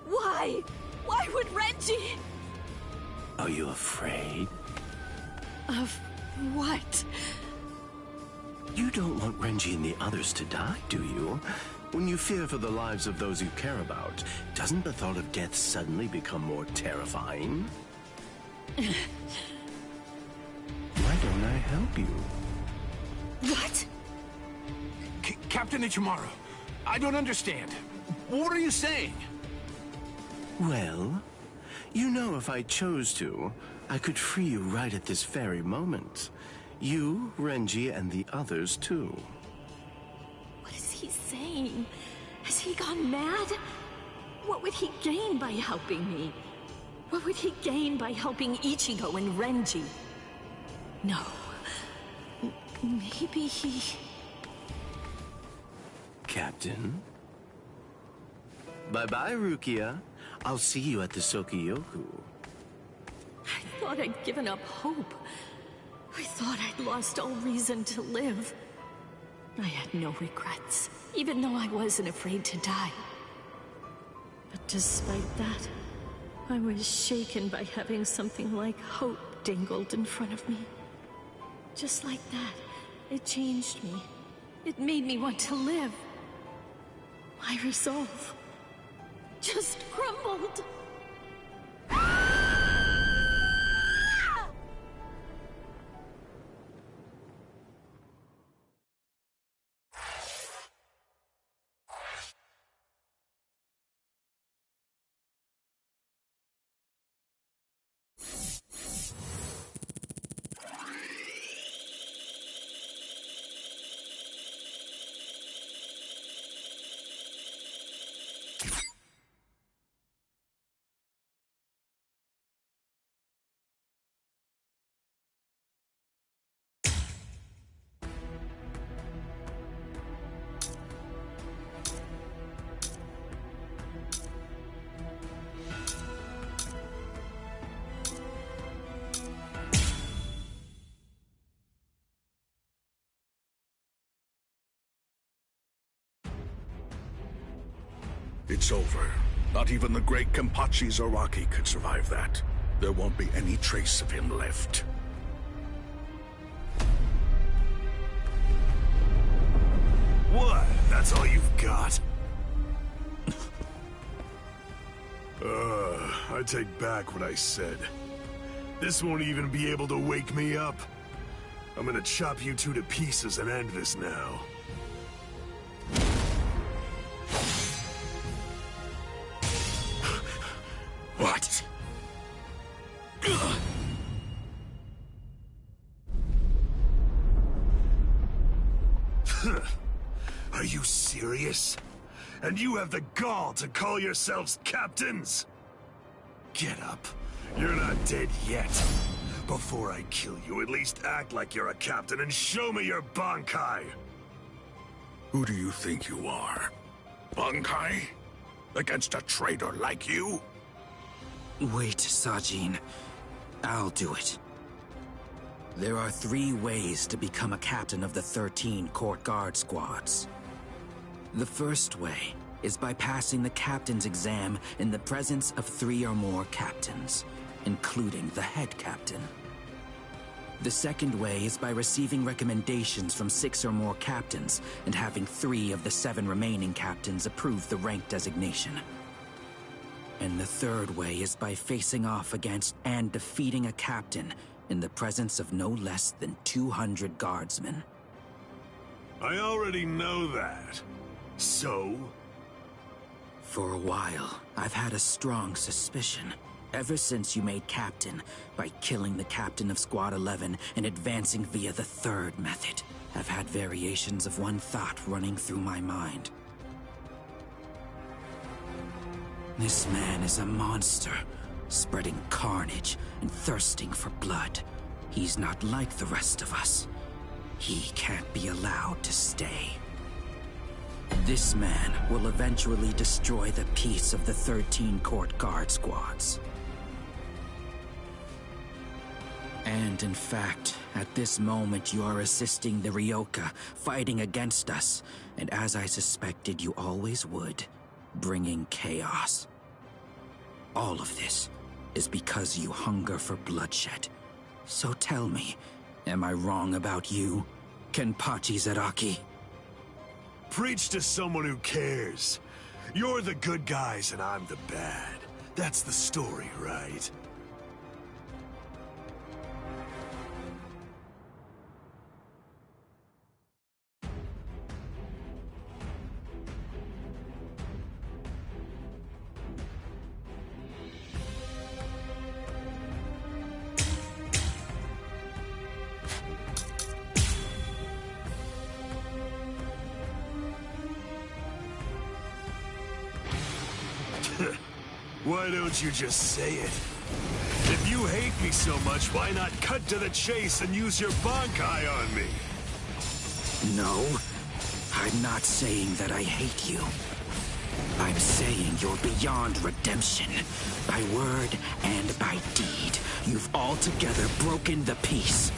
Why? Why would Renji... Are you afraid? Of what? You don't want Renji and the others to die, do you? When you fear for the lives of those you care about, doesn't the thought of death suddenly become more terrifying? Why don't I help you? What? Captain Ichimaru, I don't understand. What are you saying? Well, you know if I chose to, I could free you right at this very moment. You, Renji, and the others too. What is he saying? Has he gone mad? What would he gain by helping me? What would he gain by helping Ichigo and Renji? No. Maybe he... Captain? Bye-bye, Rukia. I'll see you at the Sokiyoku. I thought I'd given up hope. I thought I'd lost all reason to live. I had no regrets, even though I wasn't afraid to die. But despite that, I was shaken by having something like hope dangled in front of me. Just like that, it changed me. It made me want to live. My resolve just crumbled. It's over. Not even the great Kenpachi Zaraki could survive that. There won't be any trace of him left. What? That's all you've got? I take back what I said. This won't even be able to wake me up. I'm gonna chop you two to pieces and end this now. What? Are you serious? And you have the gall to call yourselves captains? Get up. You're not dead yet. Before I kill you, at least act like you're a captain and show me your Bankai! Who do you think you are? Bankai? Against a traitor like you? Wait, Sajin. I'll do it. There are 3 ways to become a captain of the 13 court guard squads. The first way is by passing the captain's exam in the presence of 3 or more captains, including the head captain. The second way is by receiving recommendations from 6 or more captains and having 3 of the 7 remaining captains approve the rank designation. And the third way is by facing off against and defeating a captain in the presence of no less than 200 guardsmen. I already know that. So? For a while, I've had a strong suspicion. Ever since you made captain, by killing the captain of Squad 11 and advancing via the third method, I've had variations of one thought running through my mind. This man is a monster, spreading carnage and thirsting for blood. He's not like the rest of us. He can't be allowed to stay. This man will eventually destroy the peace of the 13 court guard squads. And in fact, at this moment you are assisting the Ryoka, fighting against us, and as I suspected you always would, bringing chaos. All of this is because you hunger for bloodshed. So tell me, am I wrong about you, Kenpachi Zaraki? Preach to someone who cares. You're the good guys and I'm the bad. That's the story, right? Why don't you just say it? If you hate me so much, why not cut to the chase and use your Bankai on me? No, I'm not saying that I hate you. I'm saying you're beyond redemption. By word and by deed, you've altogether broken the peace.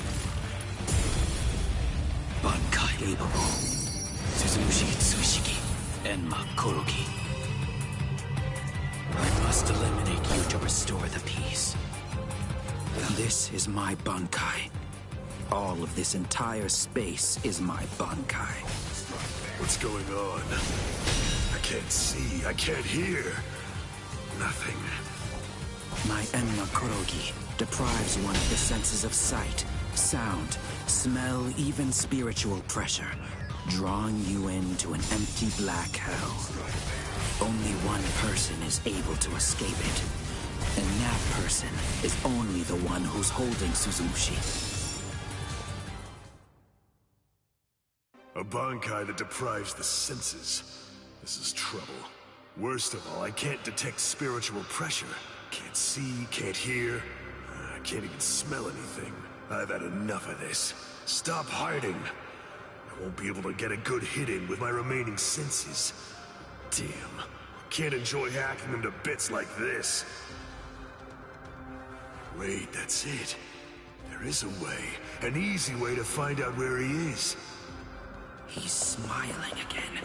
Bankai Eibabo, Suzushi Tsushiki, Enma Korogi. I must eliminate you to restore the peace. This is my Bankai. All of this entire space is my Bankai. What's going on? I can't see, I can't hear. Nothing. My Enma Korogi deprives one of the senses of sight, sound, smell, even spiritual pressure, drawing you into an empty black hell. Only one person is able to escape it, and that person is only the one who's holding Suzushi. A Bankai that deprives the senses. This is trouble. Worst of all, I can't detect spiritual pressure. Can't see, can't hear. I can't even smell anything. I've had enough of this. Stop hiding. I won't be able to get a good hit in with my remaining senses. Damn. Can't enjoy hacking them to bits like this. Wait, that's it. There is a way. An easy way to find out where he is. He's smiling again.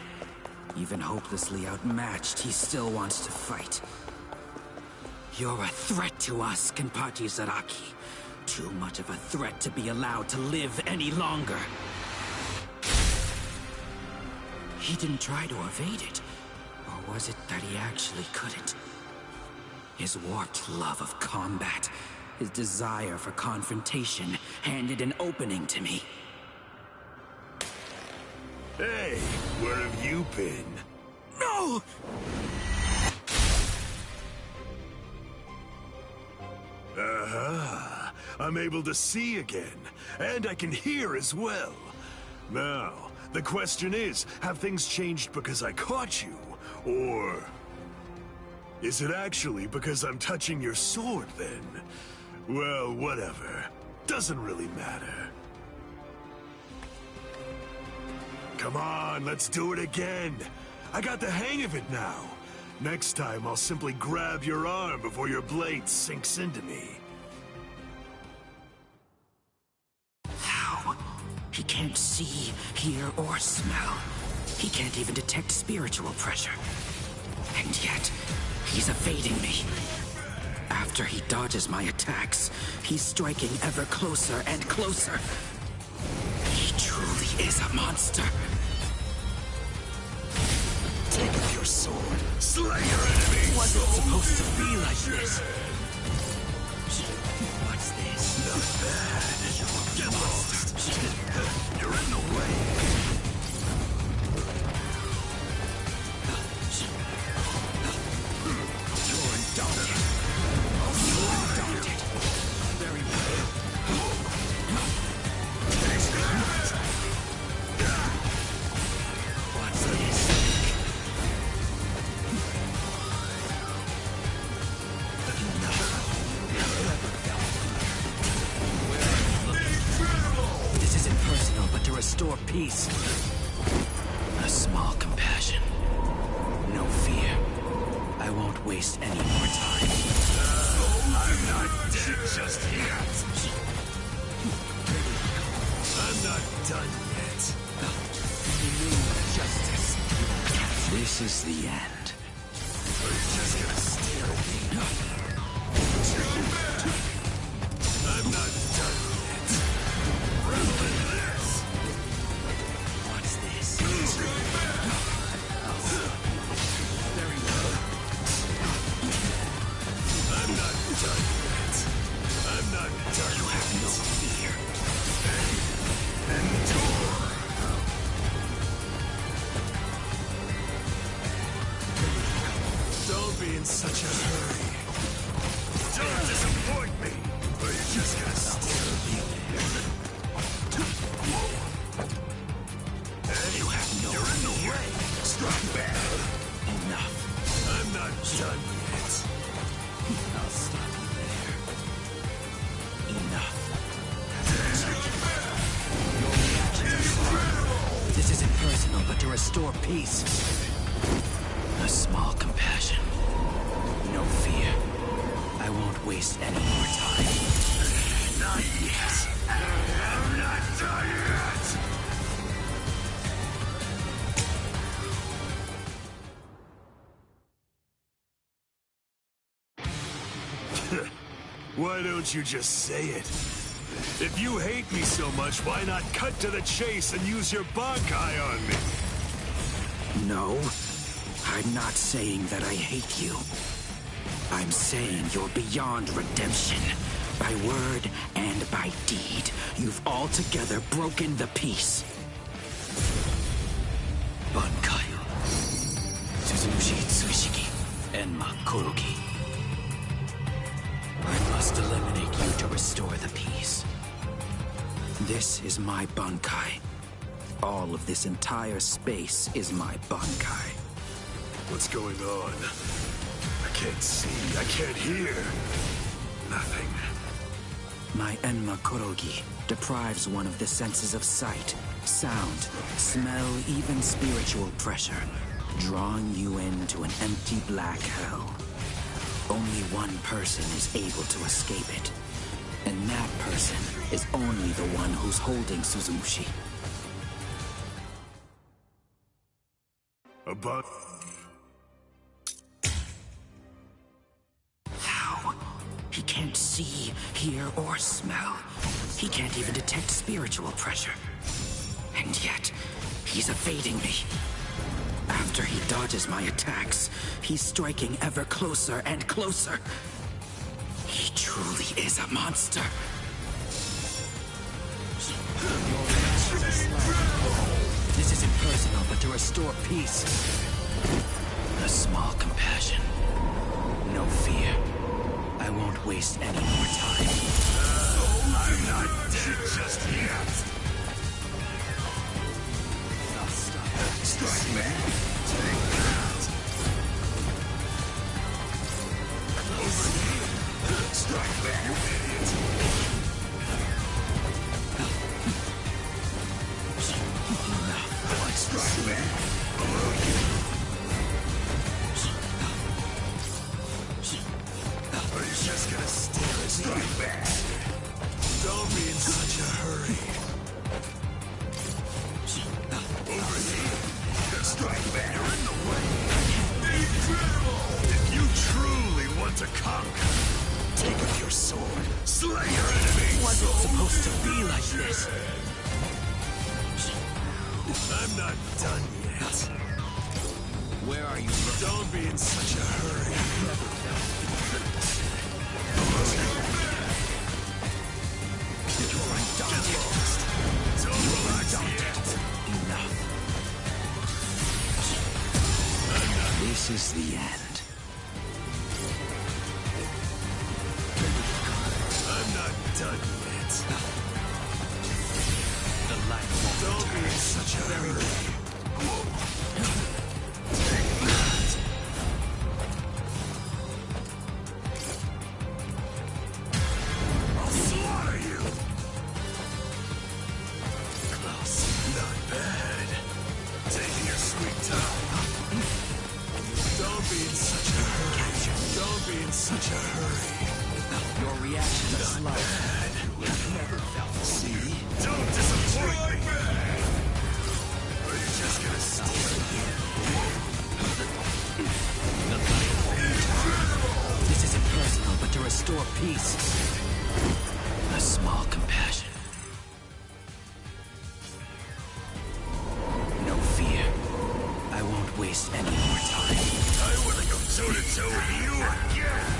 Even hopelessly outmatched, he still wants to fight. You're a threat to us, Kenpachi Zaraki. Too much of a threat to be allowed to live any longer. He didn't try to evade it. Or was it that he actually couldn't? His warped love of combat, his desire for confrontation, handed an opening to me. Hey, where have you been? No! Aha! I'm able to see again, and I can hear as well. Now, the question is, have things changed because I caught you? Or Is it actually because I'm touching your sword, then? Well, whatever. Doesn't really matter. Come on, let's do it again. I got the hang of it now. Next time, I'll simply grab your arm before your blade sinks into me. How? He can't see, hear, or smell. He can't even detect spiritual pressure. And yet, he's evading me. After he dodges my attacks, he's striking ever closer and closer. He truly is a monster. Take up your sword. Slay your enemies! Wasn't supposed to be like this. What's this? Not bad. Get lost. You're in the way. You're undaunted. You're undaunted. Very well. What's this? This isn't personal, but to restore peace. A small compassion. No fear. I won't waste any more time. I'm not dead just yet. I'm not done yet. Justice. This is the end. Are you just gonna stare at me? I'm not done yet. Revel in this. What's this? Very well. I'm not done yet. I'm not done You have no fear. Endure. Don't be in such a hurry. Don't disappoint me, or you're just gonna stare at me. Hey, You have no you're in the fear. way. Strike back. Enough. I'm not done yet. I'll stop you there. Enough. This isn't personal, but to restore peace. A small compassion. No fear. I won't waste any more time. Not yet. I'm not done yet. Why don't you just say it? If you hate me so much, why not cut to the chase and use your Bankai on me? No, I'm not saying that I hate you. I'm saying you're beyond redemption. By word and by deed, you've altogether broken the peace. Bankai. Suzushi Tsushiki. Enma Korogi. I must eliminate you to restore the peace. This is my Bankai. All of this entire space is my Bankai. What's going on? I can't see, I can't hear. Nothing. My Enma Korogi deprives one of the senses of sight, sound, smell, even spiritual pressure, drawing you into an empty black hell. Only one person is able to escape it, and that person is only the one who's holding Suzushi. About... How? He can't see, hear, or smell. He can't even detect spiritual pressure. And yet, he's evading me. After he dodges my attacks, he's striking ever closer and closer. He truly is a monster. This isn't personal, but to restore peace. A small compassion. No fear. I won't waste any more time. I'm not dead just yet. Strike me. Take that. Strike back, you idiot! Strike back! Below you! Are you just gonna stare at me? Strike back! Don't be in such a hurry. Over here! Strike back! You're in the way! Incredible! If you truly want to conquer, take up your sword, slay your enemy! Wasn't supposed to be like this. I'm not done yet. Where are you? Don't be in such a hurry. Get lost. Don't relax yet. Enough. This is the end. I'm not done yet. The light won't Don't be in such a hurry. Take that. I'll slaughter you. Close. Not bad. Taking your sweet time. Don't be in such a hurry. Don't be in such a hurry. Your reaction is Not slow. bad. Never felt. See? Don't disappoint me! Are you just gonna stare here? This isn't personal, but to restore peace. A small compassion. No fear. I won't waste any more time. I wanna go toe-to-toe with you again!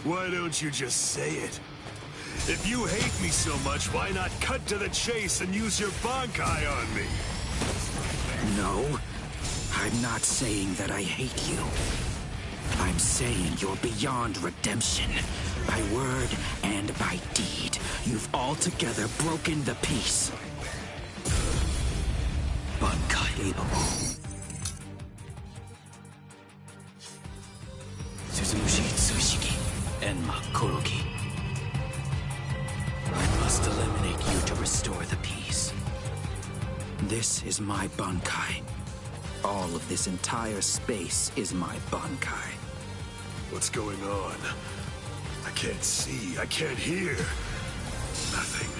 Why don't you just say it? If you hate me so much, why not cut to the chase and use your Bankai on me? No, I'm not saying that I hate you. I'm saying you're beyond redemption. By word and by deed, you've altogether broken the peace. Bankai. Suzumushi Tsushiki. Enma Kuroki. I must eliminate you to restore the peace. This is my Bankai. All of this entire space is my Bankai. What's going on? I can't see, I can't hear. Nothing.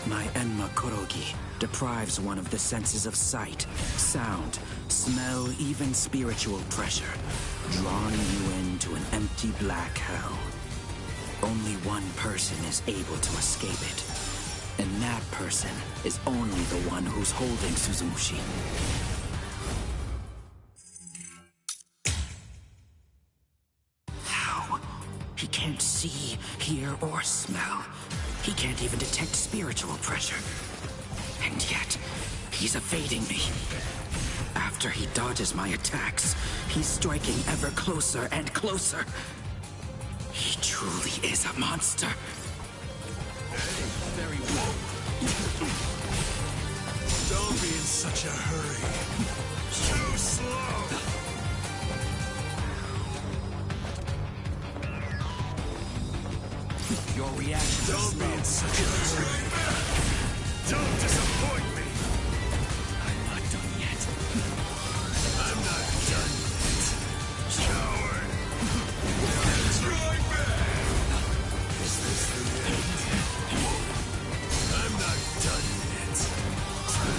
My Enma Kurogi deprives one of the senses of sight, sound, smell, even spiritual pressure, drawing you into an empty black hell. Only one person is able to escape it, and that person is only the one who's holding Suzumushi. How? He can't see, hear, or smell. He can't even detect spiritual pressure. And yet, he's evading me. After he dodges my attacks, he's striking ever closer and closer. He truly is a monster. Very well. Don't be in such a hurry. Too slow. Your reaction. Don't be in such a hurry. Don't disappoint me. I'm not done yet. I'm not done yet. Coward. Strike back. Is this the end? I'm not done yet.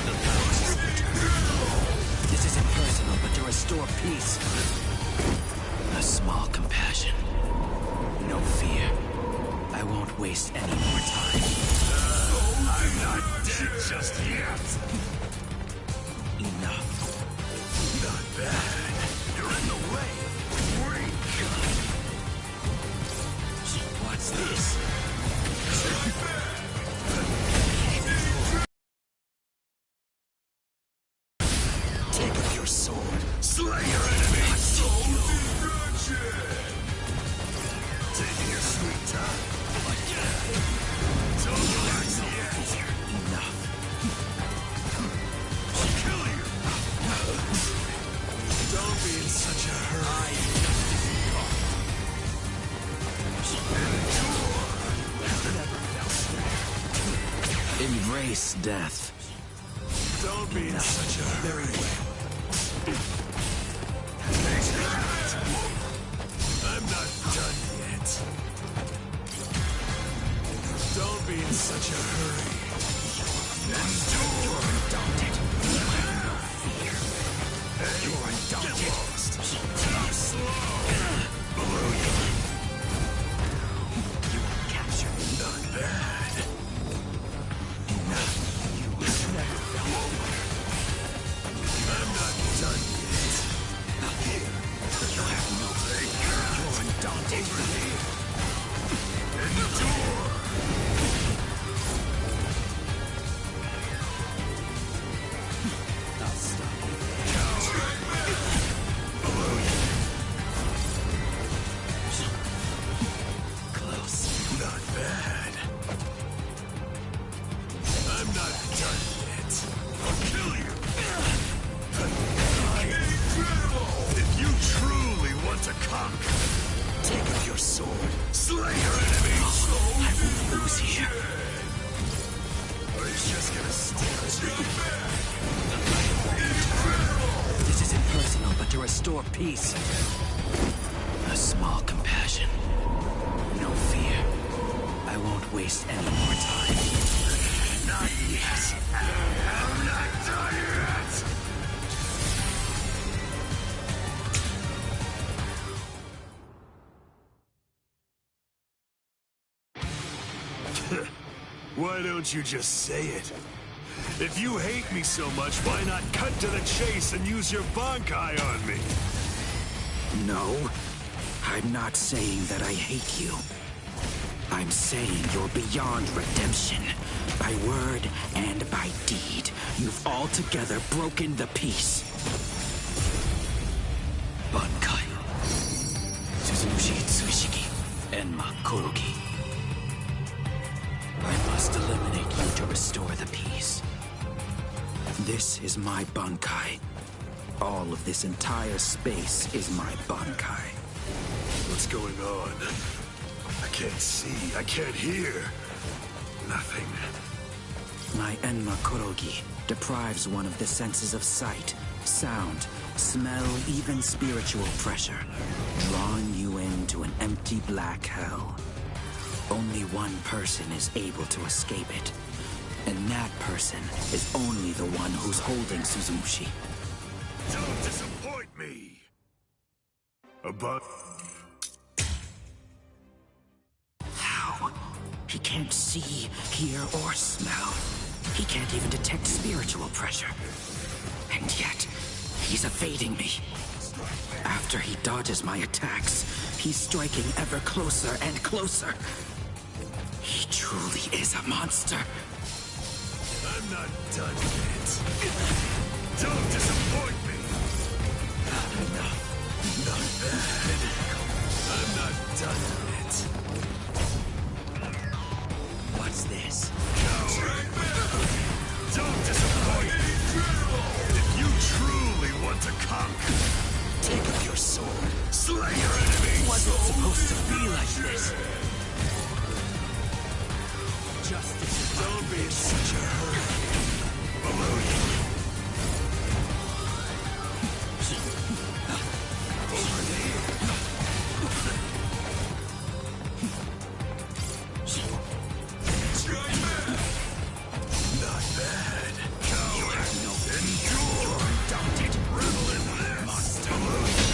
The balance is returned. This isn't personal, but to restore peace. A small compassion. No fear. I won't waste any more time. I'm not dead just yet. Enough. Not bad. You're in the way. Great God. What's this? Take up your sword. Slay your enemy. Taking your sweet time. Don't relax yet. Embrace death. Don't be in such a hurry. I'm not done yet. Don't be in such a hurry. Endure. You're undaunted. You have no fear. Hey, You're undaunted. get lost. Too slow. Below you. You were captured. Not bad. Enough. You have never felt. I'm not done yet. Here. You have no fear. You're undaunted. Over here. Endure. I'll stop you. Below you. Close. Not bad. I'm not done yet. I'll kill you. Incredible! If you truly want to conquer, take up your sword, slay your enemies. I won't lose here. Or he's just gonna stare. This isn't personal, but to restore peace. A small compassion. No fear. I won't waste any more time. Not yet. I'm not done yet. Why don't you just say it? If you hate me so much, why not cut to the chase and use your Bankai on me? No, I'm not saying that I hate you. I'm saying you're beyond redemption. By word and by deed, you've altogether broken the peace. Bankai. Suzushi Tsushiki. Enma Korogi. I must eliminate you to restore the peace. This is my Bankai. All of this entire space is my Bankai. What's going on? I can't see, I can't hear. Nothing. My Enma Korogi deprives one of the senses of sight, sound, smell, even spiritual pressure, drawing you into an empty black hell. Only one person is able to escape it, and that person is only the one who's holding Suzushi. Don't disappoint me! About... How? He can't see, hear, or smell. He can't even detect spiritual pressure. And yet, he's evading me. After he dodges my attacks, he's striking ever closer and closer. He truly is a monster. I'm not done yet. Don't disappoint me! Not bad. I'm not done yet. What's this? Coward! Don't disappoint me! If you truly want to conquer, take up your sword, slay your enemies! Wasn't supposed to be like this. Justice. Don't be in such a hurry. Below you. Over here. Not bad. Coward. You have no Endure. You're undaunted. Revel in this. Monster. Below you.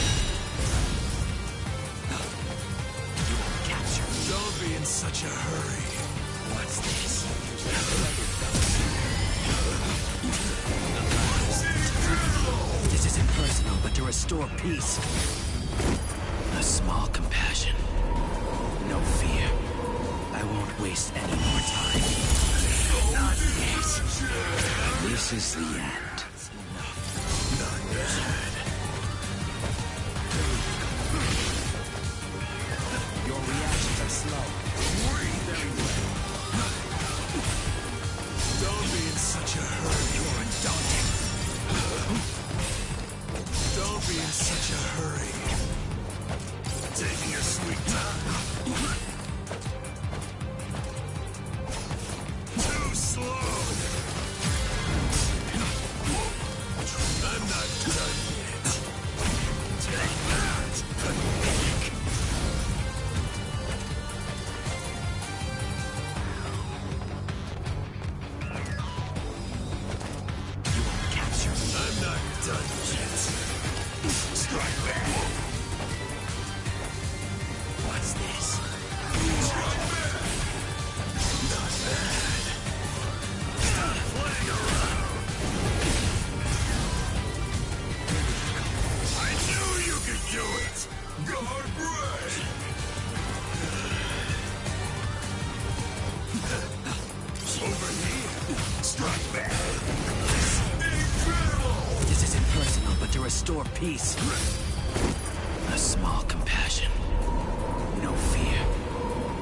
You were captured. Don't be in such a hurry. What's this? This isn't personal, but to restore peace. A small compassion. No fear. I won't waste any more time. Not yet. This is the end. Not bad. Your reactions are slow. Very well. Don't be in such a hurry. You're undaunted. Don't be in such a hurry. Taking your sweet time. Too slow. Strike back. This isn't personal, but to restore peace. A small compassion. No fear.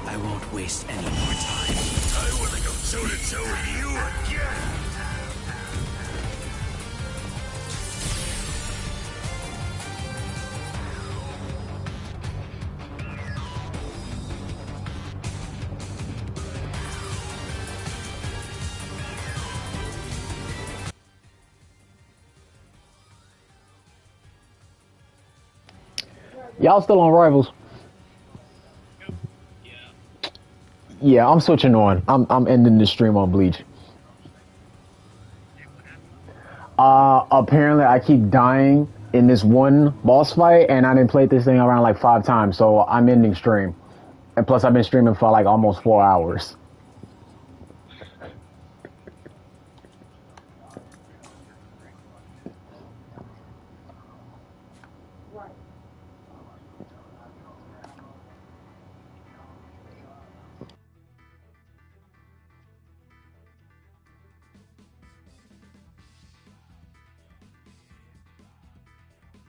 I won't waste any more time. I want to go toe-to-toe with you again. Y'all still on Rivals? Yeah, I'm switching on. I'm ending the stream on Bleach. Apparently I keep dying in this one boss fight, and I didn't play this thing around like 5 times, so I'm ending stream. And plus I've been streaming for like almost 4 hours.